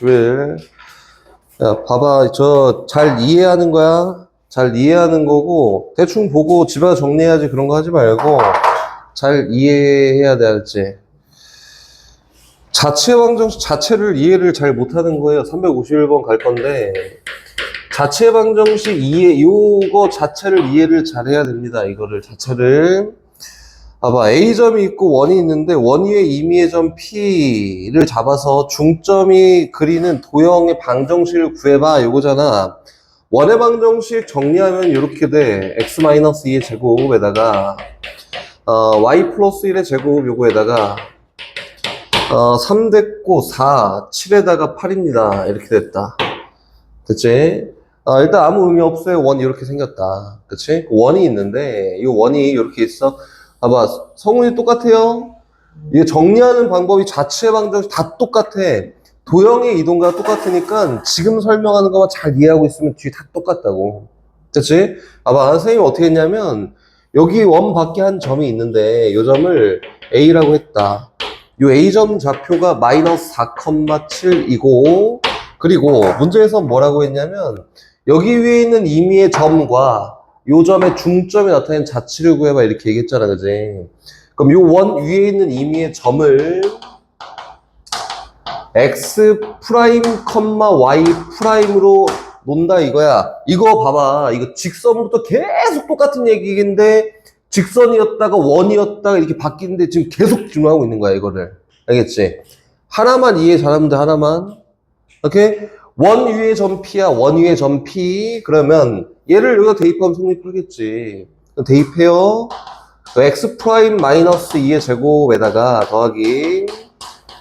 21. 야, 봐봐. 저 잘 이해하는 거야. 잘 이해하는 거고, 대충 보고 집에 정리해야지 그런 거 하지 말고, 잘 이해해야 돼, 알지? 자체 방정식 자체를 이해를 잘 못하는 거예요. 351번 갈 건데, 자체 방정식 이해, 요거 자체를 이해를 잘 해야 됩니다. 이거를 자체를. 봐봐. A점이 있고 원이 있는데 원 위에 임의의 점 P를 잡아서 중점이 그리는 도형의 방정식을 구해봐. 요거잖아. 원의 방정식 정리하면 이렇게 돼. x-2의 제곱에다가 y 플러스 1의 제곱 요거에다가 3 됐고 4, 7에다가 8입니다. 이렇게 됐다. 됐지? 일단 아무 의미 없어요. 원이 이렇게 생겼다. 그치? 원이 있는데 이 원이 이렇게 있어. 봐봐. 성분이 똑같아요. 이게 정리하는 방법이 자체 방정식 다 똑같아. 도형의 이동과 똑같으니까 지금 설명하는 것만 잘 이해하고 있으면 뒤에 다 똑같다고. 그치? 봐봐. 선생님이 어떻게 했냐면 여기 원 밖에 한 점이 있는데 이 점을 A라고 했다. 이 A점 좌표가 마이너스 4,7이고 그리고 문제에서 뭐라고 했냐면 여기 위에 있는 임의의 점과 요 점의 중점이 나타낸 자치를 구해봐 이렇게 얘기했잖아, 그지? 그럼 요 원 위에 있는 임의의 점을 x 프라임, y 프라임으로 논다 이거야. 이거 봐봐. 이거 직선부터 계속 똑같은 얘기인데 직선이었다가 원이었다가 이렇게 바뀌는데 지금 계속 질문하고 있는 거야, 이거를. 알겠지? 하나만 이해 잘하면 돼, 하나만. 오케이? 원 위에 점 P야, 원 위에 점 P. 그러면 얘를 여기다 대입하면 성립하겠지. 대입해요. x 프라임 마이너스 2의 제곱에다가 더하기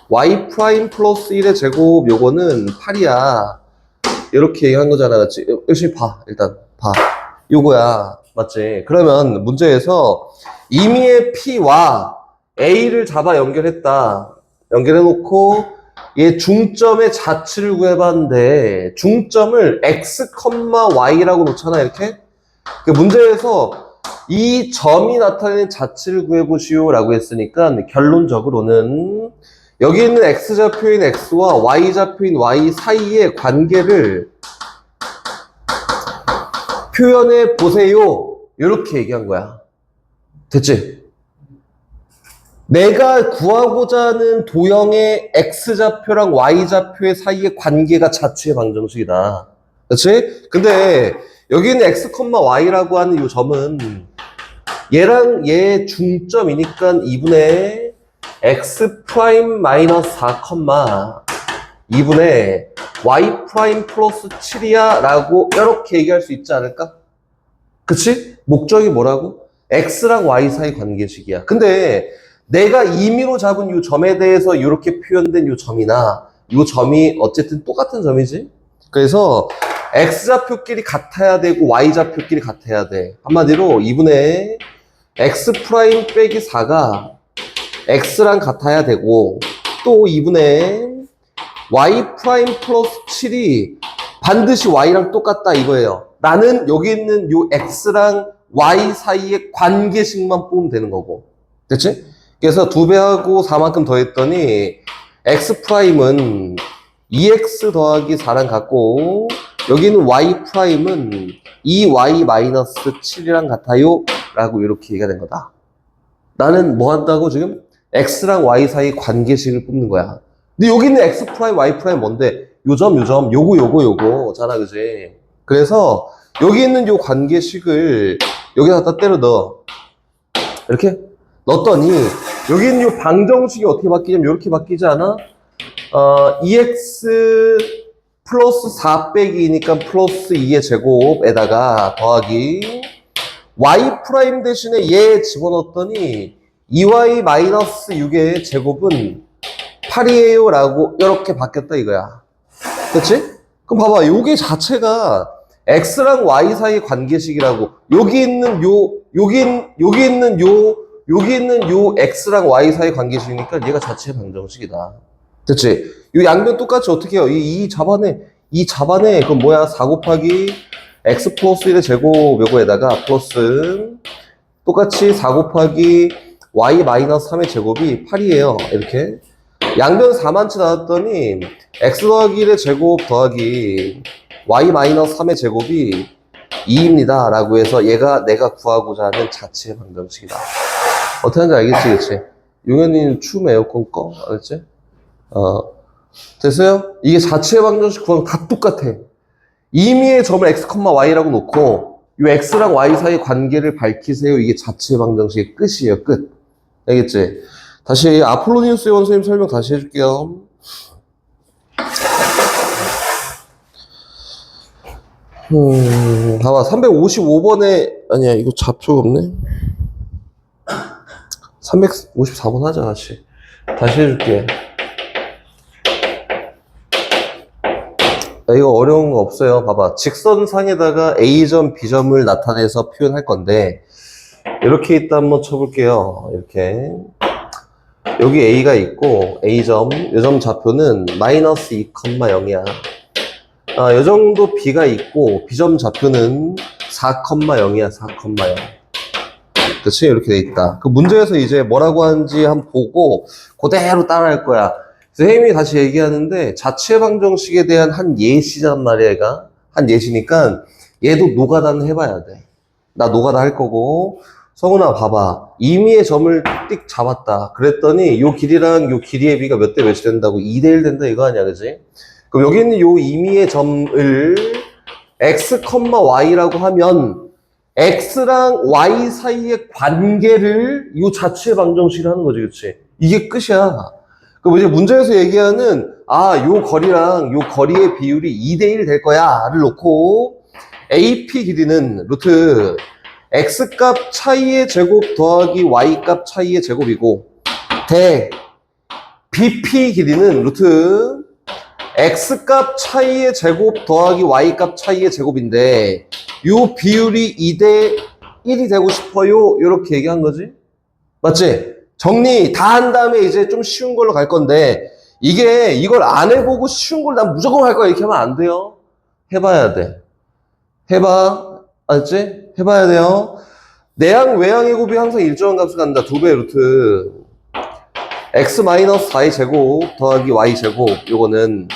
y 프라임 플러스 1의 제곱 요거는 8이야. 이렇게 얘기한 거잖아, 그렇지? 열심히 봐, 일단 봐. 요거야, 맞지? 그러면 문제에서 임의의 P와 A를 잡아 연결했다. 연결해놓고 얘 중점의 자치를 구해봤는데 중점을 x, y라고 놓잖아, 이렇게. 그 문제에서 이 점이 나타내는 자치를 구해보시오 라고 했으니까 결론적으로는 여기 있는 x좌표인 x와 y좌표인 y 사이의 관계를 표현해 보세요. 이렇게 얘기한 거야. 됐지? 내가 구하고자 하는 도형의 x좌표랑 y좌표의 사이의 관계가 자치의 방정식이다. 그렇지? 근데 여기 있는 x, y라고 하는 이 점은 얘랑 얘 중점이니까 2분의 x 프라임 마이너스 4, 2분의 y 프라임 플러스 7이야 라고 이렇게 얘기할 수 있지 않을까? 그치? 목적이 뭐라고? x랑 y 사이 관계식이야. 근데 내가 임의로 잡은 이 점에 대해서 이렇게 표현된 이 점이나 이 점이 어쨌든 똑같은 점이지? 그래서 x좌표끼리 같아야 되고 y좌표끼리 같아야 돼. 한마디로 2분의 x 프라임 빼기 4가 x랑 같아야 되고 또 2분의 y 프라임 플러스 7이 반드시 y랑 똑같다 이거예요. 나는 여기 있는 요 x랑 y 사이의 관계식만 뽑으면 되는 거고. 됐지? 그래서 2배하고 4만큼 더했더니 x 프라임은 2x 더하기 4랑 같고 여기는 y 프라임은 2y 마이너스 7이랑 같아요 라고 이렇게 얘기가 된 거다. 나는 뭐 한다고 지금? x랑 y 사이 관계식을 뽑는 거야. 근데 여기 있는 x 프라임, y 프라임 뭔데? 요점, 요거잖아, 그지? 그래서 여기 있는 요 관계식을 여기다 갖다 때려 넣어. 이렇게 넣었더니 여기 있는 요 방정식이 어떻게 바뀌냐면 이렇게 바뀌지 않아? 2x 플러스 4 빼기 2니까 플러스 2의 제곱에다가 더하기 y 프라임 대신에 얘 집어넣었더니 2y 마이너스 6의 제곱은 8이에요 라고 이렇게 바뀌었다 이거야. 그치? 그럼 봐봐. 요게 자체가 x랑 y 사이 관계식이라고. 여기 있는 요 x랑 y 사이 관계식이니까 얘가 자체 방정식이다. 됐지? 요 양변 똑같이 어떻게 해요? 이 잡아내. 그럼 뭐야? 4 곱하기 x 플러스 1의 제곱 요거에다가 플러스 똑같이 4 곱하기 y 마이너스 3의 제곱이 8이에요. 이렇게. 양변 4만치 나왔더니 x 더하기 1의 제곱 더하기 y 마이너스 3의 제곱이 2입니다 라고 해서 얘가 내가 구하고자 하는 자체 방정식이다. 어떻게 하는지 알겠지, 그치? 용현이는 추움 에어컨 꺼? 알았지? 됐어요? 이게 자체 방정식 구하면 다 똑같아. 임의의 점을 x, y라고 놓고 이 x랑 y 사이의 관계를 밝히세요. 이게 자체 방정식의 끝이에요, 끝. 알겠지? 다시 아폴로니우스의 원소님 설명 다시 해줄게요. 봐봐. 355번에 아니야, 이거 좌표가 없네. 354번 하자, 다시 해줄게. 이거 어려운 거 없어요. 봐봐. 직선상에다가 A점, B점을 나타내서 표현할 건데, 이렇게 있다 한번 쳐볼게요. 이렇게. 여기 A가 있고, A점, 이 점 좌표는 마이너스 2,0이야. 이 정도 B가 있고, B점 좌표는 4,0이야, 4,0. 그치? 이렇게 돼 있다. 그 문제에서 이제 뭐라고 하는지 한번 보고, 그대로 따라할 거야. 선생님이 다시 얘기하는데 자체 방정식에 대한 한 예시란 말이야. 얘가 한 예시니까 얘도 노가다는 해봐야 돼. 나 노가다 할 거고. 성훈아 봐봐. 임의의 점을 띡 잡았다. 그랬더니 요 길이랑 요 길이의 비가 몇 대 몇이 된다고? 2대 1 된다 이거 아니야, 그지? 그럼 여기 있는 요 임의의 점을 x, y라고 하면 x랑 y 사이의 관계를 요 자체 방정식을 하는 거지, 그치? 이게 끝이야. 그럼 이제 문제에서 얘기하는 요 거리랑 요 거리의 비율이 2대1 될 거야를 놓고 AP 길이는 루트 X값 차이의 제곱 더하기 Y값 차이의 제곱이고 대 BP 길이는 루트 X값 차이의 제곱 더하기 Y값 차이의 제곱인데 요 비율이 2대 1이 되고 싶어요. 이렇게 얘기한 거지. 맞지? 정리 다 한 다음에 이제 좀 쉬운 걸로 갈 건데 이걸 안 해보고 쉬운 걸 난 무조건 할 거야 이렇게 하면 안 돼요. 해봐야 돼. 해봐. 알았지? 해봐야 돼요. 내항 외항의 곱이 항상 일정한 값을 갖는다. 2배 루트 x-4의 제곱 더하기 y 제곱 요거는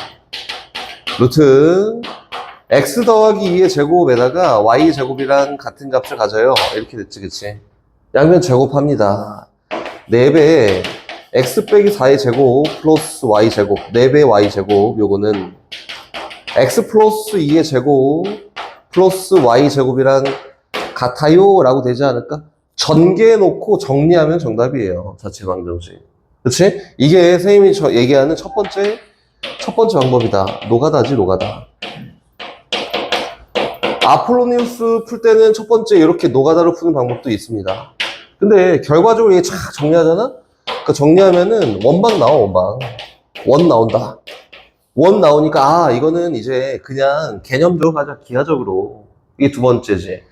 루트 x 더하기 2의 제곱에다가 y 제곱이랑 같은 값을 가져요. 이렇게 됐지, 그치? 양변 제곱합니다. 4배 x 빼기 4의 제곱 플러스 y 제곱 4배 y 제곱 요거는 x 플러스 2의 제곱 플러스 y 제곱이랑 같아요 라고 되지 않을까? 전개해 놓고 정리하면 정답이에요. 자체 방정식. 그치? 이게 선생님이 얘기하는 첫 번째 방법이다. 노가다지, 노가다. 아폴로니우스 풀 때는 첫 번째 이렇게 노가다로 푸는 방법도 있습니다. 근데 결과적으로 이게 쫙 정리하잖아? 그 정리하면은 원방 나와, 원방. 원 나온다. 원 나오니까, 이거는 이제 그냥 개념적으로 가자, 기하적으로. 이게 두 번째지.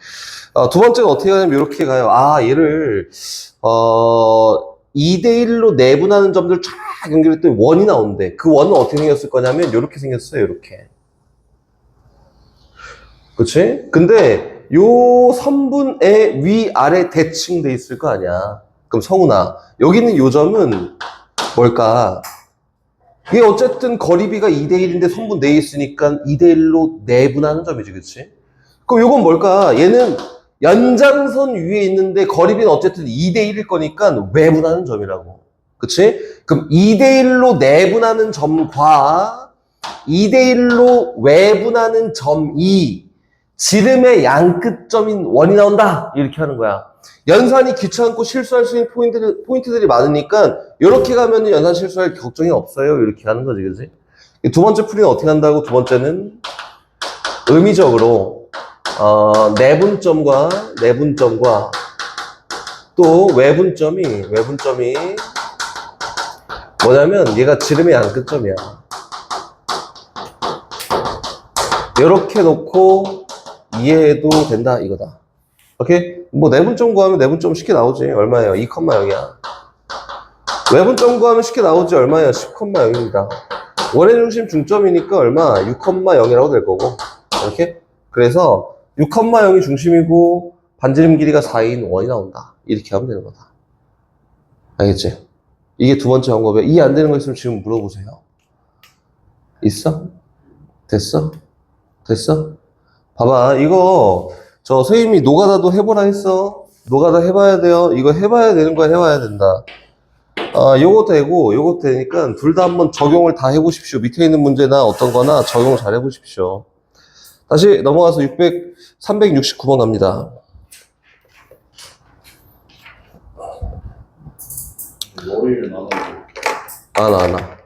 두 번째가 어떻게 가냐면 이렇게 가요. 얘를, 2대1로 내분하는 점들 쫙 연결했더니 원이 나오는데, 그 원은 어떻게 생겼을 거냐면, 이렇게 생겼어요, 이렇게. 그치? 근데, 요 선분의 위아래 대칭돼 있을 거 아니야. 그럼 성훈아, 여기 있는 요 점은 뭘까? 이게 어쨌든 거리비가 2대1인데 선분 내에 있으니까 2대1로 내분하는 점이지, 그치? 그럼 요건 뭘까? 얘는 연장선 위에 있는데 거리비는 어쨌든 2대1일 거니까 외분하는 점이라고. 그치? 그럼 2대1로 내분하는 점과 2대1로 외분하는 점이 지름의 양끝점인 원이 나온다. 이렇게 하는 거야. 연산이 귀찮고 실수할 수 있는 포인트들이 많으니까 이렇게 가면 연산 실수할 걱정이 없어요. 이렇게 하는 거지, 그지? 두 번째 풀이는 어떻게 한다고? 두 번째는 의미적으로 내분점과 또 외분점이 뭐냐면 얘가 지름의 양끝점이야. 이렇게 놓고 이해해도 된다 이거다. 오케이? 뭐 내분점 구하면 내분점 쉽게 나오지. 얼마예요? 2,0이야. 외분점 구하면 쉽게 나오지. 얼마예요? 10,0입니다. 원의 중심 중점이니까 얼마? 6,0이라고 될 거고. 이렇게? 그래서 6,0이 중심이고 반지름 길이가 4인 원이 나온다. 이렇게 하면 되는 거다. 알겠지? 이게 두 번째 방법이야. 이해 안 되는 거 있으면 지금 물어보세요. 있어? 됐어? 됐어? 봐봐, 이거 저 선생님이 노가다도 해보라 했어. 노가다 해봐야 돼요. 이거 해봐야 되는 거야, 해봐야 된다. 요거 되고 요거 되니까 둘 다 한번 적용을 다 해보십시오. 밑에 있는 문제나 어떤 거나 적용을 잘 해보십시오. 다시 넘어가서 369번 갑니다. 월요일에 나가고 안 와.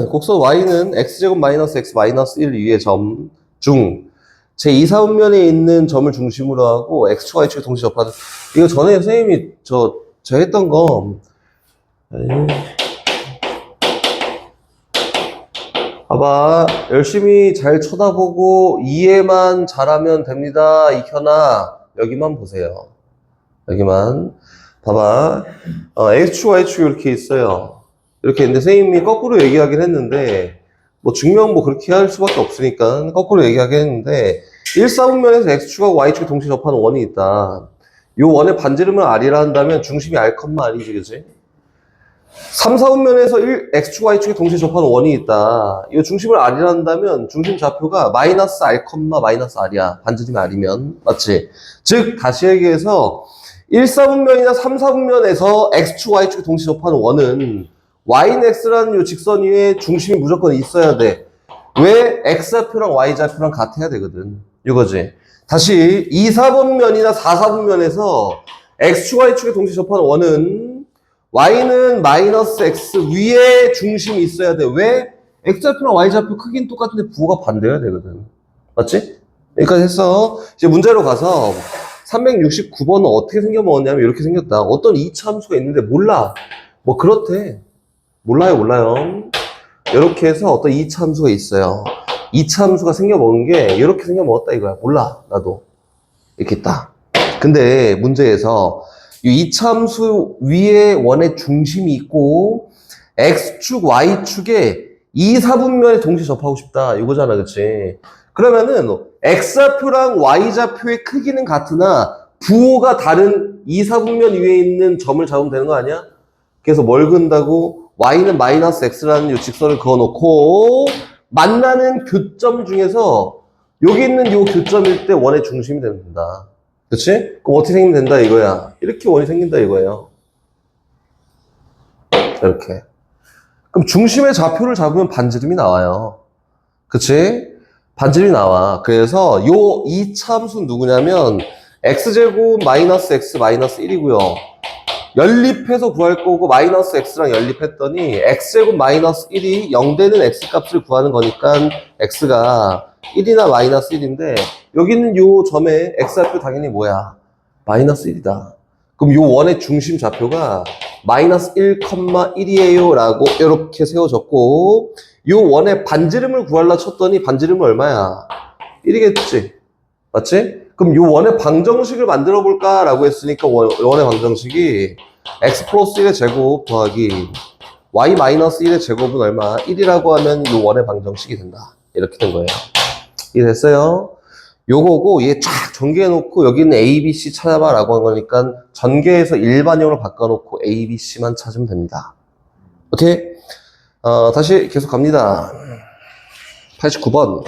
곡선 y는 x제곱 마이너스 x 마이너스 1 위의 점 중 제2, 4분면에 있는 점을 중심으로 하고 x축과 y축이 동시에 접하는. 이거 전에 선생님이 저 했던 거 봐봐, 열심히 잘 쳐다보고 이해만 잘하면 됩니다. 익혀놔. 여기만 보세요. 여기만 봐봐. x축 y축 이렇게 있어요. 이렇게 있는데 선생님이 거꾸로 얘기하긴 했는데 뭐 증명 뭐 그렇게 할 수밖에 없으니까 거꾸로 얘기하긴 했는데 1, 4분면에서 x축하고 y축이 동시에 접하는 원이 있다. 이 원의 반지름을 r이라 한다면 중심이 r, r이지, 그치? 3, 4분면에서 x축, y축이 동시에 접하는 원이 있다. 이 중심을 r이라 한다면 중심 좌표가 마이너스 r, 마이너스 r이야. 반지름이 r이면. 맞지? 즉, 다시 얘기해서 1, 4분면이나 3, 4분면에서 x축, y축이 동시에 접하는 원은 y는 x라는 이 직선 위에 중심이 무조건 있어야 돼. 왜? x좌표랑 y좌표랑 같아야 되거든. 이거지. 다시 2, 4분면이나 4, 4분면에서 x축, y축이 동시에 접하는 원은 y는 마이너스 x 위에 중심이 있어야 돼. 왜? x좌표랑 y좌표 크기는 똑같은데 부호가 반대여야 되거든. 맞지? 여기까지 했어. 이제 문제로 가서 369번은 어떻게 생겨먹었냐면 이렇게 생겼다. 어떤 이차함수가 있는데 몰라. 뭐 그렇대. 몰라요. 이렇게 해서 어떤 이차함수가 있어요. 이차함수가 생겨먹은 게 이렇게 생겨먹었다 이거야. 몰라. 나도. 이렇게 있다. 근데 문제에서 이 이차함수 위에 원의 중심이 있고 x축, y축에 2, 4분면에 동시에 접하고 싶다. 이거잖아. 그치? 그러면은 x좌표랑 y좌표의 크기는 같으나 부호가 다른 2, 4분면 위에 있는 점을 잡으면 되는 거 아니야? 그래서 뭘 그은다고? y는 마이너스 x라는 이 직선을 그어놓고 만나는 교점 중에서 여기 있는 이 교점일 때 원의 중심이 된다. 그치? 그럼 어떻게 생기면 된다 이거야. 이렇게 원이 생긴다 이거예요. 이렇게. 그럼 중심의 좌표를 잡으면 반지름이 나와요. 그치? 반지름이 나와. 그래서 요 이차함수는 누구냐면 x제곱 마이너스 x 마이너스 1이고요. 연립해서 구할 거고 마이너스 x랑 연립했더니 x제곱 마이너스 1이 0되는 x값을 구하는 거니까 x가 1이나 마이너스 1인데 여기는 요 점에 x좌표 당연히 뭐야? 마이너스 1이다. 그럼 요 원의 중심 좌표가 마이너스 1,1이에요 라고 이렇게 세워졌고 요 원의 반지름을 구하려 쳤더니 반지름은 얼마야? 1이겠지? 맞지? 그럼 요 원의 방정식을 만들어 볼까? 라고 했으니까 원의 방정식이 x 플러스 1의 제곱 더하기 y 마이너스 1의 제곱은 얼마? 1이라고 하면 요 원의 방정식이 된다. 이렇게 된 거예요. 이해됐어요? 요거고 얘 쫙 전개해 놓고 여기는 A, B, C 찾아봐 라고 한 거니까 전개해서 일반형으로 바꿔놓고 A, B, C만 찾으면 됩니다. 오케이? 다시 계속 갑니다. 89번.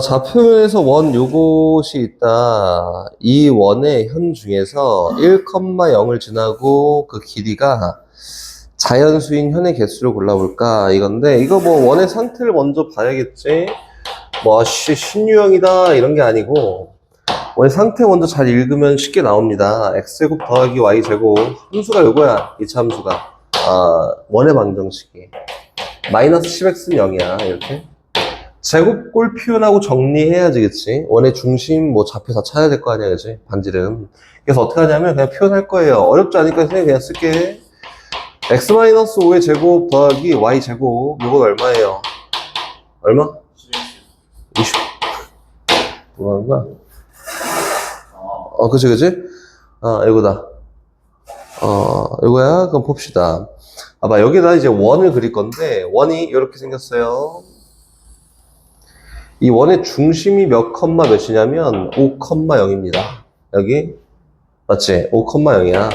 좌표면에서 원 요것이 있다. 이 원의 현 중에서 1,0을 지나고 그 길이가 자연수인 현의 개수를 골라볼까 이건데 이거 뭐 원의 상태를 먼저 봐야겠지. 뭐 신유형이다 이런 게 아니고 원의 상태 먼저 잘 읽으면 쉽게 나옵니다. x제곱 더하기 y제곱 함수가 요거야. 이차 함수가 원의 방정식이 마이너스 10x는 0이야 이렇게. 제곱골 표현하고 정리해야지, 그치? 원의 중심, 뭐, 좌표 다 찾아야 될 거 아니야, 그치? 반지름. 그래서 어떻게 하냐면, 그냥 표현할 거예요. 어렵지 않으니까 선생님 그냥 쓸게. x-5의 제곱 더하기 y 제곱. 요건 얼마예요? 얼마? 20. 뭐 하는 거야? 그치, 그치? 이거다. 이거야? 그럼 봅시다. 봐봐, 여기다 이제 원을 그릴 건데, 원이 이렇게 생겼어요. 이 원의 중심이 몇 컴마 몇이냐면 5,0입니다. 여기 맞지? 5,0이야.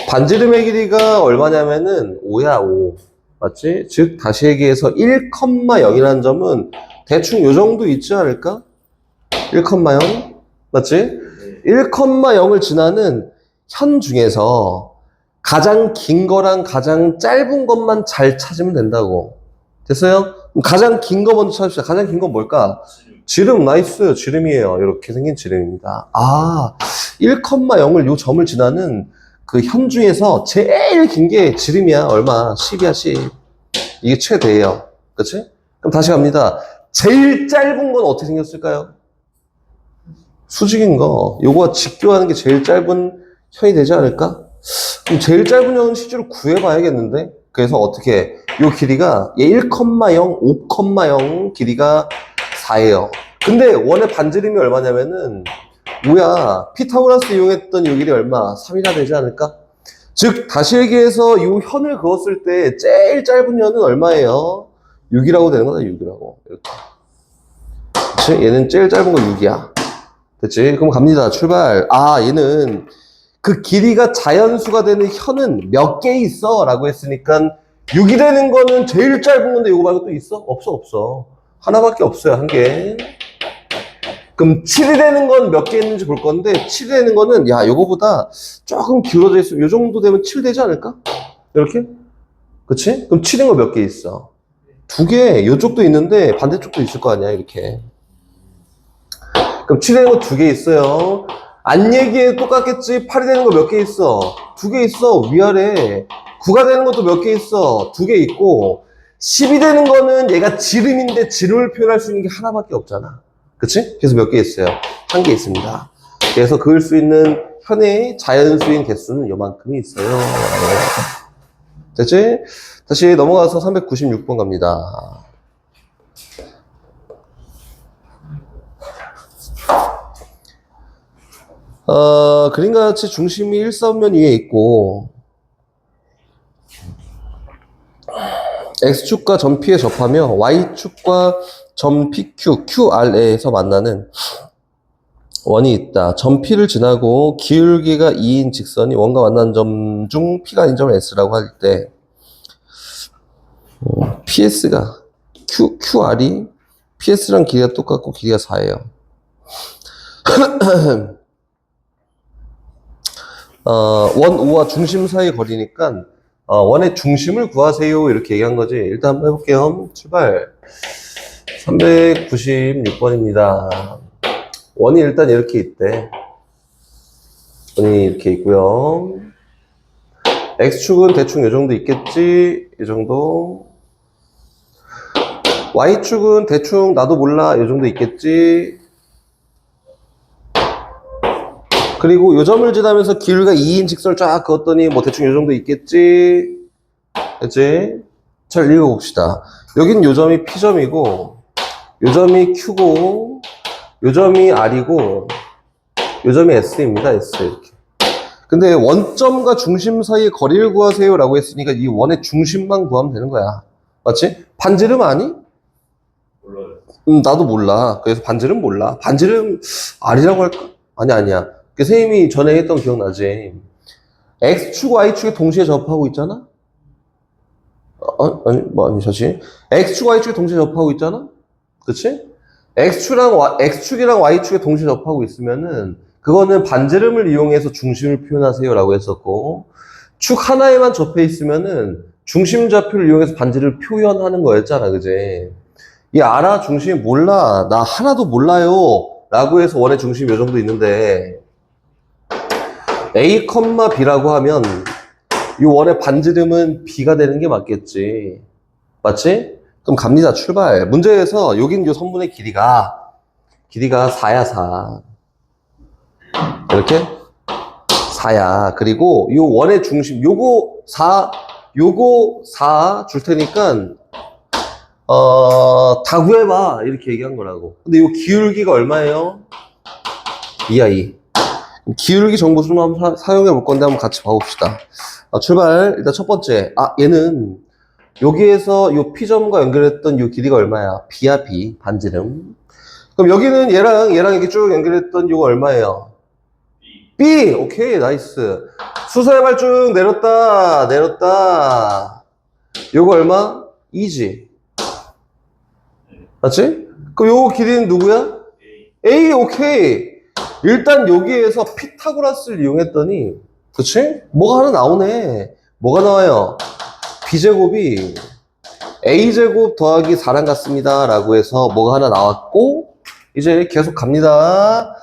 반지름의 길이가 얼마냐면은 5야 5. 맞지? 즉 다시 얘기해서 1,0이라는 점은 대충 요 정도 있지 않을까? 1,0 맞지? 1,0을 지나는 현 중에서 가장 긴 거랑 가장 짧은 것만 잘 찾으면 된다고. 됐어요? 가장 긴 거 먼저 찾읍시다. 가장 긴 건 뭘까? 지름, 나이스. 지름이에요. 이렇게 생긴 지름입니다. 1,0을 요 점을 지나는 그 현 중에서 제일 긴 게 지름이야. 얼마? 10이야, 10. 이게 최대예요. 그치? 그럼 다시 갑니다. 제일 짧은 건 어떻게 생겼을까요? 수직인 거. 요거와 직교하는 게 제일 짧은 현이 되지 않을까? 그럼 제일 짧은 현은 실제로 구해봐야겠는데? 그래서 어떻게, 요 길이가, 얘 1,0, 5,0 길이가 4예요. 근데 원의 반지름이 얼마냐면은, 뭐야, 피타고라스 이용했던 요 길이 얼마? 3이나 되지 않을까? 즉, 다시 얘기해서 요 현을 그었을 때, 제일 짧은 현은 얼마예요? 6이라고 되는 거다, 6이라고. 이렇게. 그치? 얘는 제일 짧은 거 6이야. 됐지? 그럼 갑니다. 출발. 얘는, 그 길이가 자연수가 되는 현은 몇 개 있어? 라고 했으니까 6이 되는 거는 제일 짧은 건데 이거 말고 또 있어? 없어. 하나밖에 없어요. 한 개. 그럼 7이 되는 건 몇 개 있는지 볼 건데 7이 되는 거는 요거보다 조금 기울어져 있으면 요 정도 되면 7 되지 않을까? 이렇게? 그치? 그럼 7인 거 몇 개 있어? 2개. 요쪽도 있는데 반대쪽도 있을 거 아니야. 이렇게. 그럼 7이 되는 거 2개 있어요. 안 얘기해 똑같겠지? 8이 되는 거 몇 개 있어? 2개 있어. 위아래. 9가 되는 것도 몇 개 있어? 2개 있고 10이 되는 거는 얘가 지름인데 지름을 표현할 수 있는 게 하나밖에 없잖아. 그치? 그래서 몇 개 있어요? 1개 있습니다. 그래서 그을 수 있는 현의 자연수인 개수는 요만큼이 있어요. 됐지? 다시 넘어가서 396번 갑니다. 그림과 같이 중심이 일사분면 위에 있고 X축과 점 P에 접하며 Y축과 점 PQ, QR에서 만나는 원이 있다. 점 P를 지나고 기울기가 2인 직선이 원과 만나는 점 중 P가 아닌 점을 S라고 할 때 PS가 QR이 PS랑 길이가 똑같고 길이가 4예요. 원 5와 중심 사이 거리니까 원의 중심을 구하세요 이렇게 얘기한 거지. 일단 한번 해볼게요. 출발. 396번입니다. 원이 일단 이렇게 있대. 원이 이렇게 있고요. X축은 대충 이 정도 있겠지. 이 정도. Y축은 대충 나도 몰라. 이 정도 있겠지. 그리고 요 점을 지나면서 기울기가 2인 직선을 쫙 그었더니 뭐 대충 요 정도 있겠지. 됐지? 잘 읽어봅시다. 여긴 요 점이 P점이고 요 점이 Q고 요 점이 R이고 요 점이 S입니다. S 이렇게. 근데 원점과 중심 사이의 거리를 구하세요 라고 했으니까 이 원의 중심만 구하면 되는 거야. 맞지? 반지름 아니? 몰라요. 나도 몰라. 그래서 반지름 몰라. 반지름 R이라고 할까? 아니야. 그 선생님이 전에 했던 기억나지? X축, Y축에 동시에 접하고 있잖아? 아니지. X축, Y축에 동시에 접하고 있잖아? 그치? X축이랑 Y축에 동시에 접하고 있으면은, 그거는 반지름을 이용해서 중심을 표현하세요 라고 했었고, 축 하나에만 접해 있으면은, 중심 좌표를 이용해서 반지름을 표현하는 거였잖아, 그지? 이 알아? 중심이 몰라. 나 하나도 몰라요. 라고 해서 원의 중심이 요 정도 있는데, A, B라고 하면 이 원의 반지름은 B가 되는 게 맞겠지. 맞지? 그럼 갑니다. 출발. 문제에서 여긴 요 선분의 길이가 4야, 4. 이렇게 4야. 그리고 요 원의 중심, 요거 4 줄 테니까, 다 구해봐. 이렇게 얘기한 거라고. 근데 요 기울기가 얼마예요? 2야, 2. 기울기 정보 좀 한번 사용해 볼 건데 한번 같이 봐봅시다. 출발. 일단 첫 번째. 얘는 여기에서 요 P점과 연결했던 요 길이가 얼마야? B야, B. 반지름. 그럼 여기는 얘랑 이렇게 쭉 연결했던 요거 얼마예요? B. 오케이, 나이스. 수서의 발 쭉 내렸다. 요거 얼마? 2지. 맞지? 그럼 요거 길이는 누구야? A. 오케이. 일단 여기에서 피타고라스를 이용했더니, 그치? 뭐가 하나 나오네. 뭐가 나와요? B제곱이 A제곱 더하기 4랑 같습니다. 라고 해서 뭐가 하나 나왔고, 이제 계속 갑니다.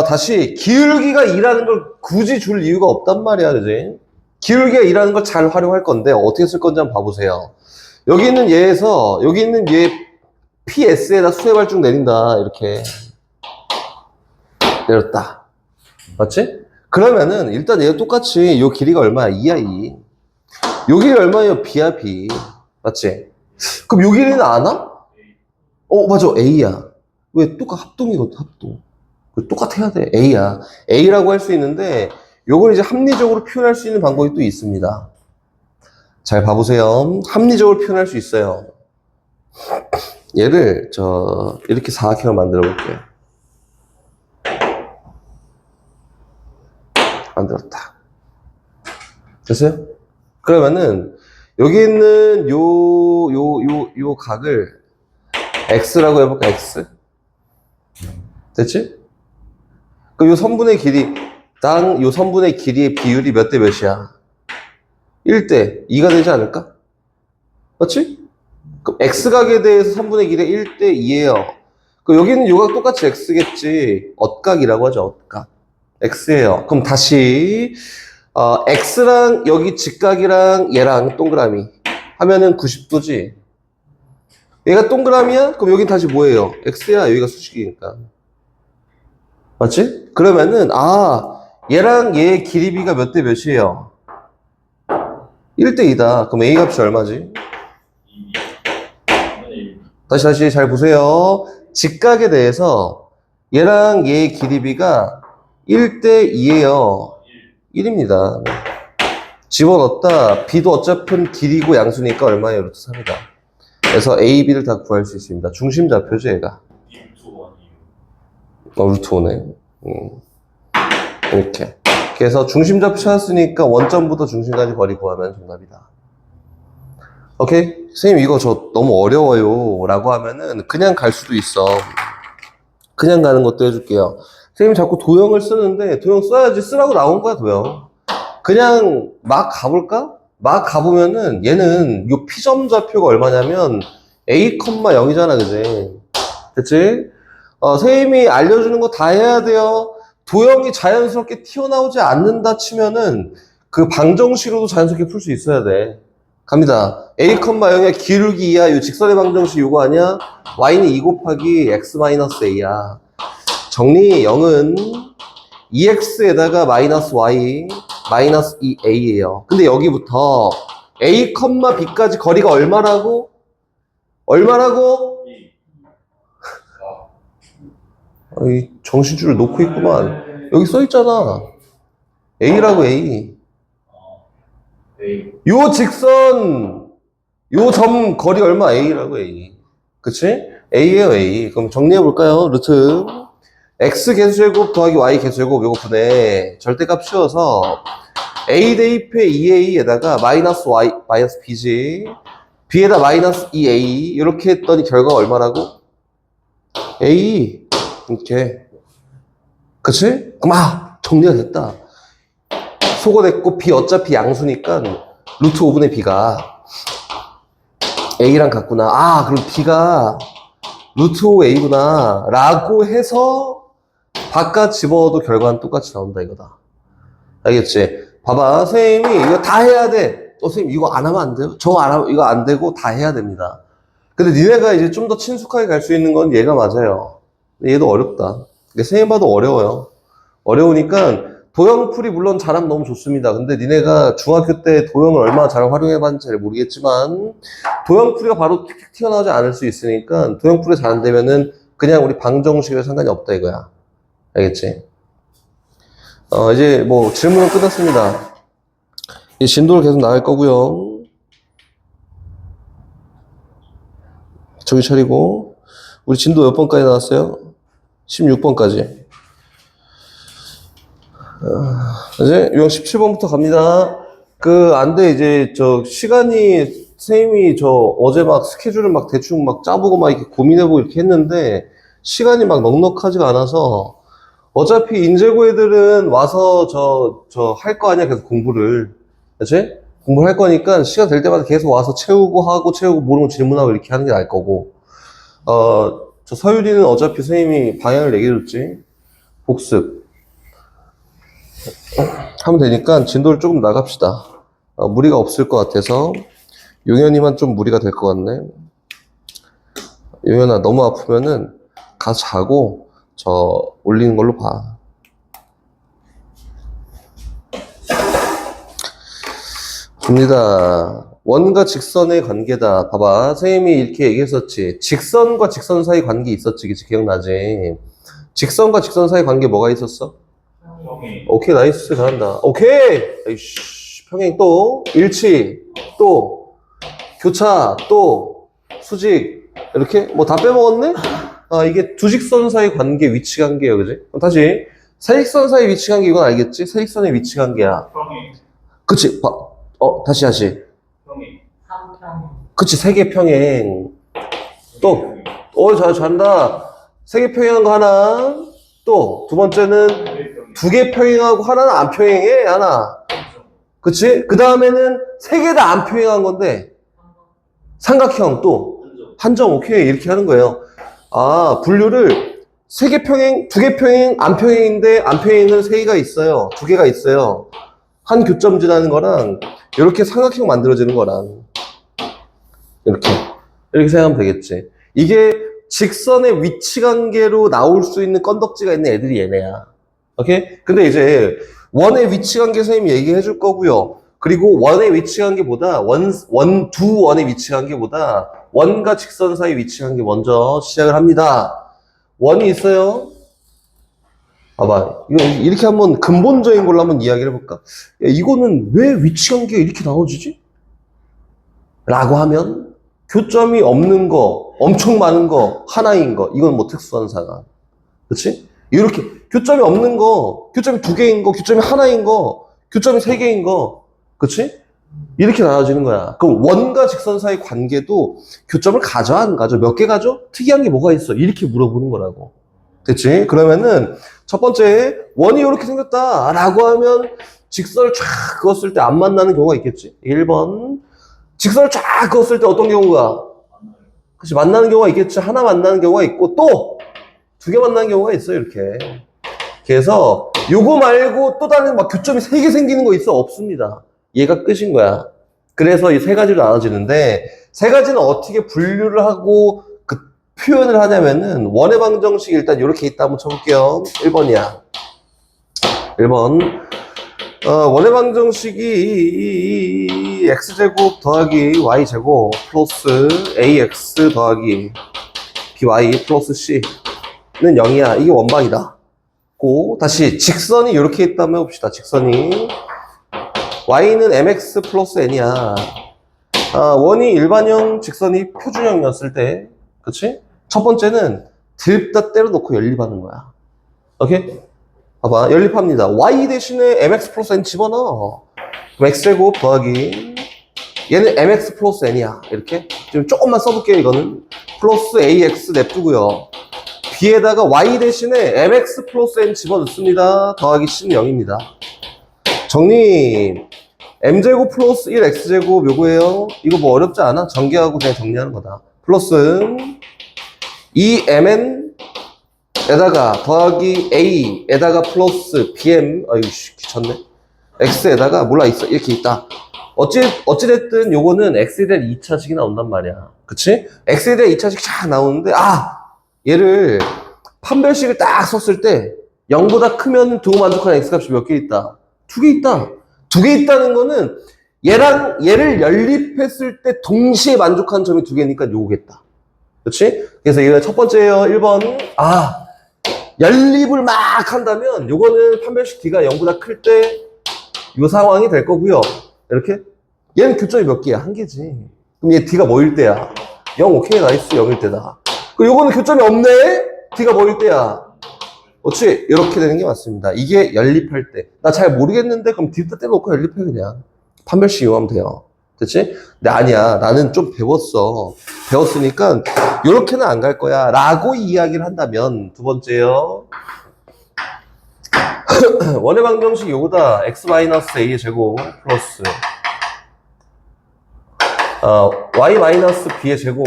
다시, 기울기가 2라는 걸 굳이 줄 이유가 없단 말이야, 그지? 기울기가 2라는 걸 잘 활용할 건데, 어떻게 쓸 건지 한번 봐보세요. 여기 있는 얘 PS에다 수의 발쭉 내린다. 이렇게. 내렸다. 맞지? 그러면은, 일단 얘가 똑같이 요 길이가 얼마야? 2야, 2. 요 길이 얼마예요? B야, B. 맞지? 그럼 요 길이는 아나? 맞아. A야. 왜? 합동이거든, 합동. 똑같아야 돼. A야. A라고 할 수 있는데, 요걸 이제 합리적으로 표현할 수 있는 방법이 또 있습니다. 잘 봐보세요. 합리적으로 표현할 수 있어요. 얘를, 이렇게 사각형을 만들어 볼게요. 만들었다. 됐어요? 그러면은, 여기 있는 요 각을 X라고 해볼까? X? 됐지? 그럼 요 선분의 길이당 요 선분의 길이의 비율이 몇 대 몇이야? 1대 2가 되지 않을까? 맞지? 그럼 X각에 대해서 선분의 길이가 1대 2예요. 그럼 여기는 요각 똑같이 X겠지. 엇각이라고 하죠. 엇각. X예요. 그럼 다시 X랑 여기 직각이랑 얘랑 동그라미 하면은 90도지. 얘가 동그라미야? 그럼 여긴 다시 뭐예요? X야. 여기가 수직이니까. 맞지? 그러면은 얘랑 얘의 길이비가 몇 대 몇이에요? 1대 2다. 그럼 A 값이 얼마지? 다시 잘 보세요. 직각에 대해서 얘랑 얘의 길이비가 1대 2예요. 1입니다. 집어넣었다. B도 어차피 길이고 양수니까 얼마예요? 루트 3이다. 그래서 A, B를 다 구할 수 있습니다. 중심 좌표죠, 얘가. 루트 5네. 이렇게. 그래서 중심 좌표 찾았으니까 원점부터 중심까지 거리 구하면 정답이다. 오케이? 선생님, 이거 너무 어려워요. 라고 하면은 그냥 갈 수도 있어. 그냥 가는 것도 해줄게요. 선생님 자꾸 도형을 쓰는데, 도형 써야지. 쓰라고 나온 거야, 도형. 그냥 막 가볼까? 막 가보면은 얘는 요 P점 좌표가 얼마냐면 A, 0이잖아, 그지? 됐지? 선생님이 알려주는 거 다 해야 돼요. 도형이 자연스럽게 튀어나오지 않는다 치면은 그 방정식으로도 자연스럽게 풀 수 있어야 돼. 갑니다. A, 0의 기울기 이하 요 직선의 방정식 요거 아니야? Y는 2 곱하기 X-A야. 정리 0은 2X에다가 마이너스 Y 마이너스 2A예요. 근데 여기부터 A, B까지 거리가 얼마라고? 이 정신줄을 놓고 있구만. 여기 써있잖아. A라고 A. 요 직선, 요 점 거리 얼마? A라고 A. 그치? A예요, A. 그럼 정리해볼까요? 루트. X 개수제곱 더하기 Y 개수제곱 요거 분해. 절대값 씌워서 A 대입해 2A에다가 마이너스 Y, 마이너스 B지. B에다 마이너스 2A. 이렇게 했더니 결과가 얼마라고? A. 이렇게. 그치? 그럼 정리가 됐다. 소거됐고 B 어차피 양수니까 루트 5분의 B가 A랑 같구나. 그럼 B가 루트 5A구나 라고 해서 바깥 집어도 결과는 똑같이 나온다 이거다. 알겠지? 봐봐. 선생님이 이거 다 해야 돼. 선생님 이거 안 하면 안 돼요? 이거 안 되고 다 해야 됩니다. 근데 니네가 이제 좀 더 친숙하게 갈 수 있는 건 얘가 맞아요. 근데 얘도 어렵다. 선생님 봐도 어려워요. 어려우니까 도형풀이 물론 잘하면 너무 좋습니다. 근데 니네가 중학교 때 도형을 얼마나 잘 활용해봤는지 잘 모르겠지만 도형풀이가 바로 틱틱 튀어나오지 않을 수 있으니까 도형풀이 잘 안 되면은 그냥 우리 방정식에 상관이 없다 이거야. 알겠지? 이제 뭐 질문은 끝났습니다. 이 진도를 계속 나갈 거고요. 정신 차리고. 우리 진도 몇 번까지 나왔어요? 16번까지. 이제 유형 17번부터 갑니다. 안 돼, 이제, 시간이, 선생님이 어제 막 스케줄을 막 대충 막 짜보고 막 이렇게 고민해보고 이렇게 했는데, 시간이 막 넉넉하지가 않아서, 어차피 인재고 애들은 와서 할 거 아니야, 계속 공부를. 그치? 공부를 할 거니까 시간 될 때마다 계속 와서 채우고 모르는 거 질문하고 이렇게 하는 게 나을 거고. 서유리는 어차피 선생님이 방향을 얘기해줬지. 복습. 하면 되니까 진도를 조금 나갑시다. 무리가 없을 것 같아서. 용현이만 좀 무리가 될 것 같네. 용현아, 너무 아프면은 가서 자고 올리는 걸로 봐. 봅니다. 원과 직선의 관계다. 봐봐. 선생님이 이렇게 얘기했었지. 직선과 직선 사이 관계 있었지. 그치? 기억나지? 직선과 직선 사이 관계 뭐가 있었어? 평행. 오케이, 나이스. 잘한다. 오케이! 에이씨, 평행 또, 일치, 또, 교차, 또, 수직. 이렇게? 뭐 다 빼먹었네? 이게 두 직선 사이 관계, 위치 관계예요. 그지? 그럼 다시. 사직선 사이 위치 관계 이건 알겠지? 사직선의 위치 관계야. 평행. 그치? 다시. 평행. 그치, 세계평행. 또, 잘한다. 세계평행한 거 하나. 또, 두 번째는 두 개 평행하고 하나는 안 평행해, 하나. 그치? 그 다음에는 세 개 다 안 평행한 건데, 삼각형 또, 한점, 오케이. 이렇게 하는 거예요. 분류를 세 개 평행, 두 개 평행, 안 평행인데, 안 평행은 세 개가 있어요. 두 개가 있어요. 한 교점 지나는 거랑, 이렇게 삼각형 만들어지는 거랑, 이렇게 생각하면 되겠지. 이게 직선의 위치 관계로 나올 수 있는 건덕지가 있는 애들이 얘네야. 오케이? 근데 이제 원의 위치 관계 선생님이 얘기해 줄 거고요. 그리고 원의 위치 관계보다 두 원의 위치 관계보다 원과 직선 사이 위치 관계 먼저 시작을 합니다. 원이 있어요. 봐봐. 이렇게 한번 근본적인 걸로 한번 이야기를 해볼까? 야, 이거는 왜 위치 관계가 이렇게 나눠지지? 라고 하면 교점이 없는 거, 엄청 많은 거, 하나인 거, 이건 뭐 특수현상아. 그치? 이렇게 교점이 없는 거, 교점이 두 개인 거, 교점이 하나인 거, 교점이 세 개인 거, 그치? 이렇게 나눠지는 거야. 그럼 원과 직선 사이 관계도 교점을 가져, 안 가져? 몇 개 가져? 특이한 게 뭐가 있어? 이렇게 물어보는 거라고. 됐지? 그러면은 첫 번째, 원이 이렇게 생겼다 라고 하면 직선을 쫙 그었을 때 안 만나는 경우가 있겠지. 1번. 직선을 쫙 그었을 때 어떤 경우가? 그치, 만나는 경우가 있겠지. 하나 만나는 경우가 있고, 또, 두 개 만나는 경우가 있어요, 이렇게. 그래서, 요거 말고 또 다른 막 교점이 세 개 생기는 거 있어? 없습니다. 얘가 끝인 거야. 그래서 이 세 가지로 나눠지는데, 세 가지는 어떻게 분류를 하고, 표현을 하냐면은, 원의 방정식이 일단 이렇게 있다 한번 쳐볼게요. 1번이야. 1번. 원의 방정식이 x제곱 더하기 y제곱 플러스 ax 더하기 by 플러스 c는 0이야. 이게 원방이다. 다시 직선이 이렇게 있다면 해봅시다. 직선이 y는 mx 플러스 n이야. 원이 일반형, 직선이 표준형이었을 때, 그치? 첫 번째는 들 때려놓고 연립하는 거야. 오케이? 봐봐, 연립합니다. y 대신에 mx 플러스 n 집어넣어. 그럼 x제곱 더하기 얘는 mx 플러스 n이야. 이렇게 지금 조금만 써볼게요. 이거는 플러스 ax 냅두고요. b에다가 y 대신에 mx 플러스 n 집어넣습니다. 더하기 c는 0입니다. 정리. m제곱 플러스 1x제곱 요거예요. 이거 뭐 어렵지 않아? 전개하고 그냥 정리하는 거다. 플러스 2mn 에다가 더하기 a에다가 플러스 bm, 아이씨 귀찮네. x에다가 몰라 있어. 이렇게 있다. 어찌됐든 요거는 x에 대한 2차식이 나온단 말이야. 그치? x에 대한 2차식 쫙 나오는데, 얘를 판별식을 딱 썼을 때 0보다 크면 두고 만족하는 x값이 몇 개 있다? 2개 있다. 2개 있다는 거는 얘랑 얘를 연립했을 때 동시에 만족하는 점이 2개니까 요거겠다. 그렇지? 그래서 이거 첫 번째예요. 1번. 연립을 막 한다면 요거는 판별식 d가 0보다 클 때 요 상황이 될 거고요. 이렇게 얘는 교점이 몇 개야? 1개지. 그럼 얘 d가 뭐일 때야? 0, 오케이, 나이스, 0일 때다. 그럼 요거는 교점이 없네? d가 뭐일 때야? 그렇지? 이렇게 되는 게 맞습니다. 이게 연립할 때. 나 잘 모르겠는데 그럼 d부터 떼놓고 연립해 그냥. 판별식 이용하면 돼요. 그치? 근데 아니야. 나는 좀 배웠어. 배웠으니까 요렇게는 안 갈 거야. 라고 이야기를 한다면 두 번째요. 원의 방정식 요거다. x-a의 제곱 플러스 y-b의 제곱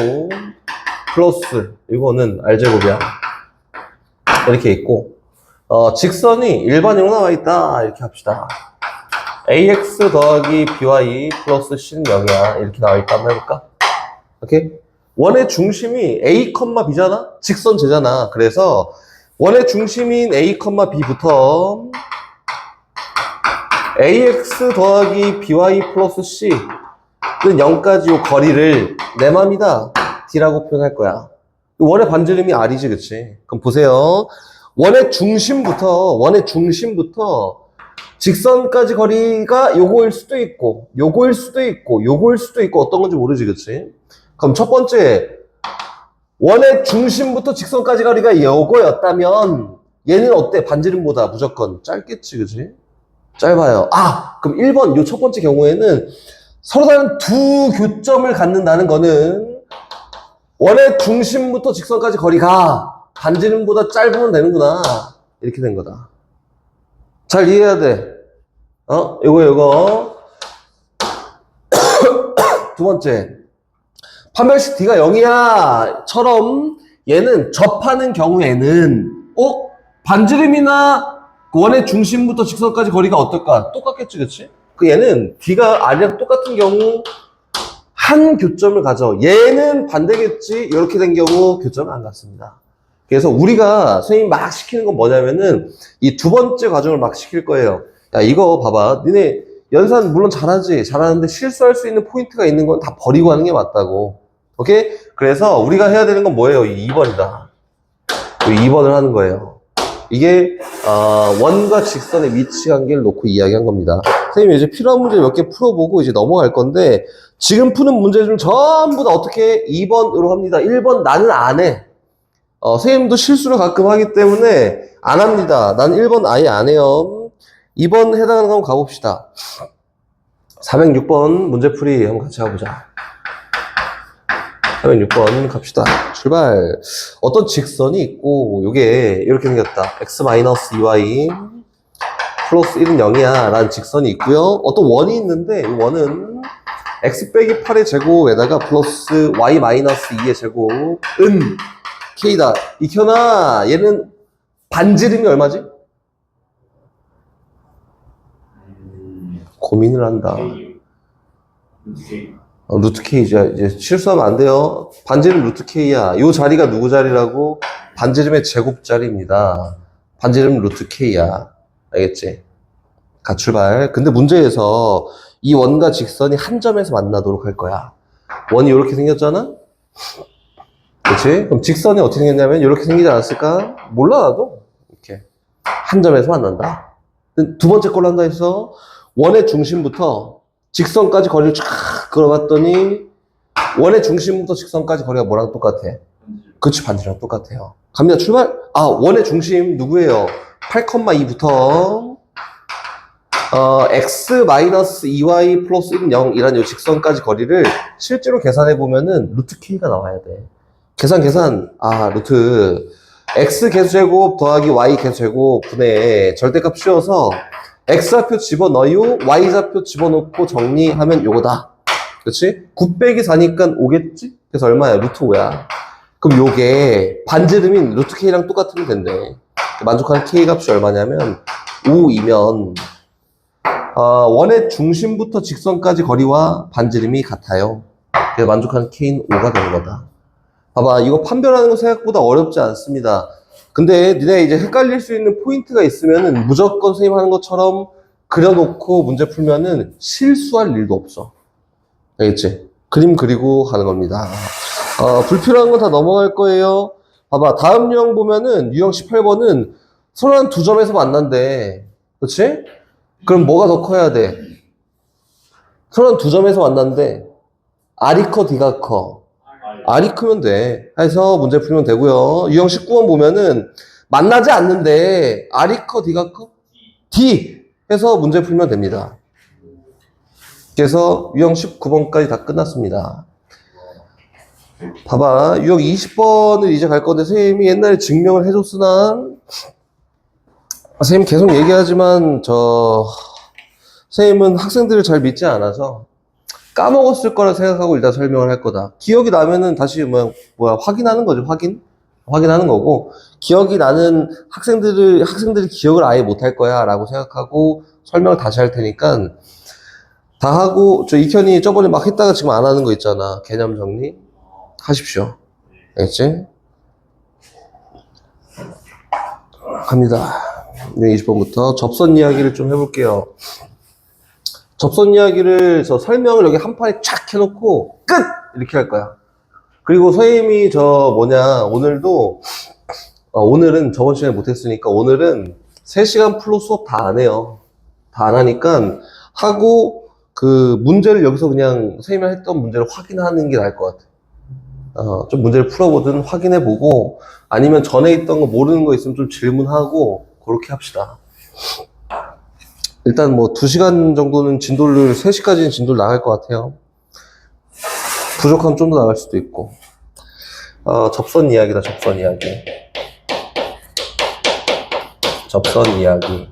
플러스 이거는 r제곱이야. 이렇게 있고 직선이 일반으로 나와 있다. 이렇게 합시다. ax 더하기 by 플러스 c는 0이야. 이렇게 나와 있다. 한번 해볼까? 오케이? 원의 중심이 a, b잖아? 직선제잖아. 그래서 원의 중심인 a, b부터 ax 더하기 by 플러스 c는 0까지 요 거리를 내 맘이다. d라고 표현할 거야. 원의 반지름이 r이지, 그치? 그럼 보세요. 원의 중심부터 직선까지 거리가 요거일 수도 있고, 요거일 수도 있고, 요거일 수도 있고, 어떤 건지 모르지, 그치? 그럼 첫 번째, 원의 중심부터 직선까지 거리가 요거였다면, 얘는 어때? 반지름보다 무조건 짧겠지, 그치? 짧아요. 그럼 1번, 요 첫 번째 경우에는 서로 다른 두 교점을 갖는다는 거는, 원의 중심부터 직선까지 거리가 반지름보다 짧으면 되는구나. 이렇게 된 거다. 잘 이해해야 돼. 요거. 두 번째. 판별식 d가 0이야. 처럼 얘는 접하는 경우에는, 반지름이나 원의 중심부터 직선까지 거리가 어떨까? 똑같겠지, 그치? 얘는 d가 r이랑 똑같은 경우, 한 교점을 가져. 얘는 반대겠지? 이렇게 된 경우 교점은 안 같습니다. 그래서 우리가 선생님이 막 시키는 건 뭐냐면은 이 두 번째 과정을 막 시킬 거예요. 야, 이거 봐봐. 니네 연산 물론 잘하는데 실수할 수 있는 포인트가 있는 건 다 버리고 하는 게 맞다고. 오케이? 그래서 우리가 해야 되는 건 뭐예요? 이 2번이다. 이 2번을 하는 거예요. 이게 원과 직선의 위치 관계를 놓고 이야기한 겁니다. 선생님이 이제 필요한 문제 몇 개 풀어보고 이제 넘어갈 건데 지금 푸는 문제들 전부 다 어떻게 2번으로 합니다. 1번 나는 안 해. 선생님도 실수를 가끔 하기 때문에 안 합니다. 난 1번 아예 안 해요. 2번 해당하는 거 한번 가봅시다. 406번 문제풀이 한번 같이 가보자. 406번 갑시다. 출발. 어떤 직선이 있고 요게 이렇게 생겼다. x-2y 플러스 1은 0이야 라는 직선이 있고요. 어떤 원이 있는데 이 원은 x 빼기 8의 제곱에다가 플러스 y-2의 제곱은 k다. 익혀놔. 얘는 반지름이 얼마지? 고민을 한다. 루트 K죠. 이제 실수하면 안 돼요. 반지름 루트 K야. 요 자리가 누구 자리라고? 반지름의 제곱 자리입니다. 반지름 루트 K야. 알겠지? 가 출발. 근데 문제에서 이 원과 직선이 한 점에서 만나도록 할 거야. 원이 이렇게 생겼잖아? 그치? 그럼 직선이 어떻게 생겼냐면 이렇게 생기지 않았을까? 몰라 나도. 이렇게 한 점에서 만난다. 두 번째 걸로 한다 했어. 원의 중심부터 직선까지 거리를 쫙 그려봤더니 원의 중심부터 직선까지 거리가 뭐랑 똑같아? 그치, 반지랑 똑같아요. 갑니다. 출발. 원의 중심 누구예요? 8,2부터 x-2y 플러스 1은 0이라는 이 직선까지 거리를 실제로 계산해 보면은 루트 k가 나와야 돼. 계산 루트 x 계수제곱 더하기 y 계수제곱 분의 절대값 씌워서 x좌표 집어넣어요. y좌표 집어넣고 정리하면 요거다. 그렇지? 9 빼기 4니까 5겠지? 그래서 얼마야? 루트 5야. 그럼 요게 반지름인 루트 k랑 똑같으면 된대. 만족하는 k 값이 얼마냐면 5이면 원의 중심부터 직선까지 거리와 반지름이 같아요. 그래서 만족하는 K는 5가 되는 거다. 봐봐, 이거 판별하는 거 생각보다 어렵지 않습니다. 근데 니네 이제 헷갈릴 수 있는 포인트가 있으면은 무조건 선생님 하는 것처럼 그려놓고 문제 풀면은 실수할 일도 없어. 알겠지? 그림 그리고 하는 겁니다. 불필요한 건 다 넘어갈 거예요. 봐봐, 다음 유형 보면은 유형 18번은 서로 한 두 점에서 만난대. 그치? 그럼 뭐가 더 커야 돼? 서로 한 두 점에서 만난대. R이 커, D가 커? R이 크면 돼. 해서 문제 풀면 되고요. 유형 19번 보면은 만나지 않는데 R이 커, D가 커? D! 해서 문제 풀면 됩니다. 그래서 유형 19번까지 다 끝났습니다. 봐봐, 유형 20번을 이제 갈 건데 선생님이 옛날에 증명을 해줬으나 선생님 계속 얘기하지만 선생님은 학생들을 잘 믿지 않아서 까먹었을 거라 생각하고 일단 설명을 할 거다. 기억이 나면은 다시 확인하는 거죠. 확인하는 거고, 기억이 나는 학생들이 기억을 아예 못 할 거야 라고 생각하고 설명을 다시 할 테니까 다 하고, 이현이 저번에 막 했다가 지금 안 하는 거 있잖아. 개념 정리 하십시오. 알겠지? 갑니다. 20번부터 접선 이야기를 좀 해볼게요. 접선 이야기를 설명을 여기 한 판에 쫙 해놓고 끝! 이렇게 할 거야. 그리고 선생님이 오늘도 오늘은 저번 시간에 못했으니까 오늘은 3시간 풀로 수업 다 안 해요. 다 안 하니까 하고 그 문제를 여기서 그냥 선생님이 했던 문제를 확인하는 게 나을 것 같아. 좀 문제를 풀어보든 확인해보고 아니면 전에 있던 거 모르는 거 있으면 좀 질문하고 그렇게 합시다. 일단 2시간 정도는 3시까지는 진도를 나갈 것 같아요. 부족하면 좀 더 나갈 수도 있고. 접선 이야기다, 접선 이야기. 접선 이야기.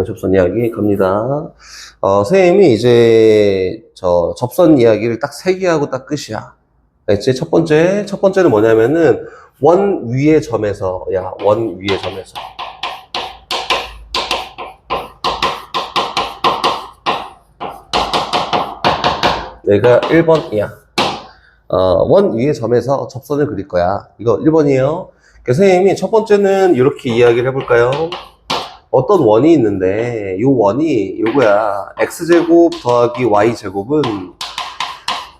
접선 이야기 갑니다. 선생님이 이제 접선 이야기를 딱 3개 하고 딱 끝이야. 알겠지? 첫 번째는 뭐냐면은 원 위의 점에서 내가 1번이야. 원 위의 점에서 접선을 그릴 거야. 이거 1번이에요. 선생님이 첫 번째는 이렇게 이야기를 해볼까요? 어떤 원이 있는데, 이 원이 요거야. x제곱 더하기 y제곱은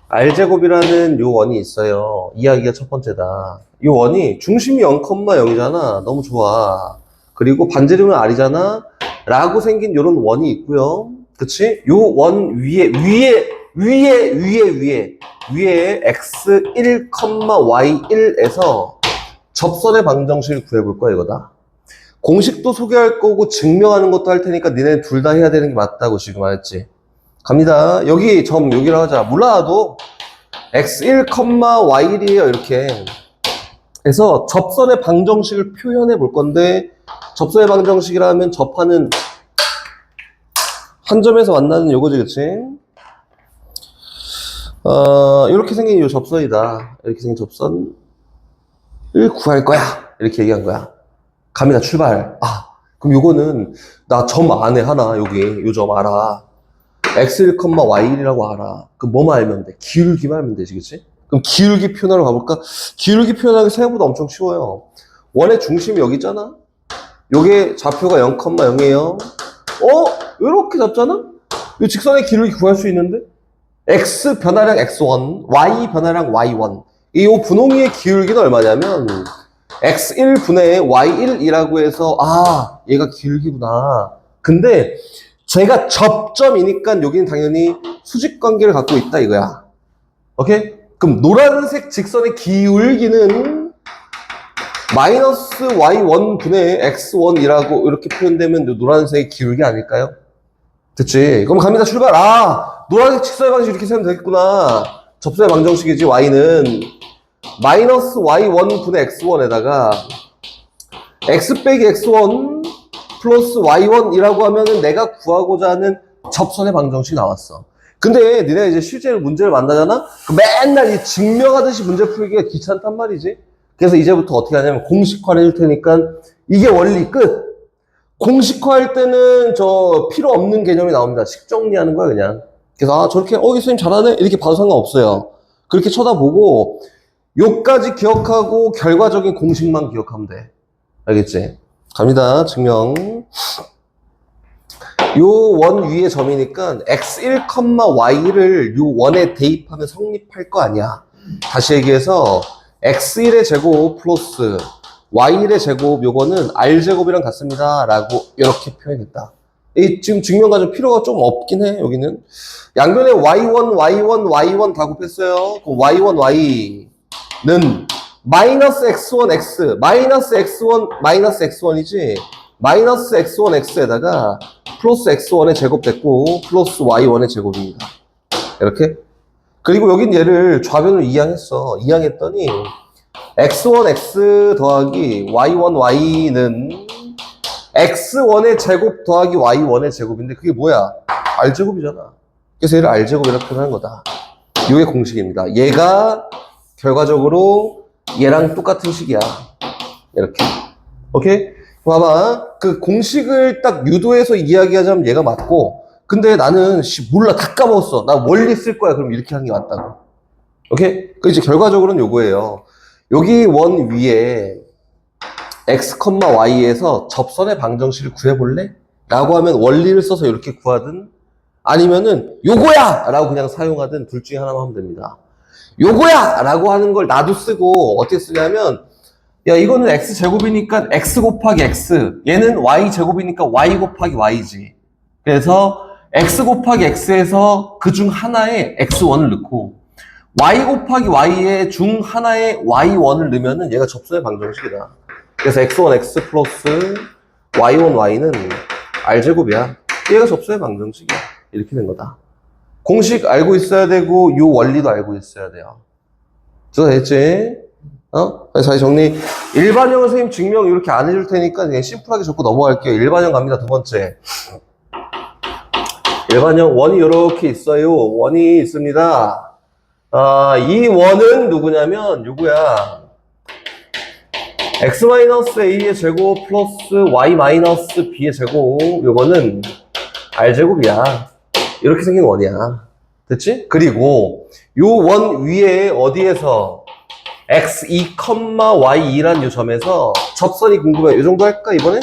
r제곱이라는 요 원이 있어요. 이야기가 첫 번째다. 이 원이 중심이 0,0이잖아. 너무 좋아. 그리고 반지름은 r이잖아. 라고 생긴 요런 원이 있고요. 그치? 요 원 위에 x1, y1에서 접선의 방정식을 구해볼 거야, 이거다. 공식도 소개할 거고 증명하는 것도 할 테니까 니네 둘 다 해야 되는 게 맞다고 지금 말했지. 갑니다. 여기 여기라고 하자. 몰라도 x1, y1이에요, 이렇게. 그래서 접선의 방정식을 표현해 볼 건데, 접선의 방정식이라면 접하는 한 점에서 만나는 요거지, 그치? 이렇게 생긴 요 접선이다. 이렇게 생긴 접선을 구할 거야. 이렇게 얘기한 거야. 갑니다. 출발. 그럼 요거는 나 점 안에 하나, 여기 요 점 알아. x1, y1이라고 알아. 그럼 뭐만 알면 돼? 기울기만 알면 되지, 그치? 그럼 기울기 표현하러 가볼까? 기울기 표현하기 생각보다 엄청 쉬워요. 원의 중심이 여기 있잖아? 요게 좌표가 0,0이에요. 요렇게 잡잖아? 이 직선의 기울기 구할 수 있는데? x 변화량 x1, y 변화량 y1. 이 분홍이의 기울기는 얼마냐면 x1분의 y1이라고 해서 얘가 기울기구나. 근데 제가 접점이니까 여기는 당연히 수직관계를 갖고 있다 이거야. 오케이? 그럼 노란색 직선의 기울기는 마이너스 y1분의 x1이라고 이렇게 표현되면 노란색의 기울기 아닐까요? 됐지? 그럼 갑니다. 출발. 노란색 직선의 방식 이렇게 세면 되겠구나. 접선의 방정식이지. y는 마이너스 y1분의 x1에다가 x 빼기 x1 플러스 y1이라고 하면은 내가 구하고자 하는 접선의 방정식이 나왔어. 근데 니네 이제 실제로 문제를 만나잖아? 맨날 이 증명하듯이 문제 풀기가 귀찮단 말이지. 그래서 이제부터 어떻게 하냐면 공식화를 해줄 테니까 이게 원리 끝. 공식화할 때는 필요 없는 개념이 나옵니다. 식 정리하는 거야, 그냥. 그래서 저렇게 이 선생님 잘하네 이렇게 봐도 상관없어요. 그렇게 쳐다보고 요까지 기억하고 결과적인 공식만 기억하면 돼. 알겠지? 갑니다. 증명. 요 원 위에 점이니까 x1, y를 요 원에 대입하면 성립할 거 아니야. 다시 얘기해서 x1의 제곱 플러스 y1의 제곱 요거는 r제곱이랑 같습니다 라고 이렇게 표현했다. 이 지금 증명 가질 필요가 좀 없긴 해. 여기는 양변에 y1, y1, y1 다 곱했어요. 그럼 y1, y는 마이너스 x1, x 마이너스 x1, 마이너스 x1이지 마이너스 x1, x에다가 플러스 x1의 제곱 됐고 플러스 y1의 제곱입니다. 이렇게. 그리고 여긴 얘를 좌변으로 이항했어. 이항했더니 x1, x 더하기 y1, y는 x1의 제곱 더하기 y1의 제곱인데 그게 뭐야? r제곱이잖아. 그래서 얘를 r제곱이라고 표현하는 거다. 이게 공식입니다. 얘가 결과적으로 얘랑 똑같은 식이야. 이렇게. 오케이? 봐봐. 그 공식을 딱 유도해서 이야기하자면 얘가 맞고, 근데 나는 몰라 다 까먹었어. 나 원리 쓸 거야. 그럼 이렇게 하는 게 맞다고. 오케이? 그 이제 결과적으로는 요거예요. 여기 원 위에 x, y에서 접선의 방정식을 구해볼래? 라고 하면 원리를 써서 이렇게 구하든 아니면은 요거야! 라고 그냥 사용하든 둘 중에 하나만 하면 됩니다. 요거야! 라고 하는 걸 나도 쓰고 어떻게 쓰냐면 야 이거는 x제곱이니까 x 곱하기 x 얘는 y제곱이니까 y 곱하기 y지. 그래서 x 곱하기 x에서 그 중 하나에 x1을 넣고 y 곱하기 y의 중 하나에 y1을 넣으면은 얘가 접선의 방정식이다. 그래서 x1 x 플러스 y1 y는 r제곱이야. 얘가 접선의 방정식이야. 이렇게 된 거다. 공식 알고 있어야 되고 요 원리도 알고 있어야 돼요. 됐지? 다시 정리. 일반형 선생님 증명 이렇게 안 해줄 테니까 그냥 심플하게 적고 넘어갈게요. 일반형 갑니다. 두 번째. 일반형 원이 이렇게 있어요. 원이 있습니다. 이 원은 누구냐면 요거야. x-a의 제곱 플러스 y-b의 제곱 요거는 r제곱이야. 이렇게 생긴 원이야. 됐지? 그리고 요 원 위에 어디에서 x2, y2란 요 점에서 접선이 궁금해. 요 정도 할까 이번엔?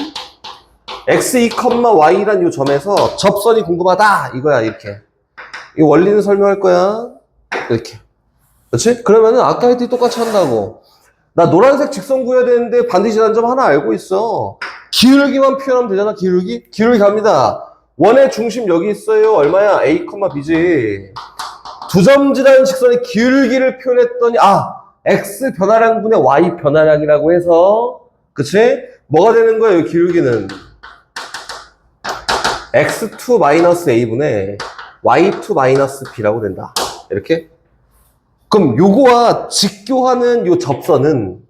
x2, y란 요 점에서 접선이 궁금하다 이거야. 이렇게 이 원리는 설명할 거야. 이렇게. 그렇지? 그러면은 아까 했더니 똑같이 한다고. 나 노란색 직선 구해야 되는데 반드시 난 점 하나 알고 있어. 기울기만 표현하면 되잖아. 기울기 갑니다. 원의 중심 여기 있어요. 얼마야? a, b지. 두 점지라는 직선의 기울기를 표현했더니 x 변화량분의 y 변화량이라고 해서 그치? 뭐가 되는 거예요? 기울기는 x2-a분의 y2-b라고 된다. 이렇게. 그럼 요거와 직교하는 요 접선은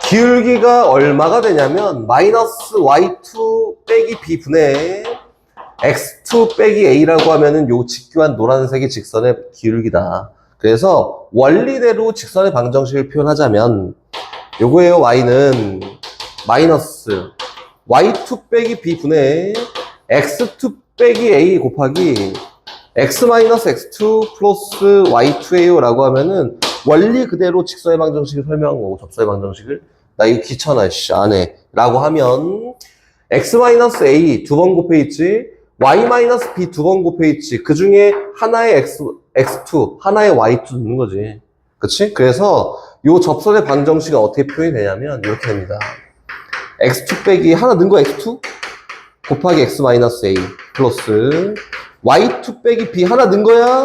기울기가 얼마가 되냐면 마이너스 y2 빼기 b분의 x2 빼기 a라고 하면은 요 직교한 노란색의 직선의 기울기다. 그래서 원리대로 직선의 방정식을 표현하자면 요거예요. y는 마이너스 y2 빼기 b분의 x2 빼기 a 곱하기 x-x2 플러스 y2에요 라고 하면은 원리 그대로 직선의 방정식을 설명한 거고 접선의 방정식을 나 이거 귀찮아 안 해 라고 하면 x-a 두 번 곱해 있지 y-b 두 번 곱해 있지 그 중에 하나의 x2 하나의 y2 넣는 거지. 그치? 그래서 요 접선의 방정식은 어떻게 표현되냐면 이렇게 됩니다. x2 빼기 하나 넣은 거 x2 곱하기 x-a 플러스 y2 빼기 b 하나 넣은 거야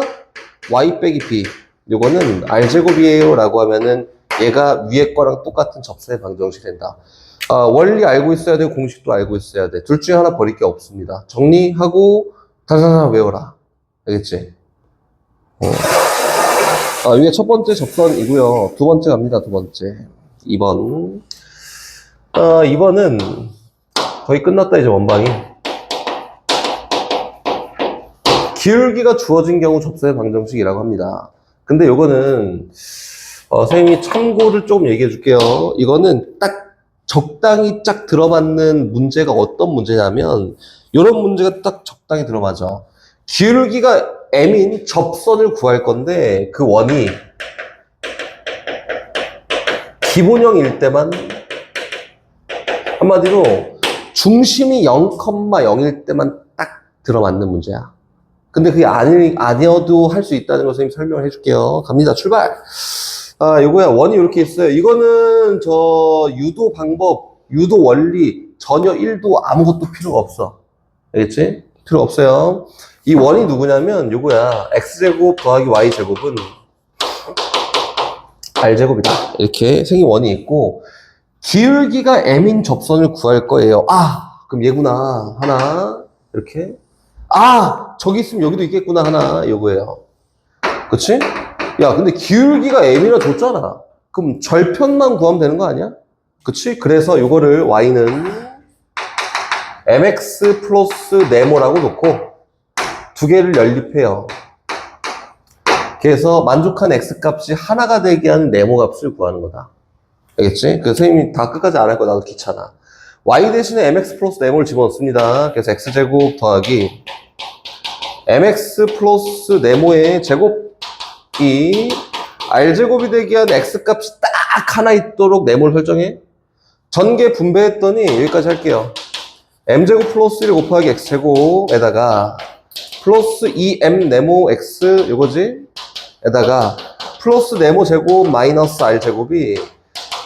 y 빼기 b 요거는 r제곱이에요 라고 하면은 얘가 위에 거랑 똑같은 접선의 방정식이 된다. 원리 알고 있어야 되고 공식도 알고 있어야 돼. 둘 중에 하나 버릴 게 없습니다. 정리하고 다다다 외워라. 알겠지? 이게 첫 번째 접선이고요. 두 번째 갑니다. 두 번째 2번 2번은 거의 끝났다 이제 원방이. 기울기가 주어진 경우 접선의 방정식이라고 합니다. 근데 요거는 선생님이 참고를 좀 얘기해 줄게요. 이거는 딱 적당히 쫙 들어맞는 문제가 어떤 문제냐면 이런 문제가 딱 적당히 들어맞아. 기울기가 M인 접선을 구할 건데 그 원이 기본형일 때만, 한마디로 중심이 0,0일 때만 딱 들어맞는 문제야. 근데 그게 아니어도 할 수 있다는 걸 선생님이 설명을 해줄게요. 갑니다. 출발! 요거야. 원이 이렇게 있어요. 이거는 유도 방법, 유도 원리 전혀 1도 아무것도 필요가 없어. 알겠지? 필요 없어요. 이 원이 누구냐면 요거야. x제곱 더하기 y제곱은 r제곱이다. 이렇게 생긴 원이 있고, 기울기가 m인 접선을 구할 거예요. 그럼 얘구나. 하나. 이렇게. 저기 있으면 여기도 있겠구나. 하나. 요거예요. 그치? 야, 근데 기울기가 m이라 줬잖아. 그럼 절편만 구하면 되는 거 아니야? 그치? 그래서 요거를 y는 mx 플러스 네모라고 놓고 두 개를 연립해요. 그래서 만족한 x 값이 하나가 되게 하는 네모 값을 구하는 거다. 알겠지? 그 선생님이 다 끝까지 안 할 거야. 나도 귀찮아. y 대신에 mx 플러스 네모를 집어넣습니다. 그래서 x제곱 더하기 mx 플러스 네모의 제곱이 r제곱이 되게 하는 x 값이 딱 하나 있도록 네모를 설정해. 전개 분배했더니 여기까지 할게요. m제곱 플러스 1 곱하기 x제곱에다가 플러스 2m 네모 x 요거지? 에다가 플러스 네모 제곱 마이너스 r제곱이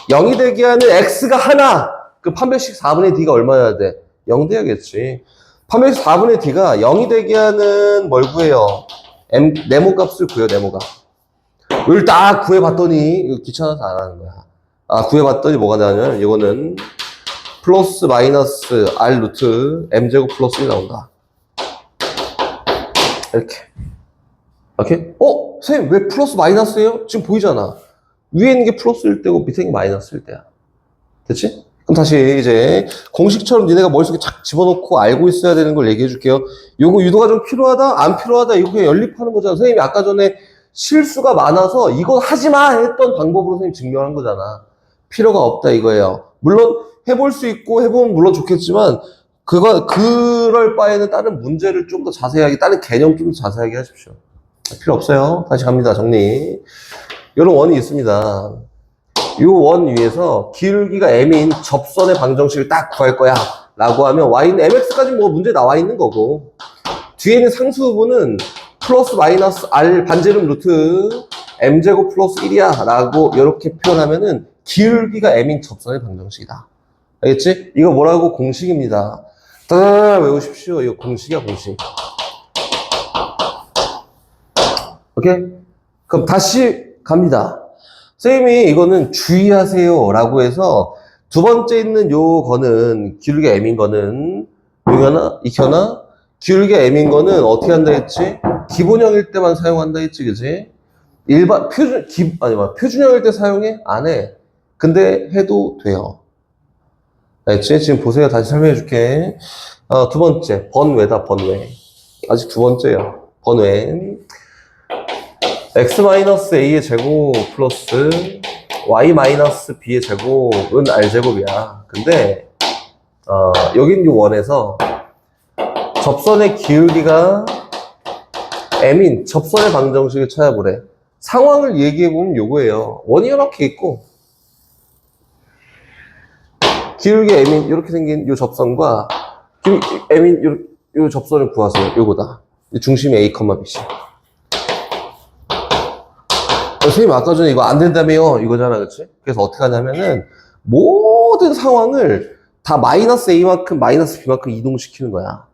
0이 되게 하는 x가 하나! 그 판별식 4분의 d가 얼마여야 돼? 0 돼야겠지. 판별식 4분의 d가 0이 되게 하는 뭘 구해요? 네모 값을 구해요, 네모가. 이걸 딱 구해봤더니, 이거 귀찮아서 안 하는 거야. 구해봤더니 뭐가 나냐면, 이거는 플러스 마이너스 r 루트 m제곱 플러스 1 나온다. 이렇게. 오케이? 선생님, 왜 플러스 마이너스예요? 지금 보이잖아. 위에 있는 게 플러스일 때고 밑에 있는 게 마이너스일 때야. 됐지? 그럼 다시 이제 공식처럼 니네가 머릿속에 착 집어넣고 알고 있어야 되는 걸 얘기해 줄게요. 요거 유도가 좀 필요하다? 안 필요하다? 이거 그냥 연립하는 거잖아. 선생님이 아까 전에 실수가 많아서 이거 하지 마! 했던 방법으로 선생님 증명한 거잖아. 필요가 없다 이거예요. 물론 해볼 수 있고 해보면 물론 좋겠지만 그럴 바에는 다른 문제를 좀 더 자세하게, 다른 개념 좀 더 자세하게 하십시오. 필요 없어요. 다시 갑니다. 정리. 이런 원이 있습니다. 이 원 위에서 기울기가 m인 접선의 방정식을 딱 구할 거야 라고 하면 y는 mx까지 뭐 문제 나와 있는 거고, 뒤에 있는 상수 부분은 플러스 마이너스 r 반지름 루트 m제곱 플러스 1이야 라고 이렇게 표현하면은 기울기가 m인 접선의 방정식이다. 알겠지? 이거 뭐라고? 공식입니다. 다 외우십시오. 이거 공식이야, 공식. 오케이? 그럼 다시 갑니다. 선생님이 이거는 주의하세요 라고 해서 두 번째 있는 요거는 기울기가 m인 거는 익혀나 기울기가 m인 거는 어떻게 한다 했지? 기본형일 때만 사용한다 했지, 그지? 표준형일 때 사용해? 안 해. 근데 해도 돼요. 알겠지? 지금 보세요. 다시 설명해 줄게. 두 번째, 번외다, 번외. 아직 두 번째요. 번외. x-a의 제곱 플러스 y-b의 제곱은 r제곱이야. 근데 여긴 요 원에서 접선의 기울기가 m인 접선의 방정식을 찾아보래. 상황을 얘기해보면 요거예요. 원이 이렇게 있고 기울기 m인 이렇게 생긴 요 접선과 m인 요 접선을 구하세요. 요거다. 중심이 a, b씨. 선생님 아까 전에 이거 안 된다며요 이거잖아, 그치? 그래서 어떻게 하냐면은 모든 상황을 다 마이너스 a만큼 마이너스 b만큼 이동시키는 거야.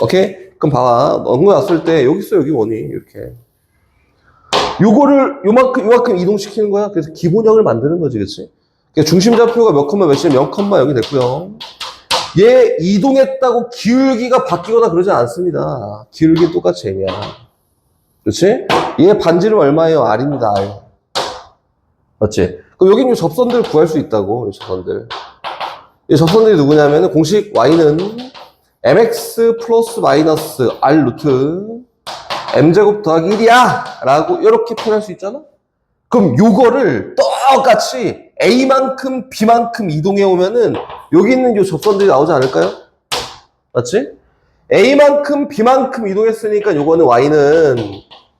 오케이? 그럼 봐봐. 엉덩이 왔을 때 여기 있어, 여기 원이 이렇게 요거를 요만큼 이동시키는 거야. 그래서 기본형을 만드는 거지, 그치? 그러니까 중심좌표가 몇 컴마 몇이면 0,0이 됐고요. 얘 이동했다고 기울기가 바뀌거나 그러지 않습니다. 기울기는 똑같이 m이야. 그렇지? 얘 반지름 얼마예요? R입니다, R. 맞지? 그럼 여기는 이 접선들 구할 수 있다고, 이 접선들. 이 접선들이 누구냐면, 공식 Y는 mx 플러스 마이너스 R 루트 m제곱 더하기 1이야! 라고 이렇게 표현할 수 있잖아? 그럼 요거를 똑같이 A만큼 B만큼 이동해 오면은, 여기 있는 이 접선들이 나오지 않을까요? 맞지? A만큼 B만큼 이동했으니까 요거는 Y는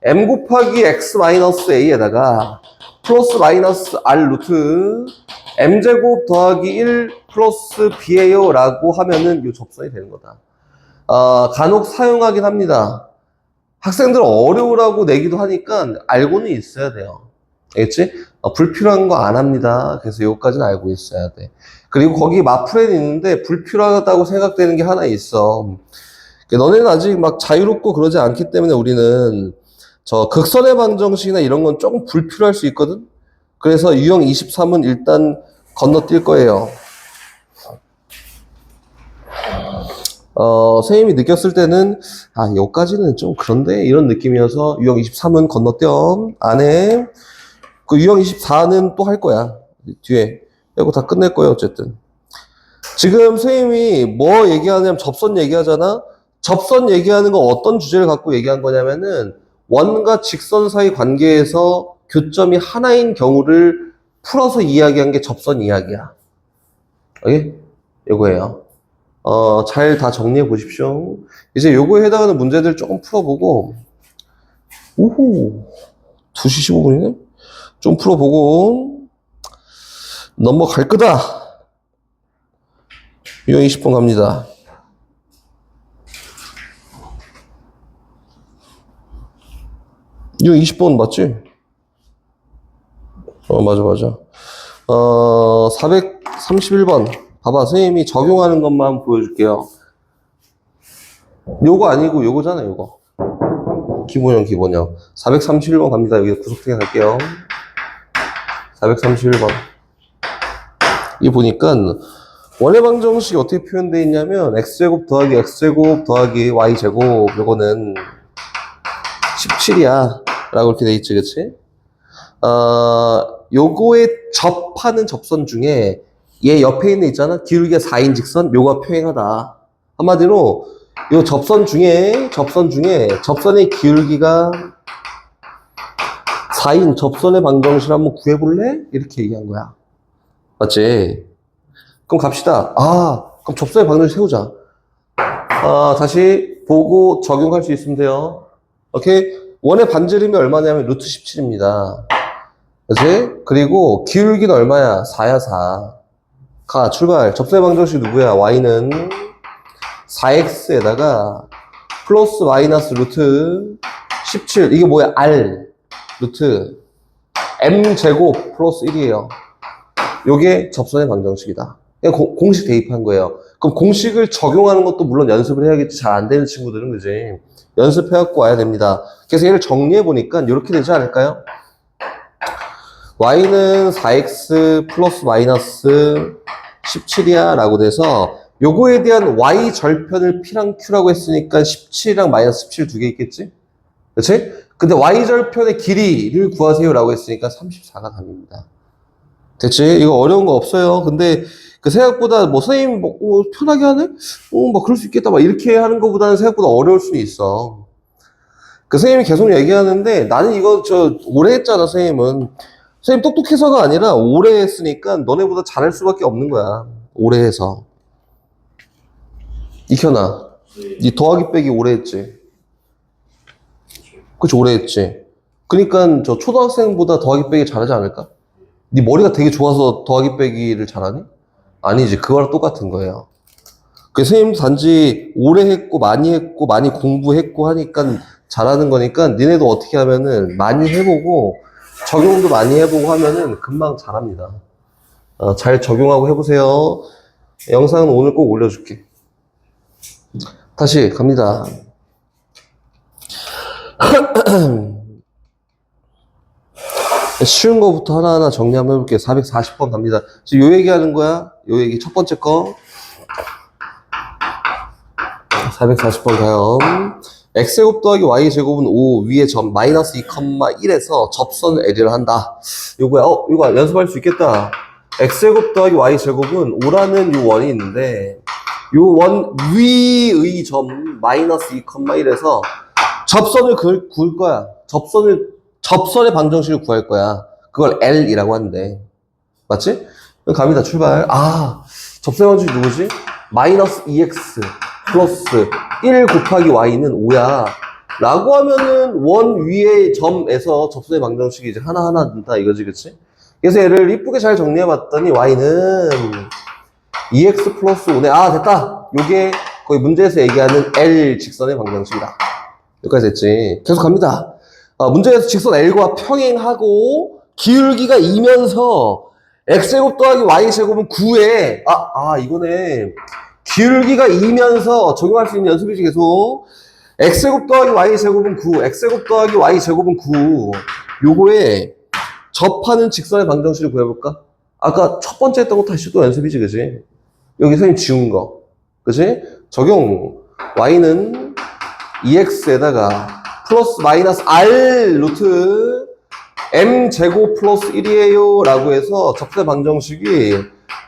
M 곱하기 X 마이너스 A에다가 플러스 마이너스 R 루트 M제곱 더하기 1 플러스 B예요 라고 하면은 요 접선이 되는 거다. 간혹 사용하긴 합니다. 학생들 어려우라고 내기도 하니까 알고는 있어야 돼요. 알겠지? 불필요한 거 안 합니다. 그래서 요거까지는 알고 있어야 돼. 그리고 거기 마프레는 있는데 불필요하다고 생각되는 게 하나 있어. 너네는 아직 막 자유롭고 그러지 않기 때문에 우리는 저 극선의 방정식이나 이런 건 조금 불필요할 수 있거든? 그래서 유형 23은 일단 건너뛸 거예요. 선생님이 느꼈을 때는, 여기까지는 좀 그런데? 이런 느낌이어서 유형 23은 건너뛰어. 안에. 그 유형 24는 또 할 거야. 뒤에. 이거 다 끝낼 거예요, 어쨌든. 지금 선생님이 뭐 얘기하냐면 접선 얘기하잖아? 접선 얘기하는 거 어떤 주제를 갖고 얘기한 거냐면은 원과 직선 사이 관계에서 교점이 하나인 경우를 풀어서 이야기한 게 접선 이야기야. 오케이? 요거예요. 잘 다 정리해 보십시오. 이제 요거에 해당하는 문제들 조금 풀어보고, 오호, 2시 15분이네? 좀 풀어보고, 넘어갈 거다. 유형 20분 갑니다. 유형 20번 맞지? 맞아. 431번. 봐봐, 선생님이 적용하는 것만 보여줄게요. 요거 아니고 요거잖아, 요거. 기본형. 431번 갑니다. 여기 구석탱이 갈게요. 431번. 이 보니까 원의 방정식이 어떻게 표현되어 있냐면 x제곱 더하기 x제곱 더하기 y제곱 요거는 17이야 라고 이렇게 돼 있지, 그치? 요거에 접하는 접선 중에 얘 옆에 있는 있잖아, 기울기가 4인 직선, 요거 평행하다. 한마디로 요 접선 중에 접선의 기울기가 4인 접선의 방정식을 한번 구해볼래? 이렇게 얘기한 거야. 맞지? 그럼 갑시다. 그럼 접선의 방정식 세우자. 다시 보고 적용할 수 있으면 돼요. 오케이? 원의 반지름이 얼마냐면 루트 17입니다. 그치? 그리고 기울기는 얼마야? 4야, 4. 가, 출발. 접선의 방정식 누구야? y는 4x에다가 플러스 마이너스 루트 17. 이게 뭐야? r 루트 m제곱 플러스 1이에요. 요게 접선의 방정식이다. 그냥 공식 대입한 거예요. 그럼 공식을 적용하는 것도 물론 연습을 해야겠지. 잘 안 되는 친구들은, 그지? 연습해갖고 와야 됩니다. 그래서 얘를 정리해보니까 이렇게 되지 않을까요? y는 4x 플러스 마이너스 17이야 라고 돼서 요거에 대한 y 절편을 p랑 q라고 했으니까 17이랑 마이너스 17 두 개 있겠지? 그치? 근데 y 절편의 길이를 구하세요 라고 했으니까 34가 답입니다. 됐지? 이거 어려운 거 없어요. 근데 그 생각보다 뭐 선생님 뭐 편하게 하네? 뭐 그럴 수 있겠다 막 이렇게 하는 것보다는 생각보다 어려울 수는 있어. 그 선생님이 계속 얘기하는데 나는 이거 오래 했잖아. 선생님 똑똑해서가 아니라 오래 했으니까 너네보다 잘할 수밖에 없는 거야. 오래 해서. 익현아, 니 더하기 빼기 오래 했지? 그치, 오래 했지? 그니까 저 초등학생보다 더하기 빼기 잘하지 않을까? 니 머리가 되게 좋아서 더하기 빼기를 잘하니? 아니지, 그거랑 똑같은 거예요. 그 선생님도 단지 오래 했고 많이 공부했고 하니까 잘하는 거니까 니네도 어떻게 하면은 많이 해보고 적용도 많이 해보고 하면은 금방 잘합니다. 잘 적용하고 해보세요. 영상은 오늘 꼭 올려줄게. 다시 갑니다. 쉬운 거부터 하나하나 정리 한번 해볼게요. 440번 갑니다. 지금 요 얘기 하는 거야. 요 얘기 첫 번째 거. 440번 가요. x제곱 더하기 y제곱은 5 위에 점 마이너스 2,1에서 접선을 L을 한다. 요거야. 이거 연습할 수 있겠다. x제곱 더하기 y제곱은 5라는 요 원이 있는데 요 원 위의 점 마이너스 2,1에서 접선을 구할 거야. 접선의 방정식을 구할 거야. 그걸 L이라고 하는데. 맞지? 그럼 갑니다. 출발. 접선의 방정식이 누구지? 마이너스 2x 플러스 1 곱하기 y는 5야. 라고 하면은 원 위의 점에서 접선의 방정식이 이제 하나하나 는다 이거지, 그치? 그래서 얘를 이쁘게 잘 정리해 봤더니 y는 2x 플러스 5네. 아, 됐다. 요게 거의 문제에서 얘기하는 L 직선의 방정식이다. 여기까지 됐지. 계속 갑니다. 문제에서 직선 L과 평행하고 기울기가 2면서 x제곱 더하기 y제곱은 9에 이거네. 기울기가 2면서 적용할 수 있는 연습이지 계속. x제곱 더하기 y제곱은 9, x제곱 더하기 y제곱은 9. 요거에 접하는 직선의 방정식을 구해볼까? 아까 첫 번째 했던 거 다시 또 연습이지, 그지? 여기 선생님 지운 거. 그지? 적용. y는 2x에다가 플러스 마이너스 r 루트 m제곱 플러스 1이에요 라고 해서 접선의 방정식이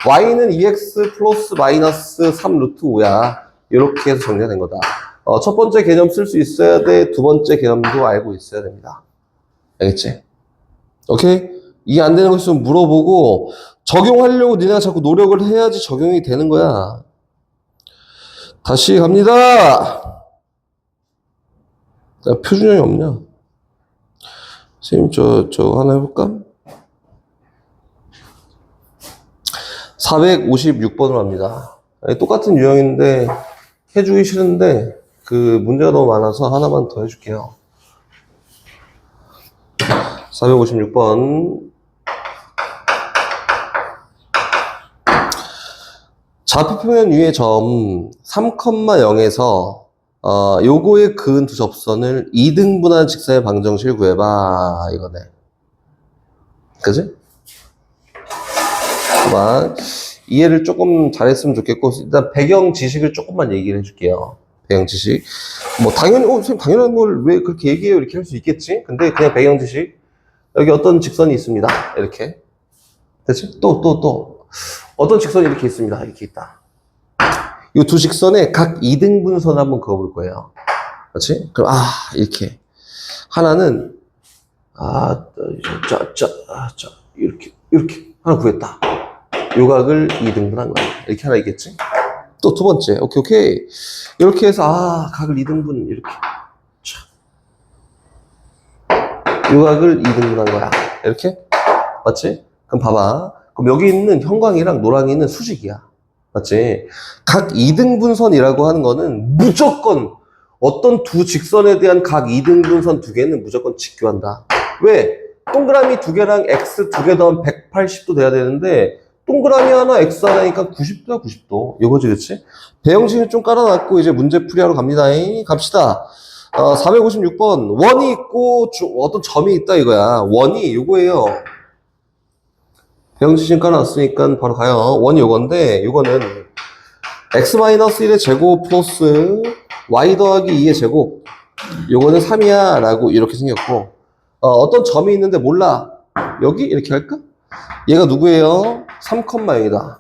y는 2x 플러스 마이너스 3 루트 5야. 이렇게 해서 정리가 된 거다. 첫 번째 개념 쓸 수 있어야 돼. 두 번째 개념도 알고 있어야 됩니다. 알겠지? 오케이? 이해 안 되는 거 있으면 물어보고 적용하려고 니네가 자꾸 노력을 해야지 적용이 되는 거야. 다시 갑니다. 표준형이 없냐? 선생님 저 하나 해볼까? 456번으로 합니다. 똑같은 유형인데 해주기 싫은데 그 문제가 너무 많아서 하나만 더 해줄게요. 456번. 좌표평면 위의 점 3,0에서 요거에 그은 두 접선을 2등분한 직선의 방정식을 구해봐. 이거네. 그지? 그만. 이해를 조금 잘했으면 좋겠고, 일단 배경 지식을 조금만 얘기를 해줄게요. 배경 지식. 뭐, 당연히, 선생님, 당연한 걸 왜 그렇게 얘기해요? 이렇게 할 수 있겠지? 근데 그냥 배경 지식. 여기 어떤 직선이 있습니다. 이렇게. 됐지? 또. 어떤 직선이 이렇게 있습니다. 이렇게 있다. 이 두 직선에 각 2등분선을 한번 그어볼 거예요. 그렇지? 그럼, 이렇게. 하나는, 이렇게. 하나 구했다. 요각을 2등분한 거야. 이렇게 하나 있겠지? 또 두 번째. 오케이. 이렇게 해서, 각을 2등분, 이렇게. 요각을 2등분한 거야. 이렇게? 맞지? 그럼 봐봐. 그럼 여기 있는 형광이랑 노랑이 있는 수직이야. 맞지? 각 2등분선이라고 하는 거는 무조건 어떤 두 직선에 대한 각 2등분선 두 개는 무조건 직교한다. 왜? 동그라미 두 개랑 x 두 개 더하면 180도 돼야 되는데 동그라미 하나 x 하나니까 90도야 90도. 이거지 그치? 배영식을 좀 깔아놨고 이제 문제풀이하러 갑니다. 갑시다. 456번 원이 있고 어떤 점이 있다 이거야. 원이 요거예요. 배영지신 깔아놨으니까 바로 가요. 원이 요건데, 요거는 x-1의 제곱 플러스 y 더하기 2의 제곱. 요거는 3이야. 라고 이렇게 생겼고, 어떤 점이 있는데 몰라. 여기? 이렇게 할까? 얘가 누구예요? 3,0이다.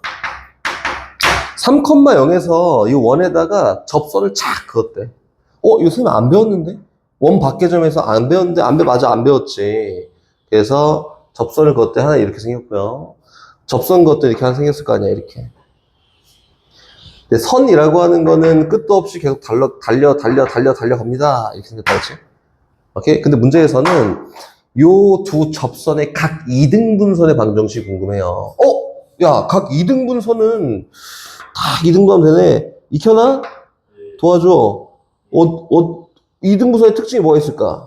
3,0에서 이 원에다가 접선을 착 그었대. 이거 선생님 안 배웠는데? 원 밖의 점에서 안 배웠는데, 안 배웠지. 그래서 접선을 그었대. 하나 이렇게 생겼고요. 접선 것도 이렇게 하나 생겼을 거 아니야, 이렇게. 근데 선이라고 하는 거는 끝도 없이 계속 달려 갑니다. 이렇게 생겼다, 그치? 오케이? 근데 문제에서는 요 두 접선의 각 2등분선의 방정식이 궁금해요. 야, 각 2등분선은 다 2등분하면 되네. 익혀나? 도와줘. 2등분선의 특징이 뭐가 있을까?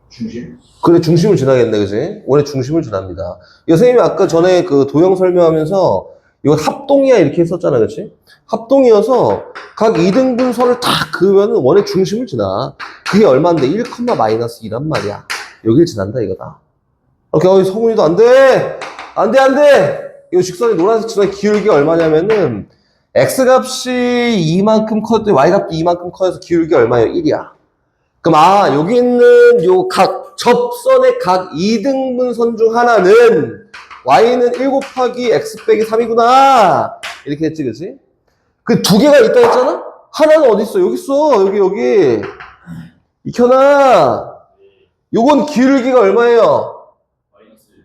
중심? 그래, 중심을 지나겠네, 그지? 원래 중심을 지납니다. 이거 선생님이 아까 전에 그 도형 설명하면서 이거 합동이야 이렇게 했었잖아, 그치? 합동이어서 각 2등분선을 다 그으면 원의 중심을 지나. 그게 얼마인데? 1,-2란 말이야. 여길 지난다 이거다. 오케이, 성훈이도 안 돼! 안 돼! 이 직선의 노란색 직선의 기울기가 얼마냐면은 x값이 이만큼 커도 y값도 이만큼 커서 기울기가 얼마예요? 1이야. 그럼 여기 있는 요 접선의 각 2등분선 중 하나는 y는 1 곱하기 x 빼기 3이구나. 이렇게 했지, 그치? 그 두 개가 있다 했잖아? 하나는 어디 있어? 여기 있어. 여기. 익혀놔. 요건 기울기가 얼마예요?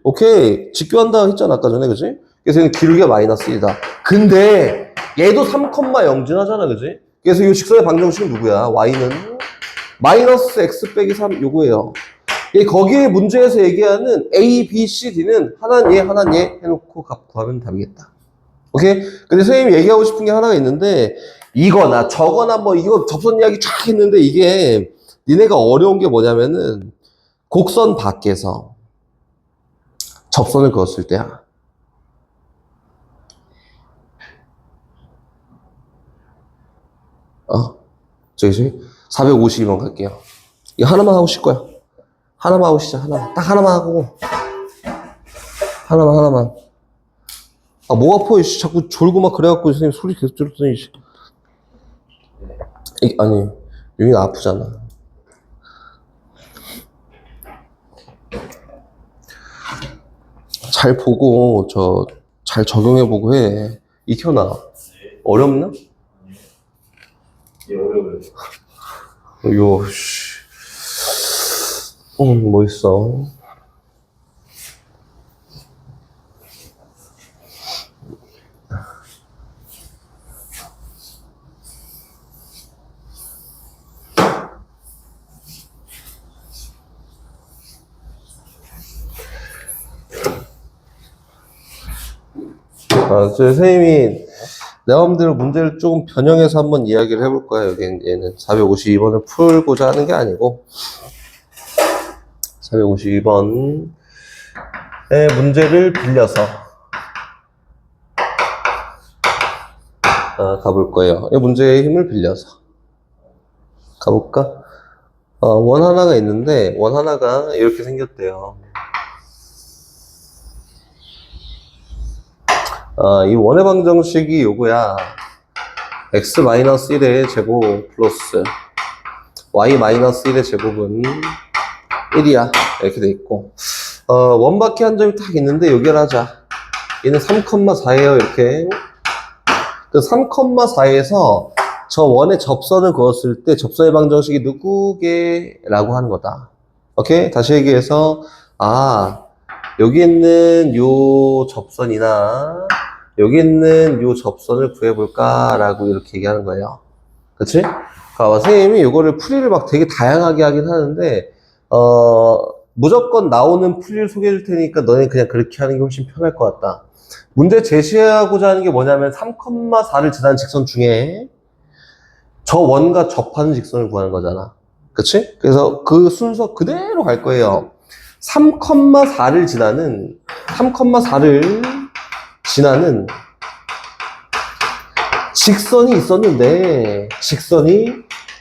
오케이. 직교한다 했잖아, 아까 전에, 그치? 그래서 얘는 기울기가 마이너스 1이다. 근데 얘도 3,0 지나잖아, 그지? 그래서 이 직선의 방정식은 누구야? y는 마이너스 x 빼기 3 요거예요. 거기에 문제에서 얘기하는 a, b, c, d는 하나는 얘, 하나는 얘 해놓고 값 구하면 답이겠다. 오케이? 근데 선생님이 얘기하고 싶은 게 하나가 있는데 이거나 저거나 뭐 이거 접선 이야기 쫙 했는데 이게 니네가 어려운 게 뭐냐면은 곡선 밖에서 접선을 그었을 때야. 저기 452번 갈게요. 이거 하나만 하고 쉴 거야. 하나만 하고 시작. 하나만. 딱 하나만 하고. 하나만. 아, 목 아파. 자꾸 졸고 막 그래갖고 선생님 소리 계속 들었더니. 아니, 여기 아프잖아. 잘 보고, 잘 적용해보고 해. 익혀놔. 어렵나? 예, 어려워요. 뭐 있어? 선생님이 내 마음대로 문제를 조금 변형해서 한번 이야기를 해볼 거야. 얘는 452번을 풀고자 하는 게 아니고 452번의 문제를 빌려서 가볼 거예요. 이 문제의 힘을 빌려서 가볼까? 원 하나가 있는데 원 하나가 이렇게 생겼대요. 이 원의 방정식이 요거야. x-1의 제곱 플러스 y-1의 제곱은 1이야. 이렇게 돼 있고 원바퀴 한 점이 딱 있는데 요결하자. 얘는 3,4예요. 이렇게 그 3,4에서 저 원의 접선을 그었을 때 접선의 방정식이 누구게? 라고 하는 거다. 오케이? 다시 얘기해서 여기 있는 요 접선이나 여기 있는 요 접선을 구해볼까? 라고 이렇게 얘기하는 거예요. 그치? 선생님이 요거를 풀이를 막 되게 다양하게 하긴 하는데 무조건 나오는 풀이를 소개해 줄 테니까 너네 그냥 그렇게 하는 게 훨씬 편할 것 같다. 문제 제시하고자 하는 게 뭐냐면 3,4를 지나는 직선 중에 저 원과 접하는 직선을 구하는 거잖아. 그치? 그래서 그 순서 그대로 갈 거예요. 3,4를 지나는 직선이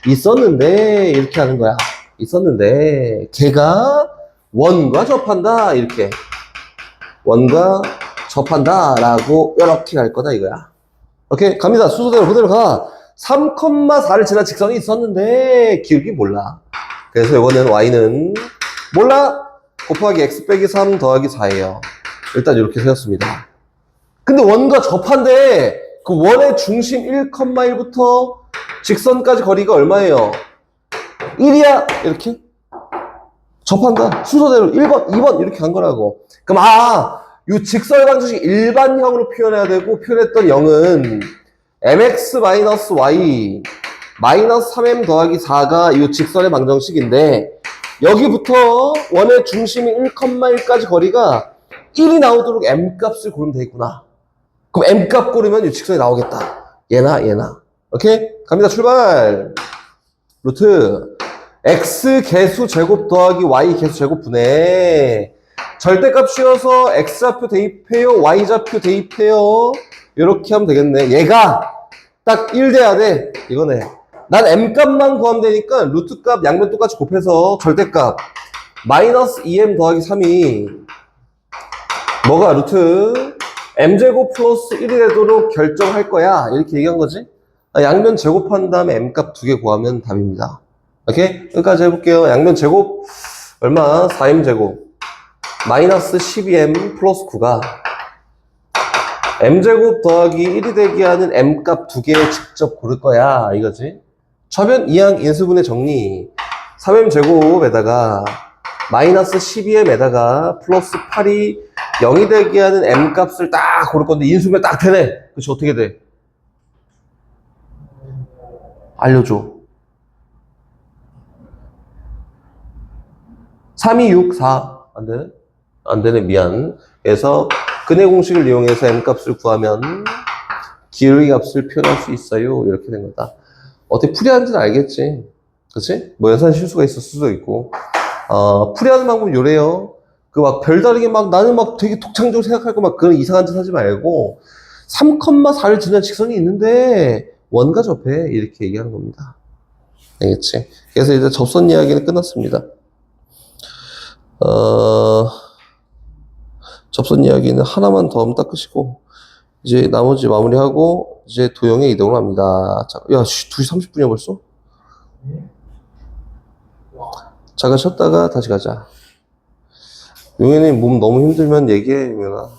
있었는데 이렇게 하는 거야. 있었는데 걔가 원과 접한다. 이렇게 원과 접한다 라고 이렇게 갈 거다 이거야. 오케이? 갑니다. 순서대로 그대로 가. 3,4를 지난 직선이 있었는데 기울기 몰라. 그래서 이거는 y는 몰라. 곱하기 x 빼기 3 더하기 4예요. 일단 이렇게 세웠습니다. 근데 원과 접한데 그 원의 중심 1,1부터 직선까지 거리가 얼마예요? 1이야. 이렇게 접한다. 순서대로 1번, 2번 이렇게 간 거라고. 그럼 이 직선의 방정식 일반형으로 표현해야 되고 표현했던 0은 mx-y 마이너스 3m 더하기 4가 이 직선의 방정식인데 여기부터 원의 중심이 1,1까지 거리가 1이 나오도록 m값을 고르면 되겠구나. 그럼 m값 고르면 이 직선이 나오겠다. 얘나. 오케이? 갑니다. 출발. 루트 x 개수 제곱 더하기 y 개수 제곱 분의 절대값 씌워서 x좌표 대입해요. y좌표 대입해요. 이렇게 하면 되겠네. 얘가 딱 1 돼야 돼. 이거네. 난 m값만 구하면 되니까 루트값 양변 똑같이 곱해서 절대값 마이너스 2m 더하기 3이 뭐가 루트 m제곱 플러스 1이 되도록 결정할 거야. 이렇게 얘기한 거지. 양변 제곱한 다음에 m값 2개 구하면 답입니다. 오케이? 여기까지 해볼게요. 양변 제곱 얼마? 4m제곱 마이너스 12m 플러스 9가 m제곱 더하기 1이 되게 하는 m값 2개 직접 고를 거야. 이거지? 저변 이항 인수분해 정리 3m제곱에다가 마이너스 12m에다가 플러스 8이 0이 되게 하는 m값을 딱 고를 건데 인수분해 딱 되네. 그치? 어떻게 돼? 알려줘. 3, 2, 6, 4. 안 되네? 안 되네, 미안. 그래서 근해 공식을 이용해서 m 값을 구하면 기울기 값을 표현할 수 있어요. 이렇게 된 거다. 어떻게 풀이하는지는 알겠지? 그치? 뭐 연산 실수가 있을 수도 있고. 풀이하는 방법은 요래요. 그 막 별다르게 막 나는 막 되게 독창적으로 생각하고 막 그런 이상한 짓 하지 말고 3,4를 지난 직선이 있는데 원과 접해 이렇게 얘기하는 겁니다. 알겠지? 그래서 이제 접선 이야기는 끝났습니다. 접선 이야기는 하나만 더 하면 닦으시고 이제 나머지 마무리하고 이제 도형에 이동을 합니다. 자, 야, 2시 30분이야 벌써? 잠깐 쉬었다가 다시 가자. 용현이 몸 너무 힘들면 얘기해, 용현아.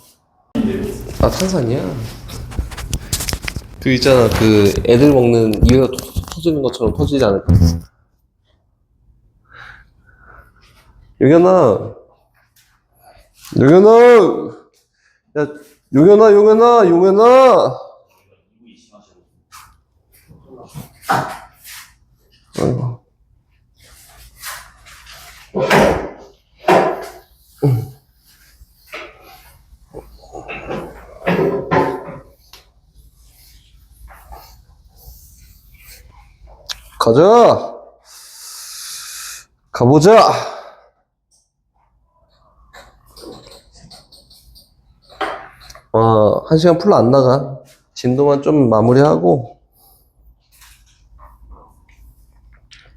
아, 탄산이야? 그 있잖아, 그 애들 먹는 이가 터지는 것처럼 터지지 않을까? 용현아! 용현아! 야, 용현아! 아이고. 가자! 가보자! 한 시간 풀로 안 나가. 진도만 좀 마무리하고.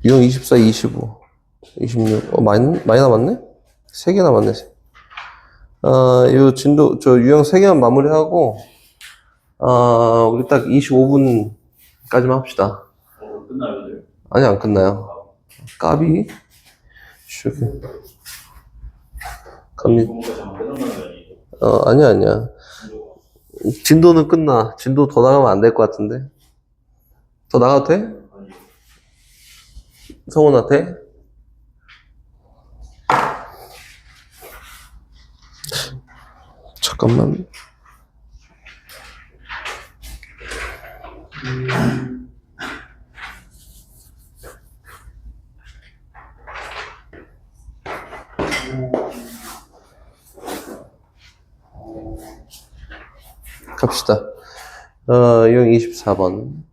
유형 24, 25, 26. 많이 남았네? 3개 남았네. 요 진도, 유형 3개만 마무리하고, 우리 딱 25분까지만 합시다. 끝나요, 네? 아니, 안 끝나요. 까비? 슈. 갑니다. 아니야. 진도는 끝나. 진도 더 나가면 안 될 것 같은데. 더 나가도 돼? 성훈한테? 잠깐만. 갑시다. 유형 24번.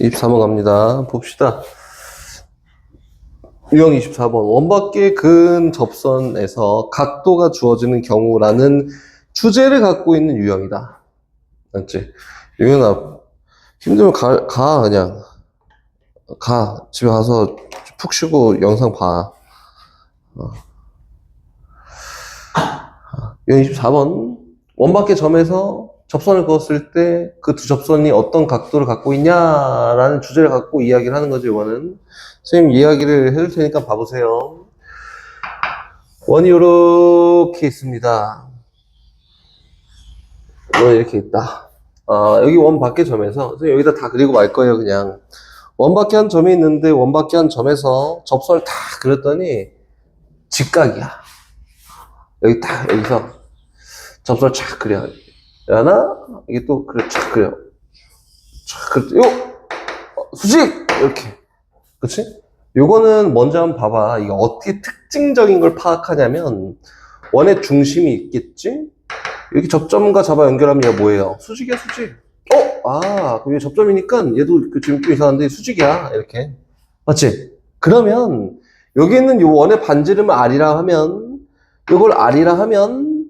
24번 갑니다. 봅시다. 유형 24번. 원밖의 근 접선에서 각도가 주어지는 경우라는 주제를 갖고 있는 유형이다. 맞지? 유형아, 힘들면 그냥. 가. 집에 가서 푹 쉬고 영상 봐. 유형 24번. 원밖의 점에서 접선을 그었을 때 그 두 접선이 어떤 각도를 갖고 있냐라는 주제를 갖고 이야기를 하는 거죠, 이거는. 선생님 이야기를 해줄 테니까 봐보세요. 원이 이렇게 있습니다. 원이 이렇게 있다. 여기 원 밖의 점에서, 선생님 여기다 다 그리고 말 거예요, 그냥. 원 밖에 한 점이 있는데, 원 밖에 한 점에서 접선을 다 그렸더니, 직각이야. 여기 딱, 여기서 접선을 쫙 그려. 하나, 이게 또, 그래, 쫙 그려. 쫙 그려. 수직! 이렇게. 그치? 요거는 먼저 한번 봐봐. 이게 어떻게 특징적인 걸 파악하냐면, 원의 중심이 있겠지? 이렇게 접점과 잡아 연결하면 얘가 뭐예요? 수직이야, 수직. 그럼 얘 접점이니까 얘도 지금 좀 이상한데 수직이야. 이렇게. 맞지? 그러면, 여기 있는 요 원의 반지름을 R이라 하면, 요걸 R이라 하면,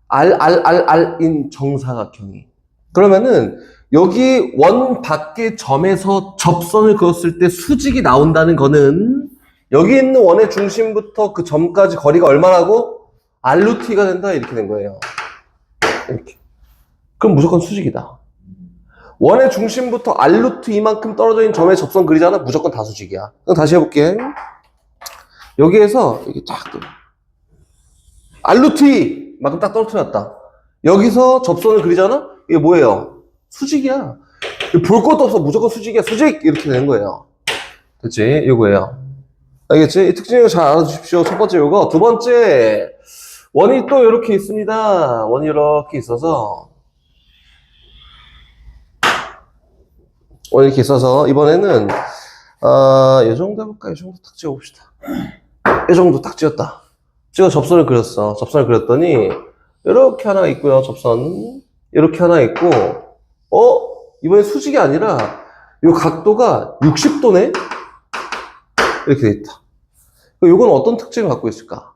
R인 정사각형이. 그러면은, 여기 원 밖의 점에서 접선을 그었을 때 수직이 나온다는 거는 여기 있는 원의 중심부터 그 점까지 거리가 얼마라고? R루트가 된다 이렇게 된 거예요. 이렇게. 그럼 무조건 수직이다. 원의 중심부터 R루트 이만큼 떨어져 있는 점에 접선 그리잖아. 무조건 다 수직이야. 그럼 다시 해볼게. 여기에서 이게 쫙 R루트 이만큼 딱 떨어뜨렸다. 여기서 접선을 그리잖아. 이게 뭐예요? 수직이야. 볼 것도 없어. 무조건 수직이야. 수직! 이렇게 되는 거예요. 됐지? 이거예요. 알겠지? 이 특징을 잘 알아주십시오. 첫 번째 요거. 두 번째, 원이 또 이렇게 있습니다. 원이 이렇게 있어서 이렇게 있어서 이번에는 이 정도 해볼까? 이 정도 딱 찍어봅시다. 이 정도 딱 찍었다. 접선을 그렸어. 접선을 그렸더니 이렇게 하나 있고요. 접선 이렇게 하나 있고 이번엔 수직이 아니라 이 각도가 60도네? 이렇게 돼 있다. 이건 어떤 특징을 갖고 있을까?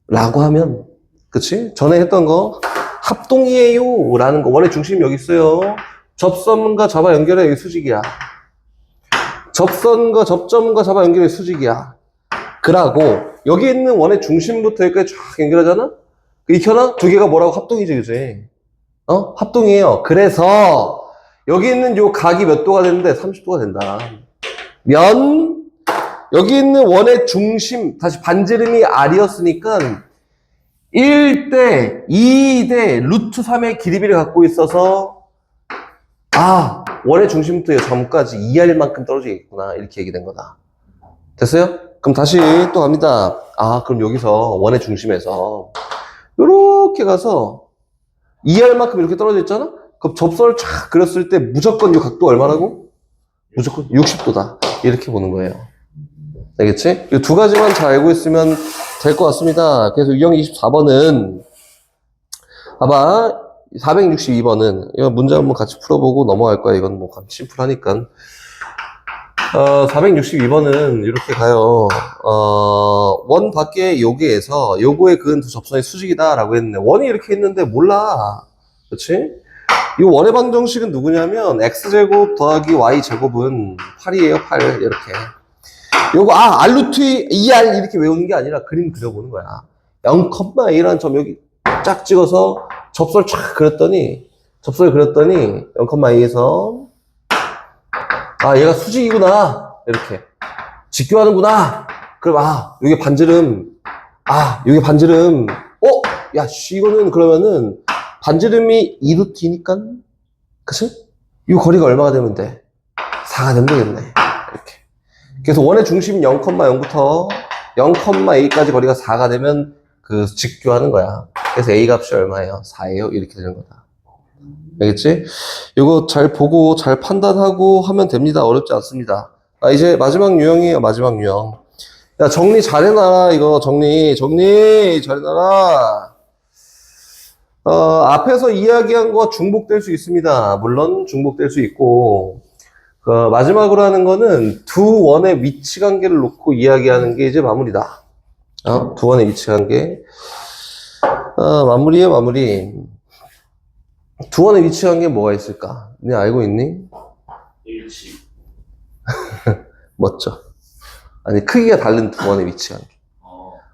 라고 하면 그치? 전에 했던 거 합동이에요 라는 거. 원의 중심이 여기 있어요. 접선과 잡아 연결해 여기 수직이야. 접선과 접점과 잡아 연결해 수직이야. 그라고 여기 있는 원의 중심부터 여기까지 쫙 연결하잖아? 익혀놔? 두 개가 뭐라고? 합동이지, 그지? 합동이에요. 그래서 여기 있는 요 각이 몇 도가 되는데 30도가 된다. 여기 있는 원의 중심, 다시 반지름이 R이었으니까 1대 2대 루트 3의 길이비를 갖고 있어서 원의 중심부터 점까지 2R만큼 떨어지겠구나. 이렇게 얘기된 거다. 됐어요? 그럼 다시 또 갑니다. 그럼 여기서 원의 중심에서 요렇게 가서 2R만큼 이렇게 떨어져 있잖아? 그럼 접선을 쫙 그렸을 때 무조건 이 각도 얼마라고? 무조건 60도다. 이렇게 보는 거예요. 알겠지? 이 두 가지만 잘 알고 있으면 될 것 같습니다. 그래서 유형 24번은 봐봐. 462번은 이거 문제 한번 같이 풀어보고 넘어갈 거야. 이건 뭐 심플하니까. 462번은 이렇게 가요. 원 밖에 요게에서 요거에 그은 두 접선의 수직이다 라고 했는데 원이 이렇게 있는데 몰라. 그치? 이 원의 방정식은 누구냐면 x제곱 더하기 y제곱은 8이에요. 8 이렇게. 요거 R루트 2R 이렇게 외우는 게 아니라 그림 그려보는 거야. 0,A라는 점 여기 쫙 찍어서 접선을 쫙 그렸더니 0,A에서 얘가 수직이구나. 이렇게. 직교하는구나. 그럼, 요게 반지름. 요게 반지름. 이거는 그러면은, 반지름이 2루트니까, 그치? 이 거리가 얼마가 되면 돼? 4가 되면 되겠네. 이렇게. 그래서 원의 중심 0,0부터 0,a까지 거리가 4가 되면, 직교하는 거야. 그래서 a 값이 얼마예요? 4예요. 이렇게 되는 거다. 알겠지? 이거 잘 보고 잘 판단하고 하면 됩니다. 어렵지 않습니다. 이제 마지막 유형이에요. 마지막 유형. 야, 정리 잘 해놔라. 이거 정리 잘 해놔라. 앞에서 이야기한 거와 중복될 수 있습니다. 물론 중복될 수 있고 마지막으로 하는 거는 두 원의 위치 관계를 놓고 이야기하는 게 이제 마무리다. 두 원의 위치 관계. 마무리예요. 마무리. 두 원의 위치 관계 뭐가 있을까? 네 알고 있니? 일치. 멋져. 아니 크기가 다른 두 원의 위치 관계.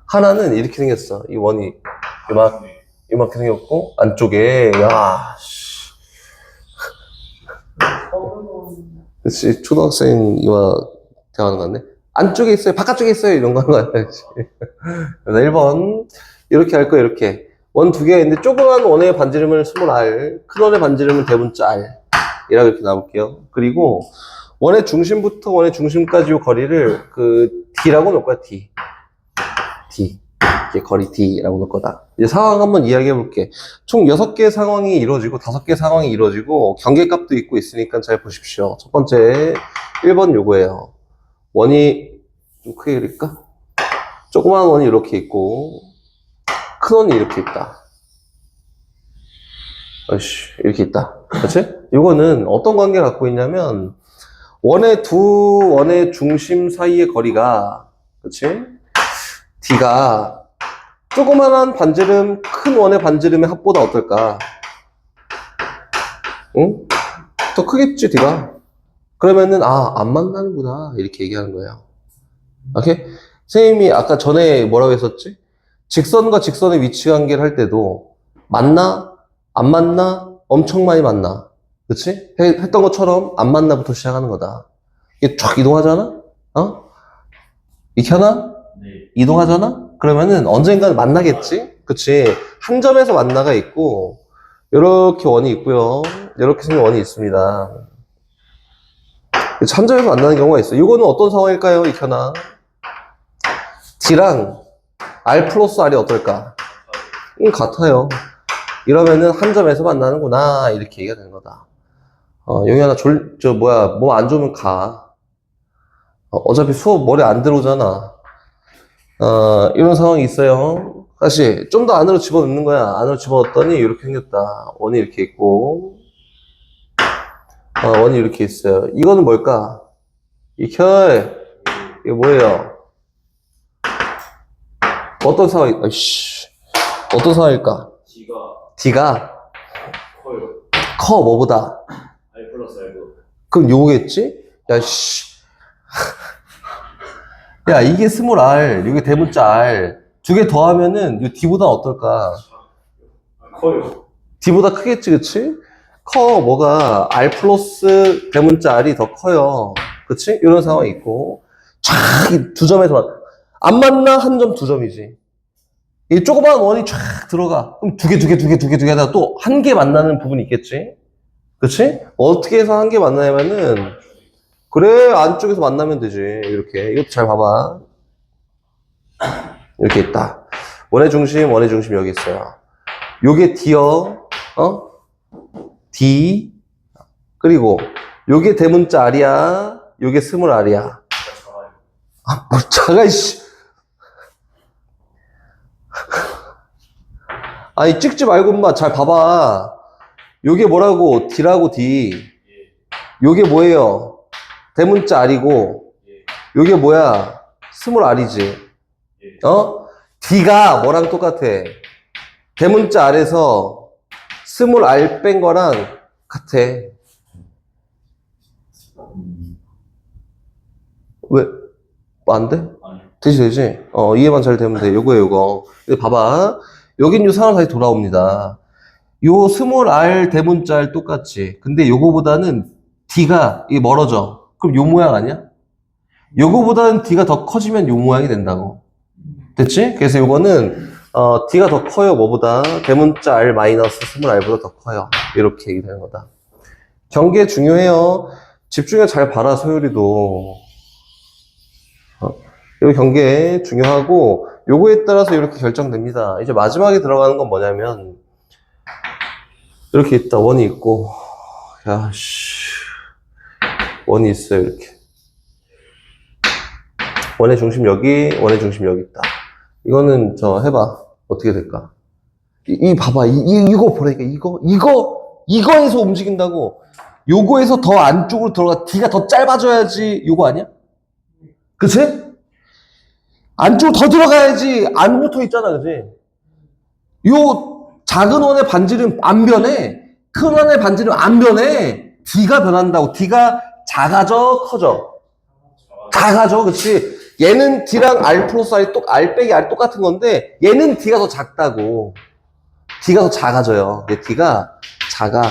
하나는 이렇게 생겼어. 이 원이 이만큼 생겼고 안쪽에 그치 초등학생이와 대화하는 거 같네. 안쪽에 있어요. 바깥쪽에 있어요. 이런 거 하는 거 같아야지. 1번 이렇게 할 거야. 이렇게. 원 두 개가 있는데 조그만 원의 반지름을 r, 큰 원의 반지름은 대문자 r 이라고 이렇게 나올게요. 그리고 원의 중심부터 원의 중심까지 요 거리를 d라고 놓을 거야. d. 이게 거리 d라고 놓을 거다. 이제 상황 한번 이야기해 볼게. 총 6개의 상황이 이루어지고 5개의 상황이 이루어지고 경계값도 있고 있으니까 잘 보십시오. 첫 번째 1번 요거예요. 원이 좀 크게 그릴까? 조그만 원이 이렇게 있고 큰 원이 이렇게 있다. 이렇게 있다. 그치? 이거는 어떤 관계를 갖고 있냐면, 두 원의 중심 사이의 거리가, 그치? D가 조그만한 반지름, 큰 원의 반지름의 합보다 어떨까? 응? 더 크겠지, D가? 그러면은, 안 만나는구나. 이렇게 얘기하는 거예요. 오케이? 선생님이 아까 전에 뭐라고 했었지? 직선과 직선의 위치 관계를 할 때도 만나? 안 만나? 엄청 많이 만나. 그치? 했던 것처럼 안 만나부터 시작하는 거다. 이게 쫙 이동하잖아? 이렇게 하나? 네. 이동하잖아? 그러면은 언젠가는 만나겠지? 그치? 한 점에서 만나가 있고 이렇게 원이 있고요. 이렇게 생긴 원이 있습니다. 한 점에서 만나는 경우가 있어요. 이거는 어떤 상황일까요? 이렇게 하나? D랑 R 플러스 R이 어떨까? 같아요. 이러면은 한 점에서 만나는구나. 이렇게 얘기가 되는 거다. 여기 하나 몸 안 좋으면 가. 어차피 수업 머리 안 들어오잖아. 이런 상황이 있어요. 다시, 좀 더 안으로 집어넣는 거야. 안으로 집어넣었더니 이렇게 생겼다. 원이 이렇게 있고, 원이 이렇게 있어요. 이거는 뭘까? 이게 뭐예요? 어떤 상황, 어떤 상황일까? D가 커요. 커, 뭐보다? R 플러스 R. 그럼 요거겠지? 야, 이게 스몰 R, 이게 대문자 R. 두 개 더하면은, 이 D보다 어떨까? 커요. D보다 크겠지, 그치? 뭐가, R 플러스 대문자 R이 더 커요. 그치? 이런 상황이 있고. 촥, 두 점에서 안 만나? 한 점, 두 점이지. 이 조그마한 원이 쫙 들어가. 그럼 두 개 하다가 또 한 개 만나는 부분이 있겠지? 그치? 어떻게 해서 한 개 만나냐면은, 그래, 안쪽에서 만나면 되지. 이렇게. 이것도 잘 봐봐. 이렇게 있다. 원의 중심 여기 있어요. 요게 D요. D. 그리고, 요게 대문자 R이야. 요게 스몰 R이야. 뭘 작아, 이씨. 아니, 찍지 말고, 엄마. 잘 봐봐. 요게 뭐라고? D라고, D. 요게 뭐예요? 대문자 R이고, 요게 뭐야? 스몰 R이지. D가 뭐랑 똑같아? 대문자 R에서 스몰 R 뺀 거랑 같아. 왜? 안 돼? 되지. 이해만 잘 되면 돼. 요거. 근데 봐봐. 여긴 요 상황 다시 돌아옵니다. 요 스몰 R 대문자 R 똑같지. 근데 요거보다는 D가 이게 멀어져. 그럼 요 모양 아니야? 요거보다는 D가 더 커지면 요 모양이 된다고. 됐지? 그래서 요거는 D가 더 커요. 뭐보다? 대문자 R 마이너스 스몰 R보다 더 커요. 이렇게 얘기되는 거다. 경계 중요해요. 집중해 잘 봐라, 소율이도. 요 경계 중요하고 요거에 따라서 이렇게 결정됩니다. 이제 마지막에 들어가는 건 뭐냐면 이렇게 있다. 원이 있고 원이 있어요. 이렇게 원의 중심 여기 있다. 이거는 해봐. 어떻게 될까? 봐봐. 이거 보라니까. 이거에서 움직인다고. 요거에서 더 안쪽으로 들어가. D가 더 짧아져야지. 요거 아니야? 그치? 안쪽으로 더 들어가야지. 안 붙어 있잖아. 그치? 요 작은 원의 반지름 안 변해. 큰 원의 반지름 안 변해. D가 변한다고. D가 작아져, 커져? 작아져. 그치? 얘는 D랑 R 플러스 R 빼기 R 똑같은 건데, 얘는 D가 더 작다고. D가 더 작아져요. 얘 D가 작아.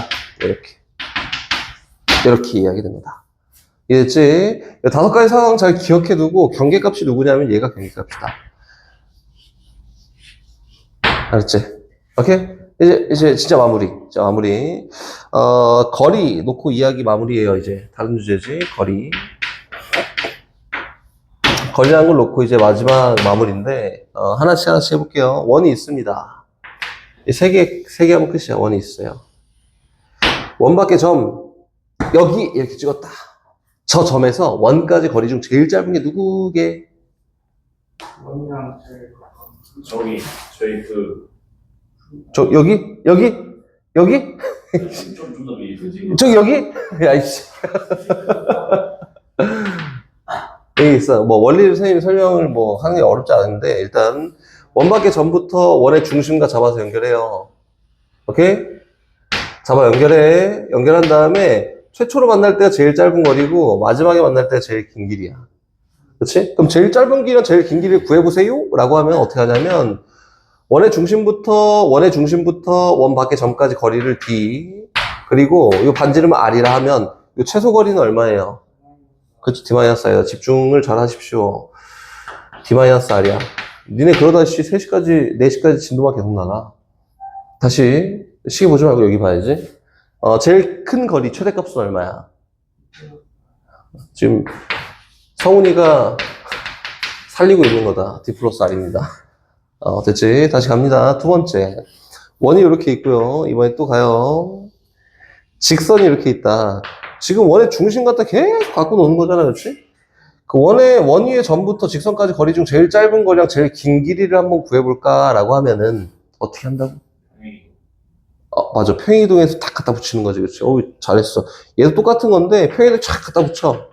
이렇게 이야기 됩니다. 이해됐지? 5가지 상황 잘 기억해두고, 경계값이 누구냐면 얘가 경계값이다. 알았지? 오케이? 이제 진짜 마무리. 거리 놓고 이야기 마무리예요, 이제. 다른 주제지, 거리. 거리라는 걸 놓고 이제 마지막 마무리인데, 하나씩 해볼게요. 원이 있습니다. 세 개 하면 끝이야. 원이 있어요. 원 밖에 점, 여기, 이렇게 찍었다. 저 점에서 원까지 거리 중 제일 짧은 게 누구게? 원이랑 제일 가까운 저기 여기? 좀더 미리 저기, 여기? 야이씨. 여기 있어. 원리를 선생님이 설명을 하는 게 어렵지 않은데, 일단, 원 밖에 점부터 원의 중심과 잡아서 연결해요. 오케이? 잡아 연결해. 연결한 다음에, 최초로 만날 때가 제일 짧은 거리고, 마지막에 만날 때가 제일 긴 길이야. 그렇지? 그럼 제일 짧은 길이랑 제일 긴 길이를 구해보세요? 라고 하면 어떻게 하냐면, 원의 중심부터 원 밖의 점까지 거리를 D, 그리고 이 반지름을 R이라 하면, 이 최소 거리는 얼마예요? 그렇죠. D-R이다. 집중을 잘 하십시오. D-R이야. 니네 그러다 3시까지, 4시까지 진도만 계속 나가. 다시, 시계 보지 말고 여기 봐야지. 제일 큰 거리, 최대값은 얼마야? 지금, 성훈이가 살리고 있는 거다. D 플러스 R입니다. 됐지? 다시 갑니다. 두 번째. 원이 이렇게 있고요. 이번에 또 가요. 직선이 이렇게 있다. 지금 원의 중심 갖다 계속 갖고 노는 거잖아, 그렇지? 그 원 위의 점부터 직선까지 거리 중 제일 짧은 거리랑 제일 긴 길이를 한번 구해볼까라고 하면은 어떻게 한다고? 맞아. 평행이동에서 탁 갖다 붙이는 거지, 그렇지? 잘했어. 얘도 똑같은 건데 평행이동 쫙 갖다 붙여.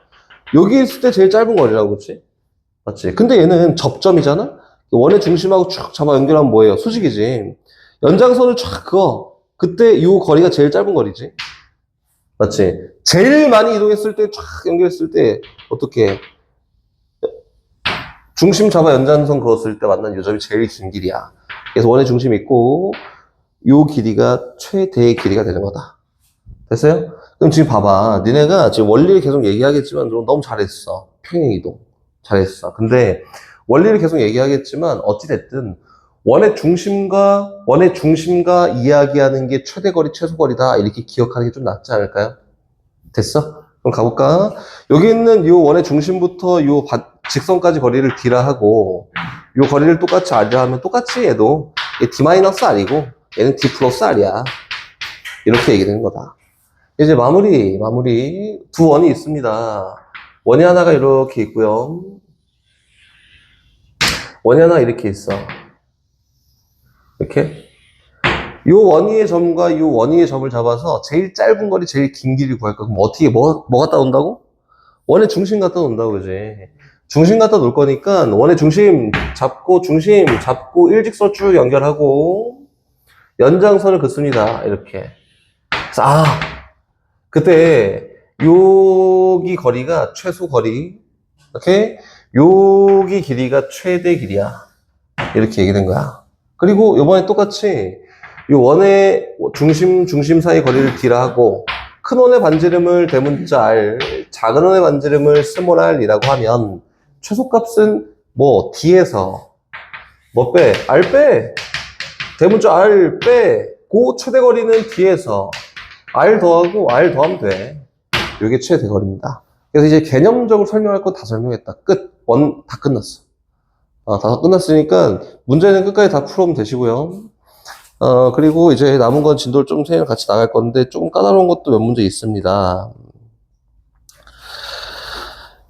여기 있을 때 제일 짧은 거리라고, 그렇지? 맞지? 근데 얘는 접점이잖아? 원의 중심하고 쭉 잡아 연결하면 뭐예요? 수직이지. 연장선을 쫙 그어. 그때 이 거리가 제일 짧은 거리지. 맞지? 제일 많이 이동했을 때, 쫙 연결했을 때, 어떻게? 중심 잡아 연장선 그었을 때 만난 요 점이 제일 긴 길이야. 그래서 원의 중심이 있고, 요 길이가 최대의 길이가 되는 거다. 됐어요? 그럼 지금 봐봐. 니네가 지금 원리를 계속 얘기하겠지만 너무 잘했어. 평행이동. 잘했어. 근데 원리를 계속 얘기하겠지만 어찌됐든 원의 중심과 이야기하는 게 최대거리, 최소거리다. 이렇게 기억하는 게 좀 낫지 않을까요? 됐어? 그럼 가볼까? 여기 있는 요 원의 중심부터 요 직선까지 거리를 D라 하고 요 거리를 똑같이 R이라 하면 똑같이 얘도 얘 D-R이고 얘는 D 플러스 R이야. 이렇게 얘기되는 거다. 이제 마무리. 두 원이 있습니다. 원이 하나가 이렇게 있고요. 원이 하나 이렇게 있어. 이렇게. 요 원위의 점과 요 원위의 점을 잡아서 제일 짧은 거리, 제일 긴 길이 구할 거야. 그럼 어떻게, 뭐 갖다 놓는다고? 원의 중심 갖다 놓는다고, 그지? 중심 갖다 놓을 거니까 원의 중심 잡고 일직선 쭉 연결하고 연장선을 긋습니다. 이렇게. 그래서, 그때 여기 거리가 최소 거리, 이렇게 여기 길이가 최대 길이야. 이렇게 얘기된 거야. 그리고 이번에 똑같이 이 원의 중심 사이 거리를 D라 하고 큰 원의 반지름을 대문자 R, 작은 원의 반지름을 스몰 R이라고 하면 최소값은 뭐 D에서 뭐 빼? R 빼. 대문자 R 빼. 그 최대 거리는 D에서 R 더하고 R 더하면 돼. 이게 최대 거리입니다. 그래서 이제 개념적으로 설명할 거 다 설명했다. 끝. 원 다 끝났어. 다 끝났으니까 문제는 끝까지 다 풀어오면 되시고요. 그리고 이제 남은 건 진도를 좀 세랑 같이 나갈 건데 조금 까다로운 것도 몇 문제 있습니다.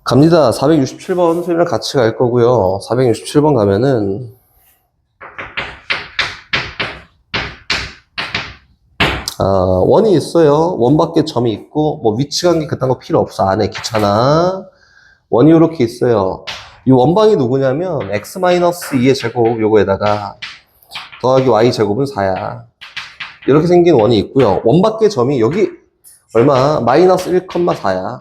갑니다. 467번 소리랑 같이 갈 거고요. 467번 가면은 원이 있어요. 원 밖에 점이 있고 뭐 위치 관계 그딴 거 필요 없어. 안 해. 귀찮아. 원이 이렇게 있어요. 이 원방이 누구냐면 x-2의 제곱 요거에다가 더하기 y 제곱은 4야. 이렇게 생긴 원이 있고요. 원 밖의 점이 여기 얼마? 마이너스 1,4야.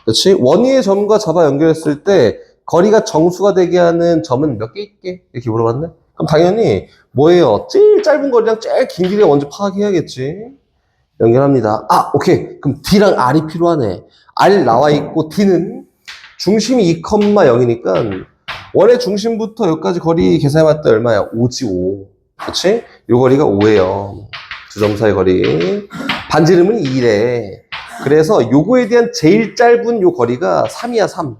그렇지? 원위의 점과 잡아 연결했을 때 거리가 정수가 되게 하는 점은 몇 개 있게? 이렇게 물어봤네? 그럼 당연히 뭐예요? 제일 짧은 거리랑 제일 긴 길이 먼저 파악해야겠지. 연결합니다. 오케이. 그럼 D랑 R이 필요하네. R 나와 있고 D는 중심이 2,0이니까 원의 중심부터 여기까지 거리 계산해봤더니 얼마야? 5지 5. 그치? 요 거리가 5예요. 두 점 사이 거리. 반지름은 2래. 그래서 요거에 대한 제일 짧은 요 거리가 3이야, 3.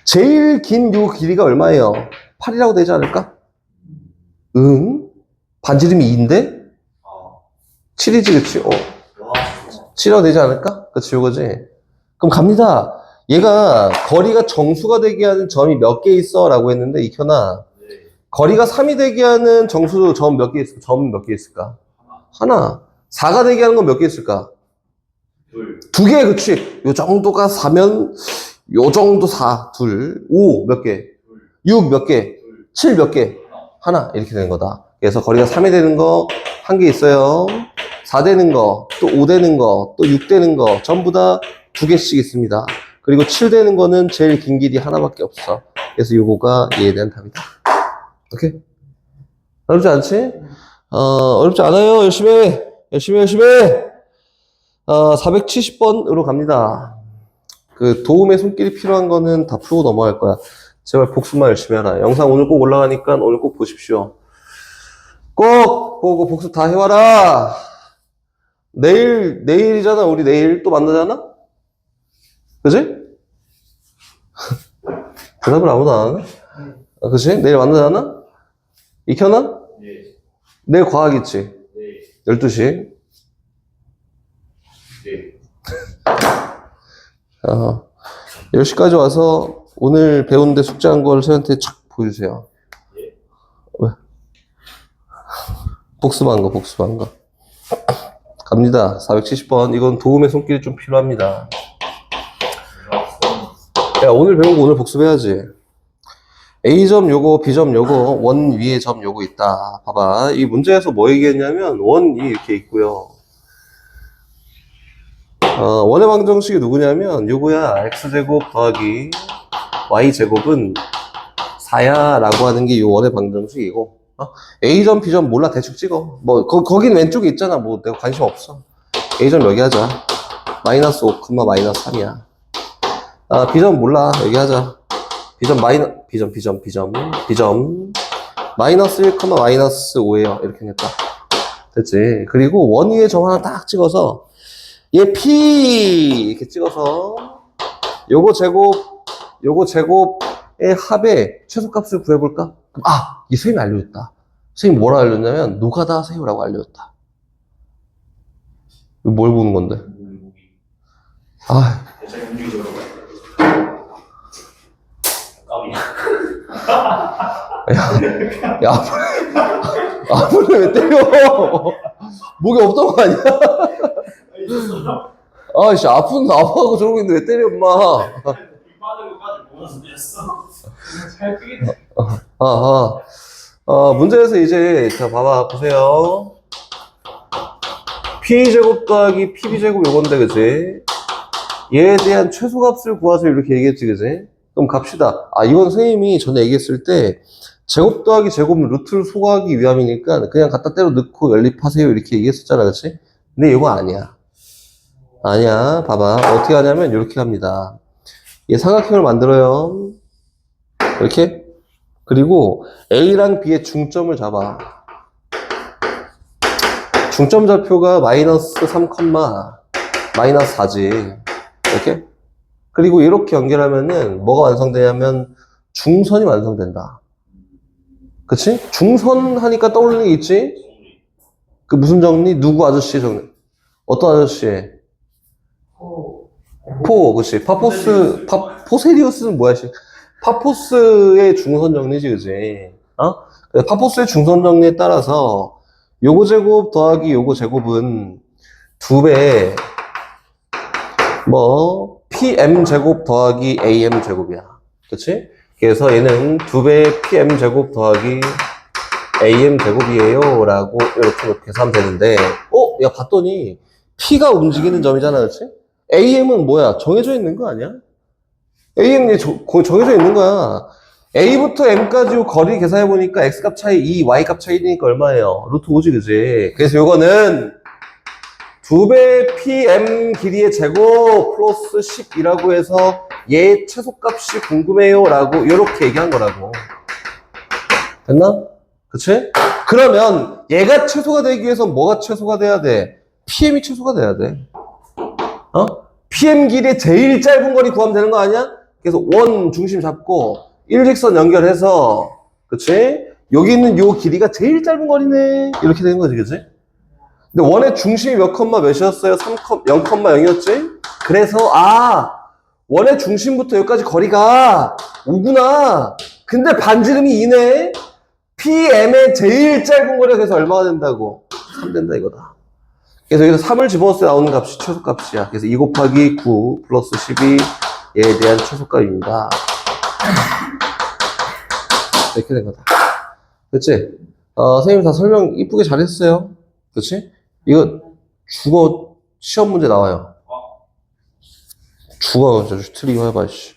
제일 긴 요 길이가 얼마예요? 8이라고 되지 않을까? 응? 반지름이 2인데? 7이지, 그치? 7이라고 되지 않을까? 그치, 요거지? 그럼 갑니다. 얘가 거리가 정수가 되게 하는 점이 몇 개 있어? 라고 했는데, 익혀놔. 거리가 3이 되게 하는 정수 점 몇 개 있을까? 점 몇 개 있을까? 하나. 4가 되게 하는 건 몇 개 있을까? 두 개, 그치? 요 정도가 4면, 요 정도 4, 둘. 5 몇 개? 6 몇 개? 7 몇 개? 하나. 이렇게 되는 거다. 그래서 거리가 3이 되는 거 한 개 있어요. 4 되는 거, 또 5 되는 거, 또 6 되는 거, 전부 다 두 개씩 있습니다. 그리고 7 되는 거는 제일 긴 길이 하나밖에 없어. 그래서 요거가 얘에 대한 답이다. 오케이? 어렵지 않지? 어렵지 않아요. 열심히 해. 열심히 해. 470번으로 갑니다. 그 도움의 손길이 필요한 거는 다 풀고 넘어갈 거야. 제발 복습만 열심히 해라. 영상 오늘 꼭 올라가니까 오늘 꼭 보십시오. 꼭 복습 다 해와라. 내일이잖아. 우리 내일 또 만나잖아? 그지? 대답을 아무도 안 하네? 그치? 내일 만나잖아? 익혀놔? 네. 내일 과학 있지? 네. 12시. 10시까지 와서 오늘 배운데 숙제한 걸 저한테 착 보여주세요. 왜? 복습한 거. 갑니다. 470번. 이건 도움의 손길이 좀 필요합니다. 야, 오늘 배운 거 오늘 복습해야지. A점 요거, B점 요거, 원 위에 점 요거 있다. 봐봐. 이 문제에서 뭐 얘기했냐면, 원이 이렇게 있고요. 원의 방정식이 누구냐면, 요거야. X제곱 더하기 Y제곱은 4야. 라고 하는 게 요 원의 방정식이고, A점, B점 몰라. 대충 찍어. 뭐, 거긴 왼쪽에 있잖아. 뭐, 내가 관심 없어. A점 여기 하자. 마이너스 5, 마이너스 3이야. B점 몰라. 여기 하자. B점 마이너스 1, 마이너스 5에요. 이렇게 생겼다. 됐지? 그리고 원 위에 점 하나 딱 찍어서 얘 P 이렇게 찍어서 요거 제곱의 합의 최소값을 구해볼까? 이 선생님이 알려줬다. 선생님이 뭐라 알려줬냐면 노가다 하세요라고 알려줬다. 이거 뭘 보는 건데? 대체 움직이죠. 까비. 아프네 왜 때려? 목이 없던 거 아니야? 아이씨, 아파하고 저러고 있는데 왜 때려, 엄마? 이 빠진 거까지 보면서 때렸어. 잘 뛰겠다. 문제에서 이제, 자, 보세요. P제곱 더하기 PB제곱 요건데, 그치? 얘에 대한 최소값을 구하세요. 이렇게 얘기했지, 그치? 그럼 갑시다. 이건 선생님이 전에 얘기했을 때, 제곱 더하기 제곱은 루트를 소거하기 위함이니까 그냥 갖다 때려 넣고 연립하세요. 이렇게 얘기했었잖아, 그치? 근데 이거 아니야. 봐봐. 어떻게 하냐면, 이렇게 합니다. 얘 삼각형을 만들어요. 이렇게. 그리고 A랑 B의 중점을 잡아. 중점 좌표가 마이너스 3, 마이너스 4지. 이렇게. 그리고 이렇게 연결하면은 뭐가 완성되냐면 중선이 완성된다. 그치? 중선 하니까 떠오르는 게 있지? 그 무슨 정리? 누구 아저씨의 정리? 어떤 아저씨의? 그치? 포세리우스는 뭐야, 파포스의 중선 정리지, 그치? 파포스의 중선 정리에 따라서 요거 제곱 더하기 요거 제곱은 2배, PM 제곱 더하기 AM 제곱이야. 그치? 그래서 얘는 2배 PM 제곱 더하기 AM 제곱이에요. 라고 이렇게 계산하면 되는데, 야, 봤더니 P가 움직이는 점이잖아. 그치? AM은 뭐야? 정해져 있는 거 아니야? AM이 정해져 있는 거야. A부터 M까지 거리 계산해보니까 X값 차이 2, Y값 차이 1이니까 얼마예요? 루트 5지, 그지? 그래서 요거는 2배 PM 길이의 제곱 플러스 10이라고 해서 얘 최소값이 궁금해요 라고 이렇게 얘기한 거라고. 됐나? 그치? 그러면 얘가 최소가 되기 위해서 뭐가 최소가 돼야 돼? PM이 최소가 돼야 돼. PM 길이의 제일 짧은 거리 구하면 되는 거 아니야? 그래서 원 중심 잡고 일직선 연결해서, 그치? 여기 있는 요 길이가 제일 짧은 거리네. 이렇게 되는 거지, 그치? 근데 원의 중심이 몇 컴마 몇이었어요? 0,0였지? 그래서 원의 중심부터 여기까지 거리가 5구나. 근데 반지름이 2네. PM의 제일 짧은 거리가 그래서 얼마가 된다고? 3 된다 이거다. 그래서 여기서 3을 집어넣을 때 나오는 값이 최소값이야. 그래서 2 곱하기 9 플러스 10이 얘에 대한 최소값입니다. 이렇게 된 거다. 그치? 선생님 다 설명 이쁘게 잘했어요. 그치? 이거 국어 시험 문제 나와요. 국어 트리거 해봐, 씨.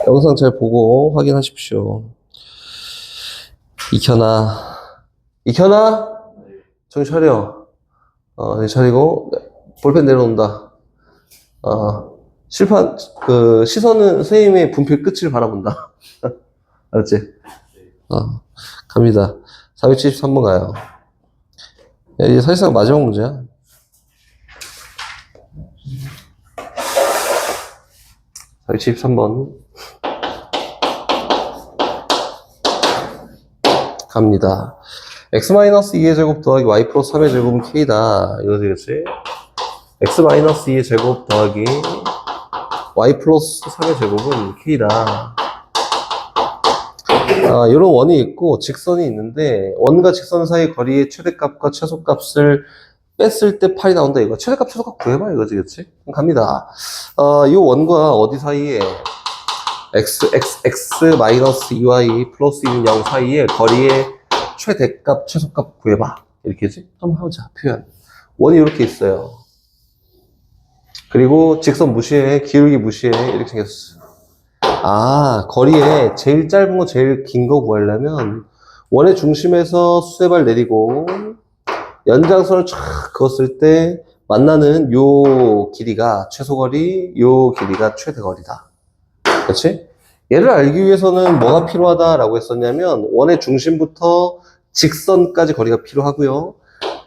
영상 잘 보고 확인하십시오. 익현아? 정신 차려. 네, 차리고 볼펜 내려놓는다. 시선은 선생님의 분필 끝을 바라본다. 알았지? 갑니다. 473번 가요. 이제 사실상 마지막 문제야. 자, 73번. 갑니다. x-2의 제곱 더하기 y 플러스 3의 제곱은 k다. 이거지, 그치? x-2의 제곱 더하기 y 플러스 3의 제곱은 k다. 이런 원이 있고 직선이 있는데 원과 직선 사이 거리의 최대값과 최소값을 뺐을 때 팔이 나온다 이거. 최대값 최소값 구해봐 이거지, 그치? 그럼 갑니다. 이 원과 어디 사이에 x-2y 플러스 2는 0 사이에 거리의 최대값 최소값 구해봐 이렇게지? 한번 해보자. 표현 원이 이렇게 있어요. 그리고 직선 무시해, 기울기 무시해 이렇게 생겼어. 거리에 제일 짧은 거 제일 긴 거 구하려면 원의 중심에서 수세발 내리고 연장선을 쫙 그었을 때 만나는 요 길이가 최소거리, 요 길이가 최대거리다. 그렇지? 얘를 알기 위해서는 뭐가 필요하다라고 했었냐면 원의 중심부터 직선까지 거리가 필요하고요.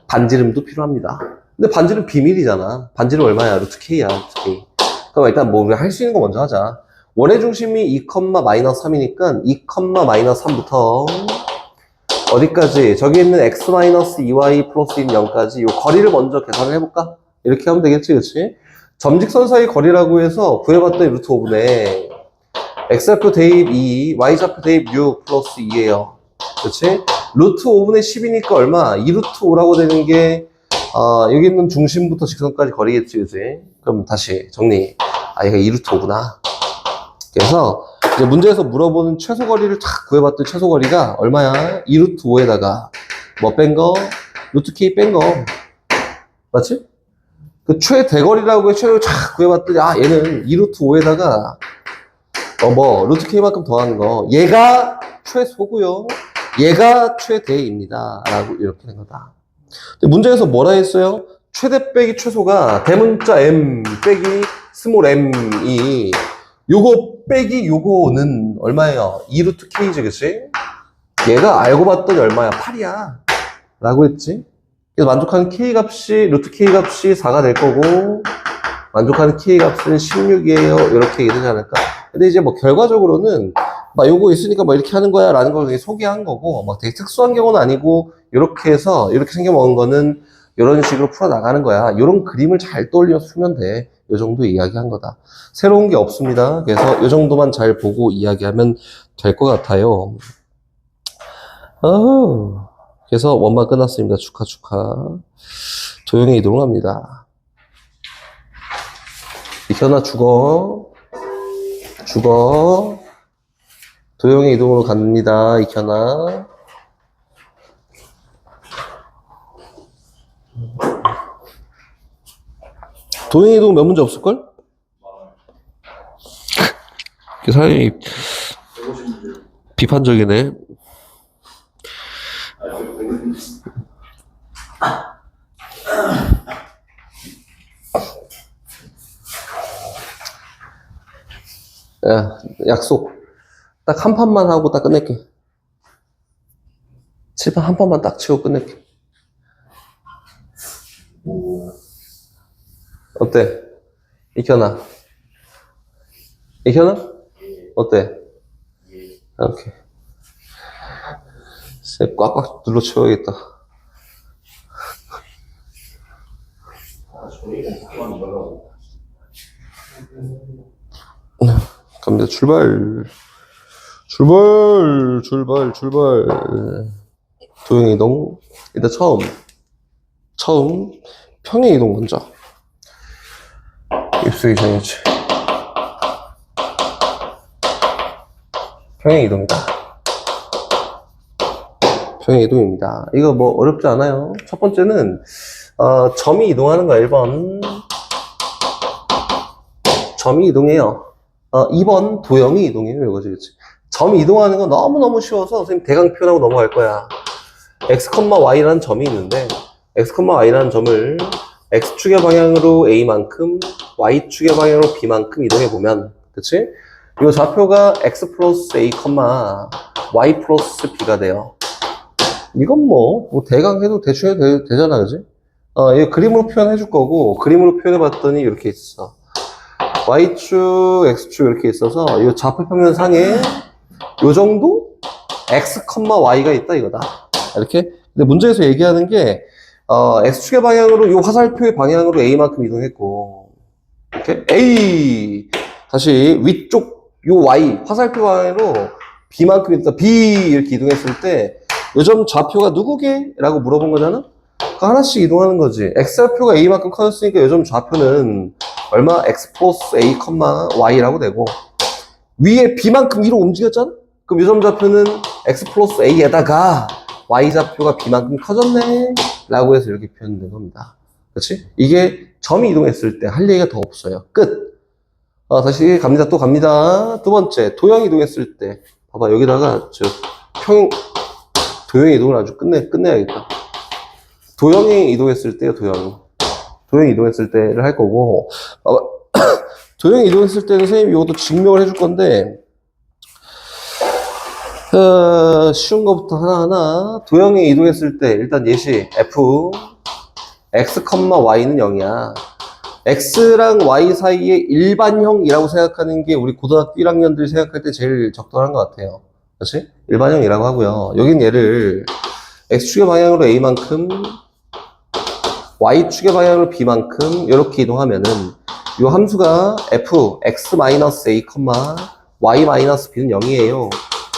반지름도 필요합니다. 근데 반지름 비밀이잖아. 반지름 얼마야? 루트 K야, 루트 K. 그럼 일단 뭐 우리가 할 수 있는 거 먼저 하자. 원의 중심이 2,-3이니까 2,-3부터 어디까지? 저기 있는 x-2y 플러스 0까지 이 거리를 먼저 계산을 해볼까? 이렇게 하면 되겠지, 그치? 점직선 사이 거리라고 해서 구해봤더니 루트 5분의 x좌표 대입 2, y좌표 대입 6 플러스 2예요. 그치? 루트 5분의 10이니까 얼마? 2루트 5라고 되는 게 여기 있는 중심부터 직선까지 거리겠지, 그치? 그럼 다시 정리. 얘가 2루트 5구나. 그래서 이제 문제에서 물어보는 최소거리를 탁 구해봤더니 최소거리가 얼마야? 2루트 5에다가 뭐 뺀 거? 루트 K 뺀 거. 맞지? 그 최대거리라고 해 최대를 탁 구해봤더니 얘는 2루트 5에다가 루트 K만큼 더하는 거. 얘가 최소고요. 얘가 최대입니다. 라고 이렇게 된 거다. 근데 문제에서 뭐라 했어요? 최대 빼기 최소가 대문자 M 빼기 스몰 m이 요거 빼기 요거는 얼마예요? 2루트 K지, 그치? 얘가 알고 봤더니 얼마야? 8이야. 라고 했지? 그래서 만족하는 K 값이, 루트 K 값이 4가 될 거고, 만족하는 K 값은 16이에요. 이렇게 얘기되지 않을까? 근데 이제 뭐 결과적으로는, 요거 있으니까 뭐 이렇게 하는 거야. 라는 걸 소개한 거고, 되게 특수한 경우는 아니고, 이렇게 해서, 이렇게 생겨먹은 거는, 이런 식으로 풀어나가는 거야. 이런 그림을 잘 떠올려서 풀면 돼. 이 정도 이야기한 거다. 새로운 게 없습니다. 그래서 이 정도만 잘 보고 이야기하면 될 것 같아요. 그래서 원만 끝났습니다. 축하. 도형의 이동을 합니다. 이현아 죽어. 도형의 이동으로 갑니다. 이현아. 도형의 이동 몇 문제 없을걸? 사장님이 비판적이네. 야, 약속. 딱 한 판만 하고 딱 끝낼게. 7판 한 판만 딱 치고 끝낼게. 어때? 이현아? 어때? 오케이. 꽉꽉 눌러 채워야겠다. 갑니다. 출발. 도형의 이동. 일단 처음 평행 이동 먼저. 입수기 전이지. 평행 이동이다. 평행 이동입니다. 이거 뭐 어렵지 않아요. 첫 번째는 점이 이동하는 거야. 1번 점이 이동해요. 2번 도형이 이동해요. 이거지, 그치? 점이 이동하는 건 너무너무 쉬워서 선생님 대강 표현하고 넘어갈 거야. x, y라는 점이 있는데 x, y라는 점을 x축의 방향으로 a만큼 y축의 방향으로 b만큼 이동해보면, 그치? 이 좌표가 x 플러스 a, y 플러스 b가 돼요. 이건 뭐 대강 해도 대충 해도 되잖아, 그치? 이거 그림으로 표현해 줄 거고, 그림으로 표현해 봤더니 이렇게 있어. y축, x축 이렇게 있어서 이 좌표평면 상에 요 정도 x, y가 있다 이거다. 이렇게. 근데 문제에서 얘기하는 게 X축의 방향으로 이 화살표의 방향으로 A만큼 이동했고, 이렇게 A 다시 위쪽 요 Y 화살표 방향으로 B만큼 있다. B 이렇게 이동했을 때 요점 좌표가 누구게? 라고 물어본 거잖아? 그 하나씩 이동하는 거지. X좌표가 A만큼 커졌으니까 요점 좌표는 얼마? X 플러스 A, Y라고 되고 위에 B만큼 위로 움직였잖아? 그럼 요점 좌표는 X 플러스 A에다가 Y좌표가 B만큼 커졌네 라고 해서 이렇게 표현된 겁니다. 그렇지? 이게 점이 이동했을 때 할 얘기가 더 없어요. 끝! 다시 갑니다. 또 갑니다. 두 번째, 도형이 이동했을 때 봐봐, 여기다가 도형의 이동을 아주 끝내야겠다. 도형이 이동했을 때요, 도형이 이동했을 때를 할 거고, 도형이 이동했을 때는 선생님이 이것도 증명을 해줄 건데, 쉬운 것부터 하나하나. 도형이 이동했을 때, 일단 예시, F, X, Y는 0이야. X랑 Y 사이의 일반형이라고 생각하는 게 우리 고등학교 1학년들이 생각할 때 제일 적절한 것 같아요. 그렇지? 일반형이라고 하고요. 여긴 얘를 X축의 방향으로 A만큼, Y축의 방향으로 B만큼 이렇게 이동하면은 이 함수가 F, X-A, Y-B는 0이에요.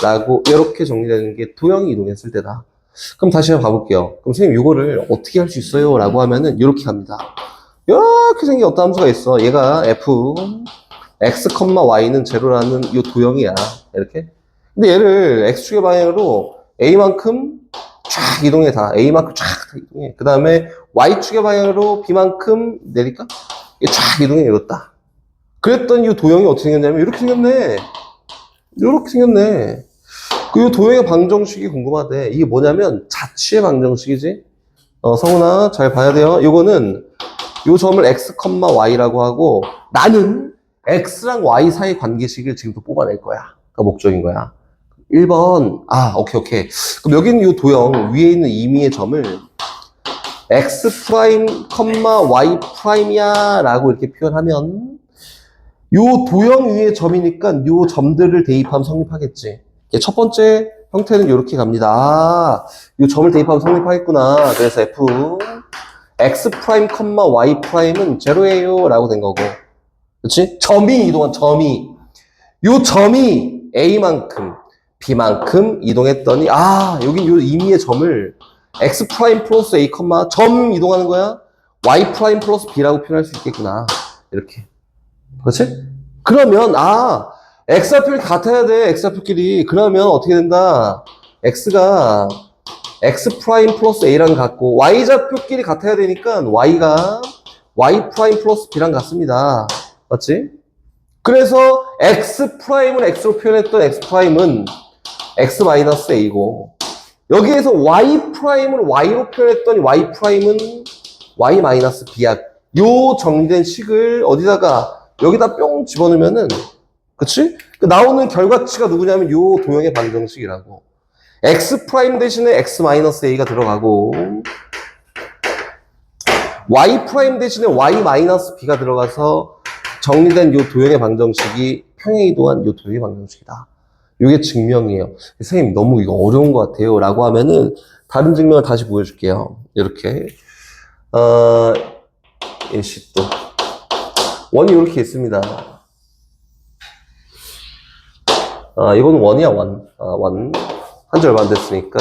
라고 이렇게 정리되는 게 도형이 이동했을 때다. 그럼 다시 한번 봐볼게요. 그럼 선생님 이거를 어떻게 할 수 있어요? 라고 하면은 이렇게 갑니다. 이렇게 생긴 어떤 함수가 있어. 얘가 F, X, Y는 제로라는 이 도형이야. 이렇게. 근데 얘를 X축의 방향으로 A만큼 쫙 이동해 다. A만큼 쫙 이동해. 그 다음에 Y축의 방향으로 B만큼 내릴까? 쫙 이동해 이렇다. 그랬더니 이 도형이 어떻게 생겼냐면 이렇게 생겼네. 이렇게 생겼네. 그 도형의 방정식이 궁금하대. 이게 뭐냐면 자취의 방정식이지. 성훈아 잘 봐야 돼요. 이거는 요 점을 X, Y라고 하고 나는 X랑 Y 사이 관계식을 지금부터 뽑아낼 거야. 그 목적인 거야. 1번. 오케이. 그럼 여기는 요 도형 위에 있는 임의의 점을 X 프라임, Y 프라임이야 라고 이렇게 표현하면 요 도형 위에 점이니까 요 점들을 대입하면 성립하겠지. 첫 번째 형태는 이렇게 갑니다. 요 점을 대입하면 성립하겠구나. 그래서 F X 프라임, Y 프라임은 제로예요 라고 된 거고. 그렇지? 점이 이동한 점이. 요 점이 A만큼, B만큼 이동했더니 여긴 요 임의의 점을 X 프라임 플러스 A, 점 이동하는 거야. Y 프라임 플러스 B라고 표현할 수 있겠구나. 이렇게. 그렇지? 그러면 X좌표를 같아야 돼. X좌표끼리. 그러면 어떻게 된다? X가 X 프라임 플러스 A랑 같고 Y좌표끼리 같아야 되니까 Y가 Y 프라임 플러스 B랑 같습니다. 맞지? 그래서 X 프라임을 X로 표현했던 X 프라임은 X 마이너스 A고 여기에서 Y 프라임을 Y로 표현했더니 Y 프라임은 Y 마이너스 B야. 요 정리된 식을 어디다가 여기다 뿅 집어넣으면은 그치? 나오는 결과치가 누구냐면 요 도형의 방정식이라고. X 프라임 대신에 X 마이너스 A가 들어가고 Y 프라임 대신에 Y 마이너스 B가 들어가서 정리된 요 도형의 방정식이 평행 이동한 요 도형의 방정식이다. 요게 증명이에요. 선생님 너무 이거 어려운 것 같아요 라고 하면은 다른 증명을 다시 보여줄게요. 이렇게 일시 또 원이 이렇게 있습니다. 이거는 원이야 원. 한지 얼마 안 됐으니까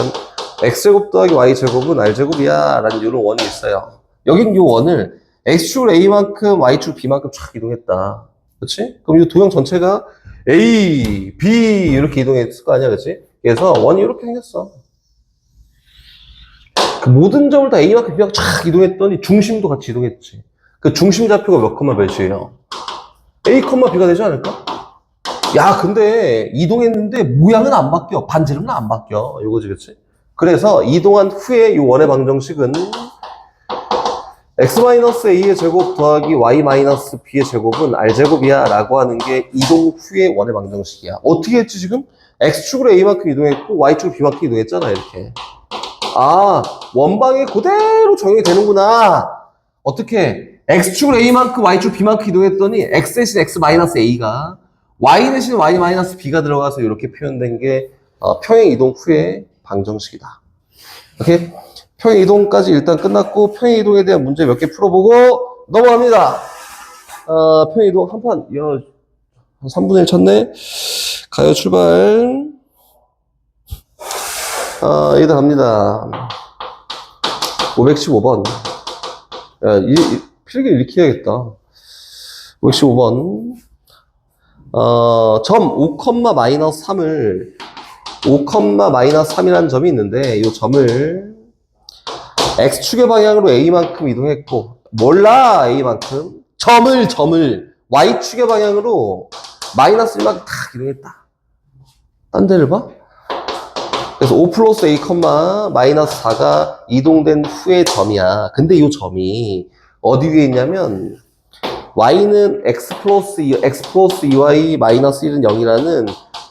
x제곱 더하기 y제곱은 r제곱이야 라는 이런 원이 있어요. 여긴 이 원을 x축 a만큼 y축 b만큼 쫙 이동했다. 그렇지? 그럼 이 도형 전체가 a, b 이렇게 이동했을 거 아니야, 그렇지? 그래서 원이 이렇게 생겼어. 그 모든 점을 다 a만큼 b만큼 쫙 이동했더니 중심도 같이 이동했지. 그 중심 좌표가 몇 콤마 몇이에요? a, b가 되지 않을까? 야, 근데 이동했는데 모양은 안 바뀌어. 반지름은 안 바뀌어. 이거지, 그치? 그래서 이동한 후에 이 원의 방정식은 x-a의 제곱 더하기 y-b의 제곱은 r제곱이야 라고 하는 게 이동 후의 원의 방정식이야. 어떻게 했지, 지금? x축으로 a만큼 이동했고 y축으로 b만큼 이동했잖아, 이렇게. 원방에 그대로 적용이 되는구나. 어떻게? x축으로 a만큼 y축 b만큼 이동했더니 x 대신 x-a가 y 대신 y-b가 들어가서 이렇게 표현된 게 평행 이동 후의 방정식이다. 오케이? 평행이동까지 일단 끝났고, 평행이동에 대한 문제 몇 개 풀어보고 넘어갑니다. 평행이동 한 판, 야, 한 3분의 1 쳤네. 가요, 출발. 여기다 갑니다. 515번. 야, 필기를 이렇게 해야겠다. 515번. 점 5, 마이너스 3을 5, 마이너스 3이라는 점이 있는데, 이 점을 x축의 방향으로 a만큼 이동했고, 몰라, a만큼. 점을 y축의 방향으로 마이너스 1만큼 탁 이동했다. 딴 데를 봐? 그래서 5 플러스 a, 마이너스 4가 이동된 후의 점이야. 근데 이 점이 어디 위에 있냐면, y는 x 플러스 2y 마이너스 1은 0이라는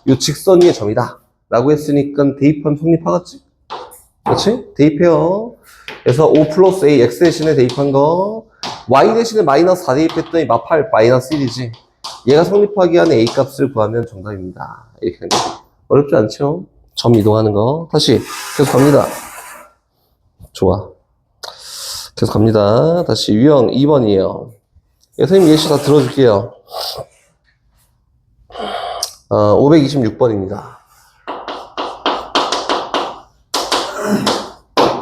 이 직선 위의 점이다. 라고 했으니까 대입하면 성립하겠지? 그렇지? 대입해요. 그래서 5 플러스 a, x 대신에 대입한 거, y 대신에 마이너스 4 대입했더니 마팔 마이너스 1이지. 얘가 성립하기 위한 a 값을 구하면 정답입니다. 이렇게 하는 거. 어렵지 않죠? 점 이동하는 거. 다시, 계속 갑니다. 좋아. 계속 갑니다. 다시, 유형 2번이에요. 선생님 예시 다 들어줄게요. 526번입니다.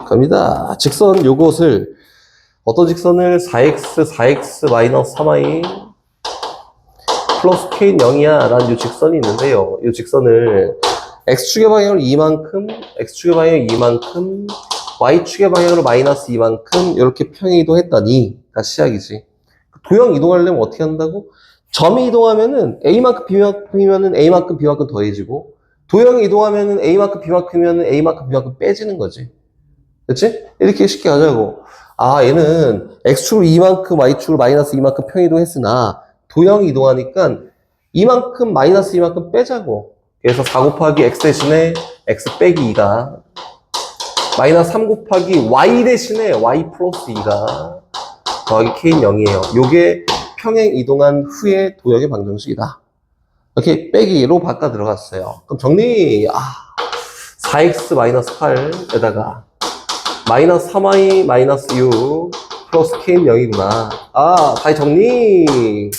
갑니다. 직선 요것을 어떤 직선을 4x 마이너스 3y 플러스 k는 0이야 라는 이 직선이 있는데요. 이 직선을 x축의 방향으로 2만큼 x축의 방향으로 2만큼 y축의 방향으로 마이너스 2만큼 이렇게 평행이동했다니 가 시작이지. 도형 이동하려면 어떻게 한다고? 점이 이동하면은 a만큼 b만큼이면은 a만큼 b만큼 더해지고, 도형이 이동하면은 a만큼 b만큼이면은 a만큼 b만큼 빼지는 거지. 그치? 이렇게 쉽게 하자고. 얘는 x축으로 2만큼 y축으로 마이너스 2만큼 평이동했으나 도형이 이동하니까 이만큼 마이너스 2만큼 빼자고. 그래서 4 곱하기 x 대신에 x 빼기 2가 마이너스 3 곱하기 y 대신에 y 플러스 2가 더하기 k는 0이에요. 요게 평행 이동한 후의 도형의 방정식이다. 이렇게 빼기로 바꿔 들어갔어요. 그럼 정리. 4x 마이너스 8에다가 마이너스 3y 마이너스 6 플러스 k는 0이구나. 다시 정리.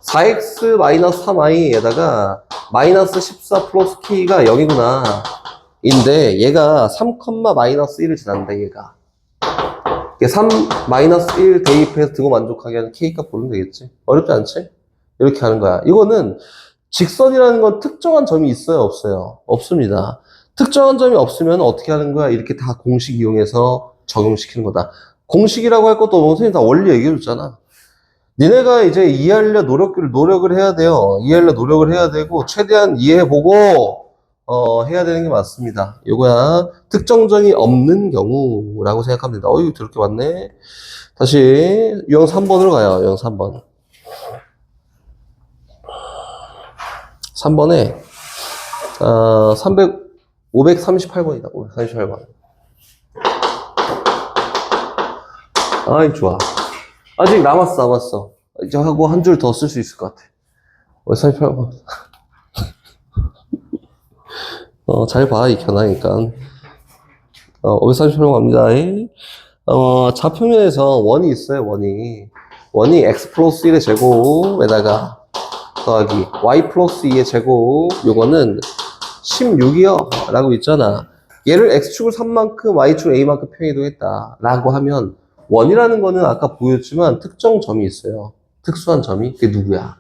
4x 마이너스 3y에다가 마이너스 14 플러스 k가 0이구나. 인데 얘가 3, 마이너스 1을 지난다. 얘가 3 마이너스 1 대입해서 등호 만족하게 하는 k값 보면 되겠지. 어렵지 않지? 이렇게 하는 거야. 이거는 직선이라는 건 특정한 점이 있어요, 없어요? 없습니다. 특정한 점이 없으면 어떻게 하는 거야? 이렇게 다 공식 이용해서 적용시키는 거다. 공식이라고 할 것도 없고 선생님 다 원리 얘기해 줬잖아. 니네가 이제 이해하려 노력을 해야 돼요. 이해하려 노력을 해야 되고 최대한 이해해보고 해야 되는 게 맞습니다. 요거야. 특정점이 없는 경우라고 생각하면 된다. 이거 더럽게 많네. 다시 유형 3번으로 가요. 유형 3번. 3번에 538번이다. 538번. 좋아. 아직 남았어. 이제 하고 한 줄 더 쓸 수 있을 것 같아. 538번. 잘 봐, 익혀나니까. 538번 갑니다. 좌표면에서 원이 있어요, 원이 x 플러스 1의 제곱에다가 더하기 y 플러스 2의 제곱, 요거는 16이요 라고 있잖아. 얘를 x축을 3만큼 y축을 a만큼 평이동했다 라고 하면 원이라는 거는 아까 보였지만 특정 점이 있어요. 특수한 점이. 그게 누구야?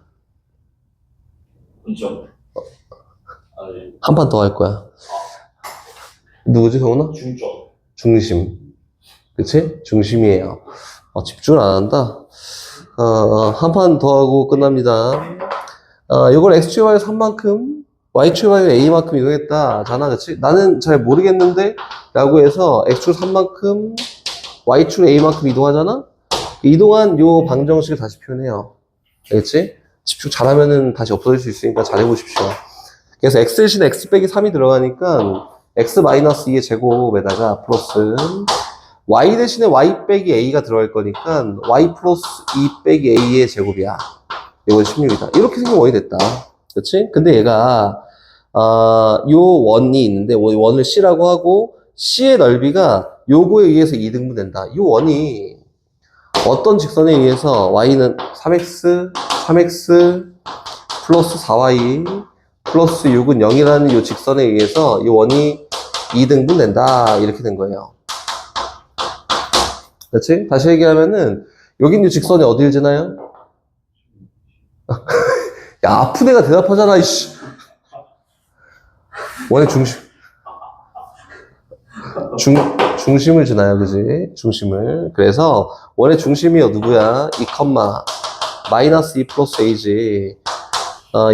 그죠? 한 판 더 할 거야. 누구지, 성훈아? 중심. 그치? 중심이에요. 집중을 안 한다. 한 판 더 하고 끝납니다. 이걸 x축의 방향 3만큼, y축의 방향 a만큼 이동했다. 잖아, 그치? 나는 잘 모르겠는데? 라고 해서 x축 3만큼, y축 a만큼 이동하잖아? 이동한 요 방정식을 다시 표현해요. 알겠지? 집중 잘하면은 다시 없어질 수 있으니까 잘해보십시오. 그래서 x 대신에 x 빼기 3이 들어가니까 x 마이너스 2의 제곱에다가 플러스 y 대신에 y 빼기 a가 들어갈 거니까 y 플러스 2 빼기 a의 제곱이야. 이건 16이다. 이렇게 생긴 원이 됐다. 그렇지? 근데 얘가 요 원이 있는데 원을 c라고 하고 c의 넓이가 요거에 의해서 2등분 된다. 요 원이 어떤 직선에 의해서 y는 3x, 3x 플러스 4y 플러스 6은 0이라는 요 직선에 의해서 요 원이 2등분 된다. 이렇게 된 거예요. 그렇지? 다시 얘기하면은 여긴 요 직선이 어딜 지나요? 야, 아픈 애가 대답하잖아, 이씨. 원의 중심을 지나요, 그지? 중심을. 그래서 원의 중심이 누구야? 2, 마이너스 2 플러스 a지.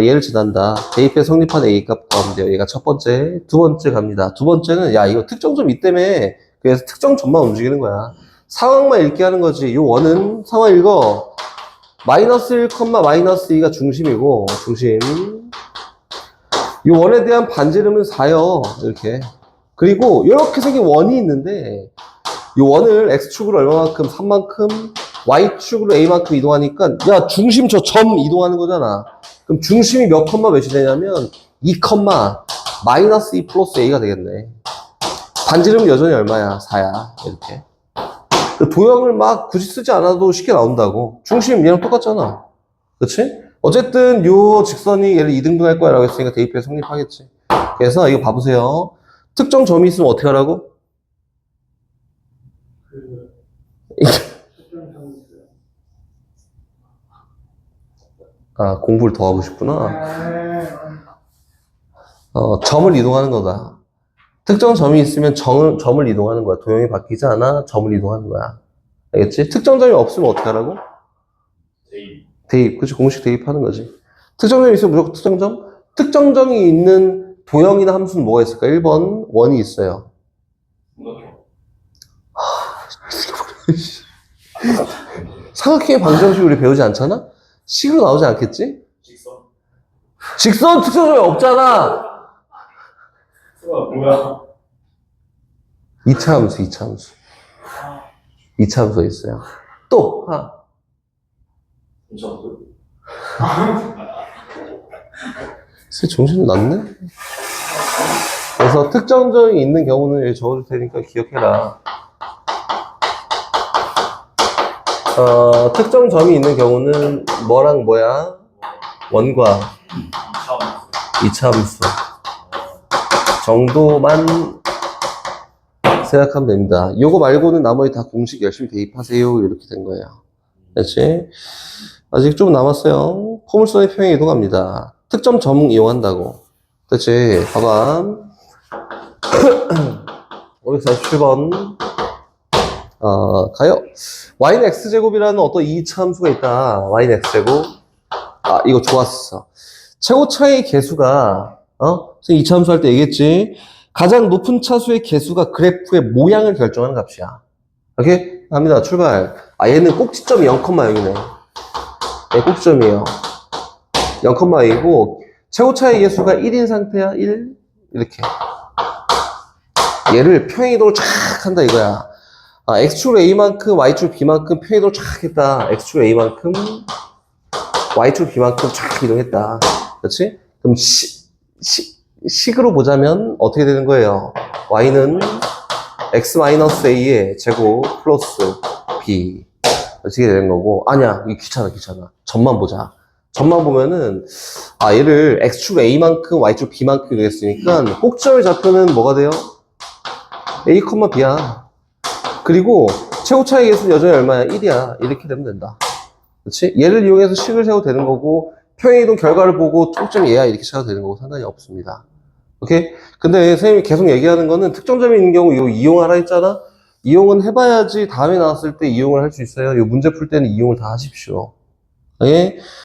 얘를 지난다. 대입에 성립한 a 값 구하면 돼요. 얘가 첫 번째. 두 번째 갑니다. 두 번째는, 야, 이거 특정점 이 때문에, 그래서 특정점만 움직이는 거야. 상황만 읽게 하는 거지. 이 원은 상황 읽어. 마이너스 1, 마이너스 2가 중심이고, 중심. 이 원에 대한 반지름은 4요. 이렇게. 그리고 이렇게 생긴 원이 있는데 이 원을 x축으로 얼마만큼? 3만큼, y축으로 a만큼 이동하니까 야, 중심 저 점 이동하는 거잖아. 그럼 중심이 몇 컴마 몇이 되냐면 2 마이너스 2 플러스 a가 되겠네. 반지름은 여전히 얼마야? 4야. 이렇게. 도형을 막 굳이 쓰지 않아도 쉽게 나온다고. 중심 얘랑 똑같잖아. 그치? 어쨌든 요 직선이 얘를 2등분 할 거야 라고 했으니까 대입해 성립하겠지. 그래서 이거 봐보세요. 특정 점이 있으면 어떻게 하라고? 아, 공부를 더 하고 싶구나. 점을 이동하는 거다. 특정 점이 있으면 점을 이동하는 거야. 도형이 바뀌지 않아. 점을 이동하는 거야. 알겠지? 특정 점이 없으면 어떻게 하라고? 대입. 그치? 공식 대입하는 거지. 특정 점이 있으면 무조건 특정 점? 특정 점이 있는 도형이나 함수는 뭐가 있을까? 1번, 원이 있어요. 삼각형의 방정식 우리 배우지 않잖아? 식으로 나오지 않겠지? 직선 특정 점이 없잖아! 뭐야? 2차 함수. 2차 함수가 있어요. 또, 정신이 났네? 그래서 특정점이 있는 경우는 여기 적어줄 테니까 기억해라. 특정점이 있는 경우는 뭐랑 뭐야? 원과 2차 함수 정도만 생각하면 됩니다. 요거 말고는 나머지 다 공식 열심히 대입하세요. 이렇게 된 거예요. 그렇지? 아직 좀 남았어요. 포물선의 평행 이동합니다. 특정 점 이용한다고. 그렇지? 봐봐. 547번. 가요. y는 x제곱이라는 어떤 2차 함수가 있다. y는 x제곱. 이거 좋았어. 최고 차의 개수가, 선생님 2차 함수 할 때 얘기했지? 가장 높은 차수의 개수가 그래프의 모양을 결정하는 값이야. 오케이? 갑니다. 출발. 얘는 꼭지점이 0,0이네. 얘 꼭지점이에요. 0,0이고, 최고차의 개수가 1인 상태야. 1. 이렇게. 얘를 평행이동을 쫙 한다 이거야. x축으로 a만큼, y축으로 b만큼 평행이동을 쫙 했다. x축으로 a만큼, y축으로 b만큼 쫙 이동했다. 그렇지? 그럼 식으로 보자면 어떻게 되는 거예요? y는 x-a의 제곱 플러스 b 이렇게 되는 거고. 아니야, 이거 귀찮아. 점만 보자. 점만 보면은 얘를 x축 a만큼 y축 b만큼 되겠으니까 꼭지점의 좌표는 뭐가 돼요? a, b야. 그리고 최고차의 개수는 여전히 얼마야? 1이야. 이렇게 되면 된다. 그렇지? 얘를 이용해서 식을 세워도 되는 거고, 평행이동 결과를 보고 특정점이 얘야 이렇게 찾아도 되는 거고 상관이 없습니다. 오케이? 근데 선생님이 계속 얘기하는 거는 특정점이 있는 경우 이거 이용하라 했잖아? 이용은 해봐야지 다음에 나왔을 때 이용을 할 수 있어요. 이 문제 풀 때는 이용을 다 하십시오. 오케이?